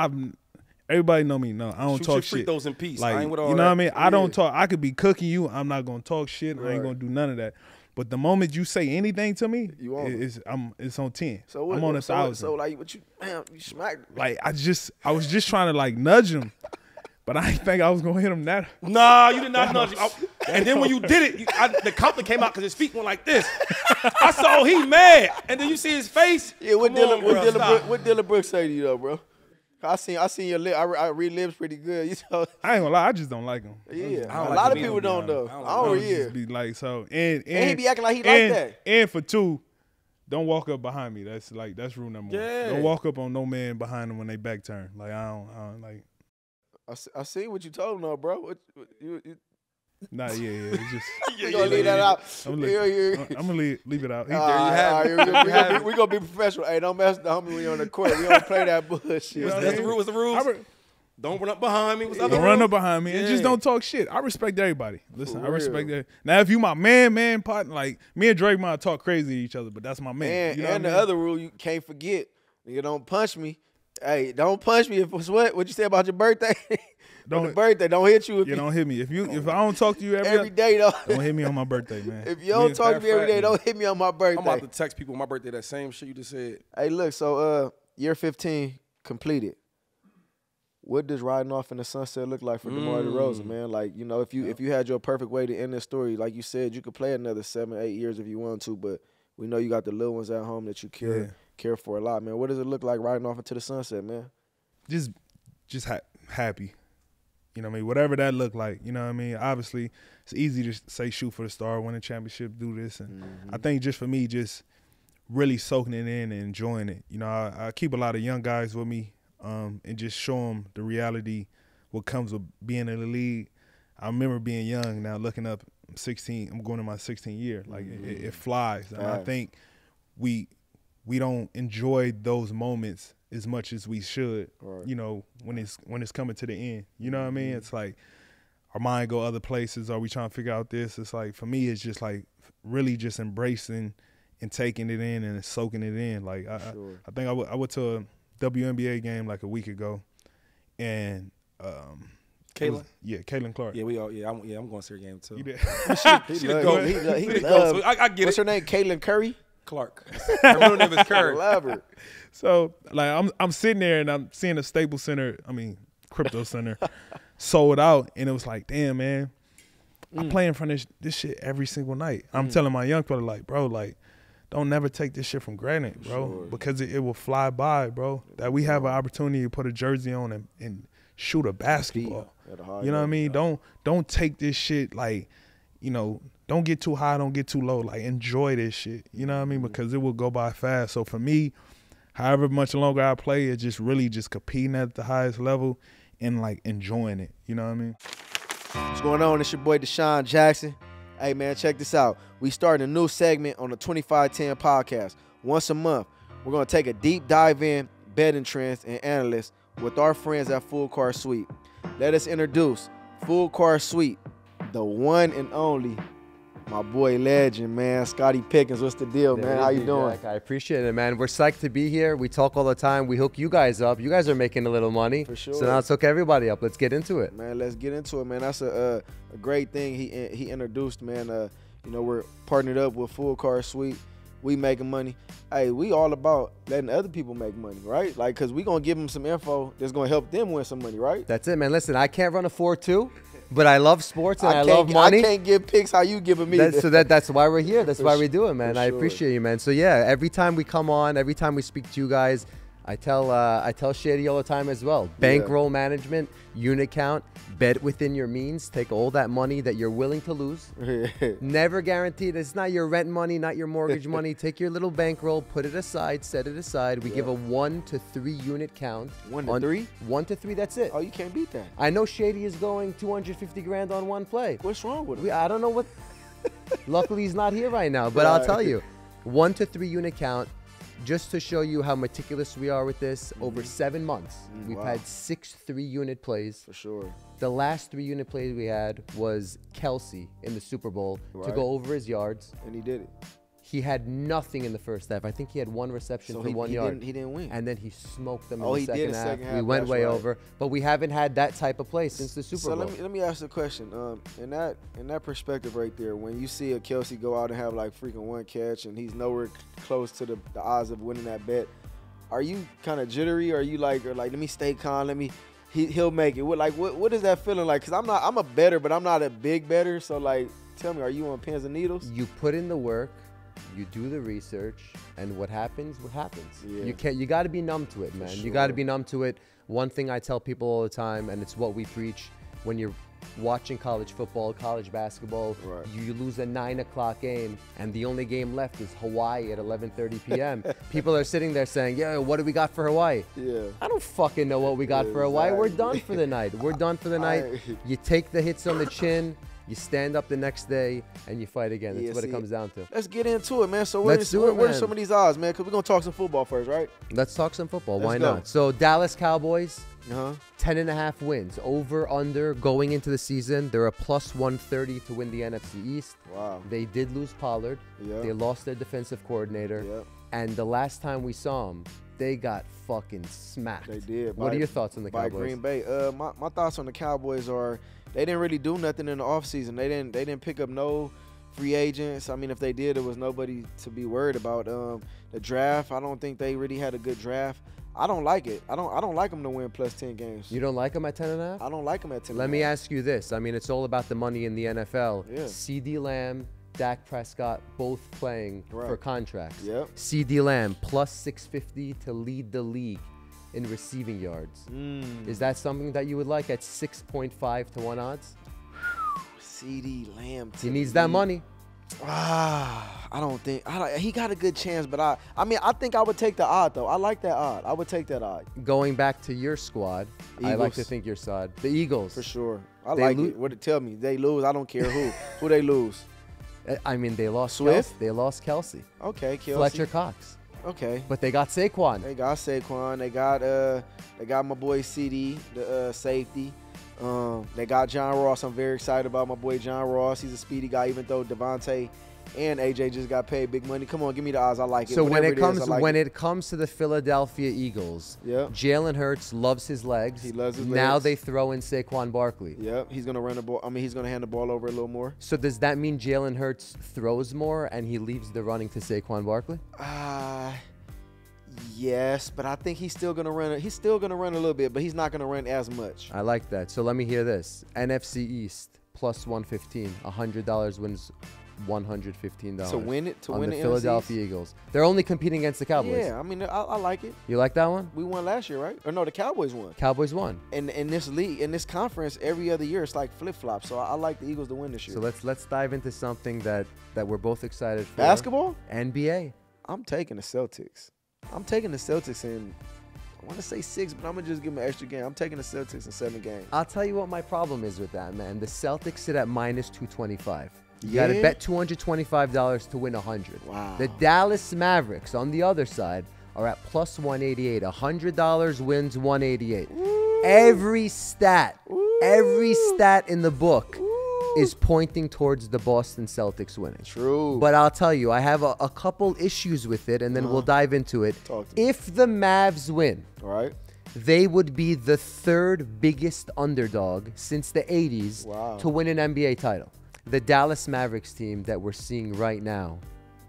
Speaker 4: everybody know me. No, I don't
Speaker 3: Shoot
Speaker 4: talk
Speaker 3: your
Speaker 4: shit.
Speaker 3: free throws in peace.
Speaker 4: Like,
Speaker 3: I ain't with all
Speaker 4: you know
Speaker 3: that.
Speaker 4: what I mean? I don't talk. I could be cooking you. I'm not gonna talk shit. I ain't gonna do none of that. But the moment you say anything to me, it's on 10.
Speaker 2: So
Speaker 4: I'm on 1,000.
Speaker 2: So like, what you smacked?
Speaker 4: Like I was just trying to like nudge him, but I didn't think I was gonna hit him that.
Speaker 3: Nah, you did not nudge him. And then when you did it, the compliment came out because his feet went like this. I saw he mad, and then you see his face.
Speaker 2: Yeah, what
Speaker 3: Stop.
Speaker 2: Dylan Brooks say to you though, bro? I seen your lip. I read lips pretty good. You know.
Speaker 4: I ain't gonna lie, I just don't like him.
Speaker 2: Yeah,
Speaker 3: I don't
Speaker 2: a
Speaker 3: like
Speaker 2: lot of
Speaker 3: him
Speaker 2: people
Speaker 3: either,
Speaker 2: don't though.
Speaker 3: I don't
Speaker 2: Yeah.
Speaker 4: Just be like so, and
Speaker 2: he be acting like he like that.
Speaker 4: And for two, don't walk up behind me. That's rule number one.
Speaker 3: Yeah.
Speaker 4: Don't walk up on no man behind them when they back turn. Like I don't like.
Speaker 2: I see what you told him though, bro. What you
Speaker 4: Nah, yeah. It's just.
Speaker 2: you gonna leave that out?
Speaker 4: I'm gonna leave it out.
Speaker 2: We gonna be professional. Hey, don't mess with the homie when you're on the court. We don't play that bullshit.
Speaker 3: That's the rule. What's the rules? Don't run up behind me. What's the other
Speaker 4: Don't
Speaker 3: rule?
Speaker 4: run up behind me and just don't talk shit. I respect everybody. Listen, I respect that. Now, if you my man partner, like me and Drake might talk crazy to each other, but that's my man.
Speaker 2: And,
Speaker 4: you know
Speaker 2: and
Speaker 4: what
Speaker 2: the
Speaker 4: I mean?
Speaker 2: other rule you can't forget, nigga, don't punch me. Hey, don't punch me if it's what you say about your birthday. Don't hit you.
Speaker 4: You don't hit me. If I don't talk to you
Speaker 2: every day though.
Speaker 4: Don't hit me on my birthday, man.
Speaker 2: If you don't talk to me every day, don't hit me on my birthday.
Speaker 3: I'm about to text people on my birthday that same shit you just said.
Speaker 2: Hey, look, so year 15 completed. What does riding off in the sunset look like for DeMar DeRozan, man? Like, if you had your perfect way to end this story, like you said, you could play another 7-8 years if you want to, but we know you got the little ones at home that you care for a lot, man. What does it look like riding off into the sunset, man?
Speaker 4: Just happy. You know what I mean? Whatever that looked like, you know what I mean? Obviously, it's easy to say shoot for the star, win a championship, do this. And I think just for me, just really soaking it in and enjoying it. You know, I keep a lot of young guys with me and just show them the reality, what comes with being in the league. I remember being young, now looking up, I'm 16, I'm going to my 16th year. Like, it flies. And I think we don't enjoy those moments as much as we should, when it's coming to the end. You know what I mean? It's like our mind go other places. Are we trying to figure out this? It's like, for me, it's just like really just embracing and taking it in and soaking it in. Like I think I went to a WNBA game like a week ago, and
Speaker 3: Caitlin?
Speaker 4: Caitlin Clark.
Speaker 3: Yeah, I'm going to see her game too.
Speaker 4: You did.
Speaker 2: He loves.
Speaker 3: I get
Speaker 2: What's
Speaker 3: it.
Speaker 2: her name? Caitlin Curry?
Speaker 3: Clark. Her middle name is Curry.
Speaker 2: Love her.
Speaker 4: So like I'm sitting there and I'm seeing the Staples Center, Crypto Center, sold out, and it was like, damn, man, I play in front of this shit every single night. I'm telling my young brother, like, bro, like, don't never take this shit for granted, bro, because it will fly by, bro. That we have an opportunity to put a jersey on and shoot a basketball. You know what I mean? Don't take this shit like, don't get too high, don't get too low. Like, enjoy this shit. You know what I mean? Because it will go by fast. So for me, however much longer I play, it's just really just competing at the highest level and like enjoying it. You know what I mean?
Speaker 2: What's going on? It's your boy DeSean Jackson. Hey man, check this out. We started a new segment on the 2510 podcast. Once a month, we're gonna take a deep dive in betting trends and analysts with our friends at Full Car Suite. Let us introduce Full Car Suite, the one and only, my boy legend, man, Scottie Pickens. What's the deal, man? How you doing?
Speaker 5: Jack. I appreciate it, man. We're psyched to be here. We talk all the time. We hook you guys up. You guys are making a little money.
Speaker 2: For sure.
Speaker 5: So now let's hook everybody up. Let's get into it.
Speaker 2: Man, let's get into it, man. That's a great thing he introduced, man. We're partnered up with Full Car Suite. We making money. Hey, we all about letting other people make money, right? Like, because we going to give them some info that's going to help them win some money, right?
Speaker 5: That's it, man. Listen, I can't run a 4.2. But I love sports and I love money.
Speaker 2: I can't give picks how you giving me.
Speaker 5: That's why we're here. That's why we do it, man.
Speaker 2: For
Speaker 5: I
Speaker 2: sure.
Speaker 5: appreciate you, man. So yeah, every time we come on, every time we speak to you guys, I tell Shady all the time as well. Bankroll management, unit count, bet within your means. Take all that money that you're willing to lose. Never guaranteed. It's not your rent money, not your mortgage money. Take your little bankroll, put it aside, set it aside. We give a 1 to 3 unit count.
Speaker 2: 1 to 3?
Speaker 5: 1 to 3. That's it.
Speaker 2: Oh, you can't beat that.
Speaker 5: I know Shady is going 250 grand on one play.
Speaker 2: What's wrong with him?
Speaker 5: I don't know what. Luckily, he's not here right now. But I'll tell you, 1 to 3 unit count. Just to show you how meticulous we are with this, over 7 months, we've had 6 3-unit plays.
Speaker 2: For sure.
Speaker 5: The last 3-unit plays we had was Kelsey in the Super Bowl to go over his yards.
Speaker 2: And he did it.
Speaker 5: He had nothing in the first half. I think he had 1 reception for 1 yard.
Speaker 2: He didn't win.
Speaker 5: And then he smoked them
Speaker 2: Oh,
Speaker 5: in
Speaker 2: he
Speaker 5: the
Speaker 2: did
Speaker 5: second
Speaker 2: the
Speaker 5: half.
Speaker 2: second
Speaker 5: We went
Speaker 2: half,
Speaker 5: way
Speaker 2: that's right.
Speaker 5: over. But we haven't had that type of play since the Super Bowl.
Speaker 2: So let me ask you a question. In that perspective right there, when you see a Kelsey go out and have like freaking 1 catch and he's nowhere close to the odds of winning that bet, are you kind of jittery? Or are you like let me stay calm? He'll make it. What is that feeling like? Because I'm a bettor, but I'm not a big bettor. So like, tell me, are you on pins and needles?
Speaker 5: You put in the work. You do the research, and what happens,
Speaker 2: Yeah.
Speaker 5: You got to be numb to it, man. You got to be numb to it. One thing I tell people all the time, and it's what we preach when you're watching college football, college basketball,
Speaker 2: Right.
Speaker 5: you lose a 9 o'clock game, and the only game left is Hawaii at 11:30 p.m. People are sitting there saying, yeah, what do we got for Hawaii?
Speaker 2: Yeah.
Speaker 5: I don't fucking know what we got for Hawaii. We're done for the night. We're done for the night. You take the hits on the chin. You stand up the next day and you fight again. That's what it comes down to.
Speaker 2: Let's get into it, man. So
Speaker 5: Where
Speaker 2: are some of these odds, man? Because we're going to talk some football first, right?
Speaker 5: Let's talk some football. Why
Speaker 2: Let's go.
Speaker 5: not? So Dallas Cowboys,
Speaker 2: Uh-huh.
Speaker 5: 10.5 wins. Over, under, going into the season. They're a plus 130 to win the NFC East.
Speaker 2: Wow.
Speaker 5: They did lose Pollard.
Speaker 2: Yeah.
Speaker 5: They lost their defensive coordinator.
Speaker 2: Yep.
Speaker 5: And the last time we saw them, they got fucking smacked.
Speaker 2: They did.
Speaker 5: What are your thoughts on the
Speaker 2: by
Speaker 5: Cowboys?
Speaker 2: Green Bay. My thoughts on the Cowboys are they didn't really do nothing in the offseason. They didn't pick up no free agents. I mean, if they did, it was nobody to be worried about. The draft, I don't think they really had a good draft. I don't like it. I don't like them to win plus 10 games.
Speaker 5: You don't like them at 10.5?
Speaker 2: I don't like them at 10.
Speaker 5: Let me ask you this. I mean, it's all about the money in the NFL.
Speaker 2: Yeah.
Speaker 5: CeeDee Lamb, Dak Prescott, both playing
Speaker 2: Right.
Speaker 5: for contracts.
Speaker 2: Yep.
Speaker 5: CeeDee Lamb, plus 650 to lead the league in receiving yards. Is that something that you would like at 6.5 to 1 odds?
Speaker 2: CeeDee Lamb.
Speaker 5: He needs that money.
Speaker 2: I don't think he got a good chance, but I think I would take the odd though. I like that odd. I would take that odd
Speaker 5: Going back to your squad, I like to
Speaker 2: Eagles.
Speaker 5: think your side. The Eagles.
Speaker 2: for sure. I
Speaker 5: They
Speaker 2: like
Speaker 5: lo-
Speaker 2: it. What it tell me? They lose. I don't care who they lose.
Speaker 5: I mean, they lost
Speaker 2: Swift?
Speaker 5: Kelsey. They lost Kelsey.
Speaker 2: Okay, Kelsey.
Speaker 5: Fletcher Cox.
Speaker 2: Okay.
Speaker 5: But they got Saquon.
Speaker 2: They got Saquon. They got my boy CD, the safety. They got John Ross. I'm very excited about my boy John Ross. He's a speedy guy, even though Devontae and AJ just got paid big money. Come on, give me the odds. I like it.
Speaker 5: So when
Speaker 2: Whatever
Speaker 5: it comes
Speaker 2: is, I like
Speaker 5: it comes to the Philadelphia Eagles,
Speaker 2: Yep.
Speaker 5: Jalen Hurts loves his legs.
Speaker 2: He loves his
Speaker 5: Now
Speaker 2: legs.
Speaker 5: they throw in Saquon Barkley.
Speaker 2: Yep, he's gonna run the ball. He's gonna hand the ball over a little more.
Speaker 5: So does that mean Jalen Hurts throws more and he leaves the running to Saquon Barkley?
Speaker 2: Yes, but I think he's still gonna run. He's still gonna run a little bit, but he's not gonna run as much.
Speaker 5: I like that. So let me hear this. NFC East plus 115. $100 wins $115.
Speaker 2: To win it,
Speaker 5: on
Speaker 2: win
Speaker 5: the
Speaker 2: the
Speaker 5: Philadelphia Eagles. They're only competing against the Cowboys.
Speaker 2: Yeah, I mean, I like it.
Speaker 5: You like that one?
Speaker 2: We won last year, right? Or no, the Cowboys won.
Speaker 5: Cowboys won.
Speaker 2: And in this league, in this conference, every other year it's like flip flop. So I like the Eagles to win this year.
Speaker 5: So let's dive into something that we're both excited for.
Speaker 2: Basketball?
Speaker 5: NBA.
Speaker 2: I'm taking the Celtics. I'm taking the Celtics in. I want to say 6, but I'm gonna just give them an extra game. I'm taking the Celtics in 7 games.
Speaker 5: I'll tell you what my problem is with that, man. The Celtics sit at minus 225. You
Speaker 2: Yeah?
Speaker 5: got to bet $225 to win 100.
Speaker 2: Wow.
Speaker 5: The Dallas Mavericks on the other side are at plus 188. $100 wins 188. Every stat in the book is pointing towards the Boston Celtics winning.
Speaker 2: True.
Speaker 5: But I'll tell you, I have a couple issues with it, and then we'll dive into it.
Speaker 2: Talk to me.
Speaker 5: If the Mavs win,
Speaker 2: All right.
Speaker 5: they would be the 3rd biggest underdog since the 80s
Speaker 2: Wow.
Speaker 5: to win an NBA title. The Dallas Mavericks team that we're seeing right now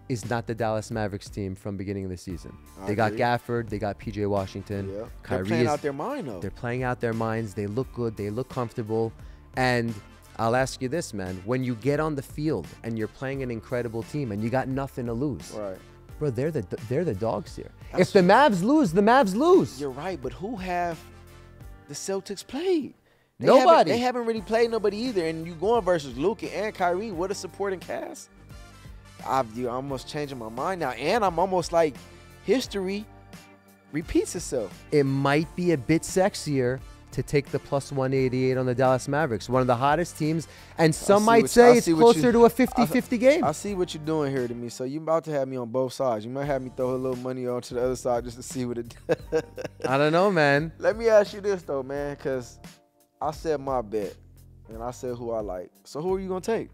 Speaker 5: is not the Dallas Mavericks team from beginning of the season. They got
Speaker 2: agree.
Speaker 5: Gafford, they got PJ Washington.
Speaker 2: Yeah. They're
Speaker 5: Kyrie
Speaker 2: playing
Speaker 5: is-
Speaker 2: out their mind though.
Speaker 5: They're playing out their minds. They look good. They look comfortable. And I'll ask you this, man. When you get on the field and you're playing an incredible team and you got nothing to lose,
Speaker 2: Right.
Speaker 5: bro, they're the dogs here. If the Mavs lose, the Mavs lose.
Speaker 2: You're right, but who have the Celtics played?
Speaker 5: Nobody.
Speaker 2: They haven't really played nobody either. And you going versus Luka and Kyrie, what a supporting cast. I'm almost changing my mind now. And I'm almost like history repeats itself.
Speaker 5: It might be a bit sexier to take the plus 188 on the Dallas Mavericks, one of the hottest teams. And some might say it's closer to a 50-50 game.
Speaker 2: I see what you're doing here to me. So you about to have me on both sides. You might have me throw a little money on to the other side just to see what it does.
Speaker 5: I don't know, man.
Speaker 2: Let me ask you this, though, man, because I said my bet, and I said who I like. So who are you going to take?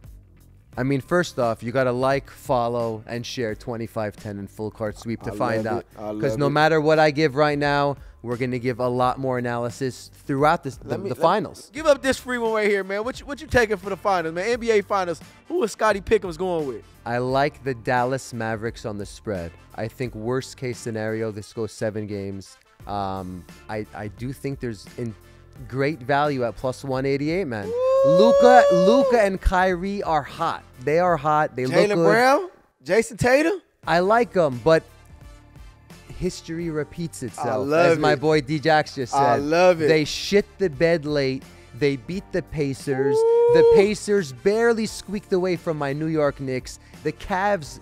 Speaker 5: I mean, first off, you got to like, follow, and share 2510 and Full Court Sweep to find out. Because no matter what I give right now, we're going to give a lot more analysis throughout the finals.
Speaker 2: Give up this free one right here, man. What you taking for the finals, man? NBA Finals. Who is Scottie Pickens going with?
Speaker 5: I like the Dallas Mavericks on the spread. I think worst case scenario, this goes 7 games. I do think there's great value at plus 188, man. Luka and Kyrie are hot. They are hot. They look good.
Speaker 2: Jaylen Brown? Jason Tatum?
Speaker 5: I like them, but history repeats itself. As my boy D-Jax just said.
Speaker 2: I love it.
Speaker 5: They shit the bed late. They beat the Pacers. The Pacers barely squeaked away from my New York Knicks. The Cavs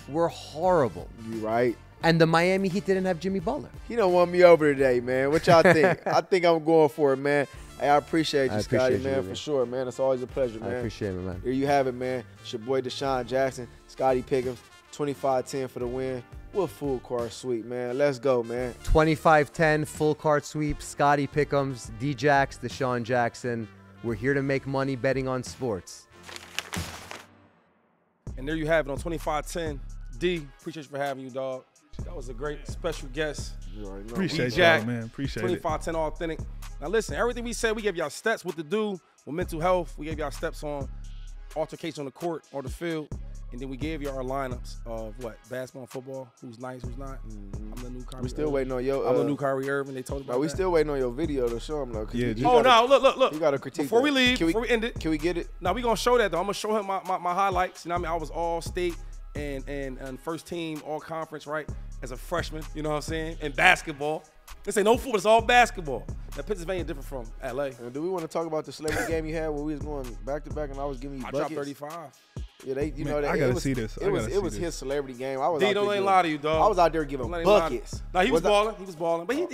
Speaker 5: were horrible.
Speaker 2: You right.
Speaker 5: And the Miami Heat didn't have Jimmy Butler.
Speaker 2: He don't want me over today, man. What y'all think? I think I'm going for it, man. Hey, I appreciate you, Scotty, man, for sure, man. It's always a pleasure, man.
Speaker 5: I appreciate it, man.
Speaker 2: Here you have it, man. It's your boy DeSean Jackson, Scottie Pickens, 25-10 for the win. What Full Court Sweep, man. Let's go, man.
Speaker 5: 25-10, Full Court Sweep, Scottie Pickens, D-Jax, DeSean Jackson. We're here to make money betting on sports.
Speaker 3: And there you have it on 25-10. D, appreciate you for having you, dog. That was a great special guest.
Speaker 4: Appreciate y'all, man. Appreciate it.
Speaker 3: 25-10 authentic. Now listen, everything we said, we gave y'all steps what to do with mental health. We gave y'all steps on altercation on the court or the field. And then we gave you our lineups of what? Basketball and football. Who's nice, who's not. I'm the new Kyrie.
Speaker 2: We still waiting on your.
Speaker 3: I'm the new Kyrie Irving. They told us about
Speaker 2: we
Speaker 3: that.
Speaker 2: still waiting on your video to show him though.
Speaker 4: Yeah.
Speaker 3: Look.
Speaker 2: You got to critique.
Speaker 3: Before we leave, before we end it.
Speaker 2: Can we get it?
Speaker 3: Now we gonna show that though. I'm gonna show him my highlights. You know what I mean? I was all state and first team all conference, right? As a freshman, you know what I'm saying? In basketball. This ain't no football, it's all basketball. Now Pennsylvania different from LA. And
Speaker 2: do we want to talk about the celebrity game you had when we was going back to back and I was giving you buckets?
Speaker 3: I dropped 35.
Speaker 2: Yeah,
Speaker 4: I gotta see this.
Speaker 2: It was his celebrity game. I was.
Speaker 3: D, don't let him lie to you, dog.
Speaker 2: I was out there giving buckets.
Speaker 3: No, he was balling. He was balling. But he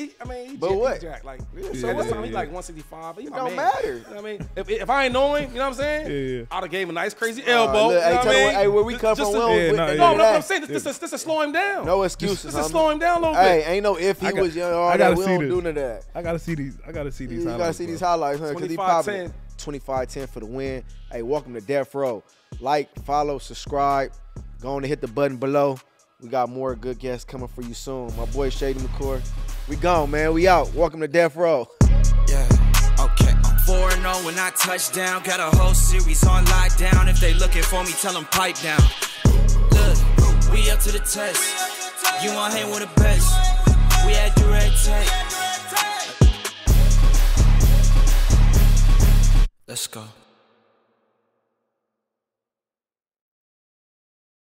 Speaker 3: jacked. Like, so what's time? He's like 165. It
Speaker 2: don't matter.
Speaker 3: You know what I mean? If I ain't know him, you know what I'm saying?
Speaker 4: Yeah.
Speaker 3: I'd have gave him a nice crazy elbow.
Speaker 2: Look, hey, where we come from,
Speaker 3: no, what I'm saying, this is to slow him down.
Speaker 2: No excuses.
Speaker 3: This is slow him down a little bit.
Speaker 2: Hey, ain't no if he was young.
Speaker 4: I gotta
Speaker 2: we
Speaker 4: see
Speaker 2: don't
Speaker 4: this.
Speaker 2: do none of that.
Speaker 4: I gotta see these. I gotta see these.
Speaker 2: You gotta see these highlights, huh?
Speaker 3: 25-10.
Speaker 2: 25-10 for the win. Hey, welcome to Death Row. Like, follow, subscribe. Go on and hit the button below. We got more good guests coming for you soon. My boy Shady McCoy. We gone, man. We out. Welcome to Death Row.
Speaker 1: Yeah, okay. 4-0 when I touch down. Got a whole series on lockdown. If they looking for me, tell them pipe down. Look, we up to the test. You want hang with the best. We had the red tape. Let's go.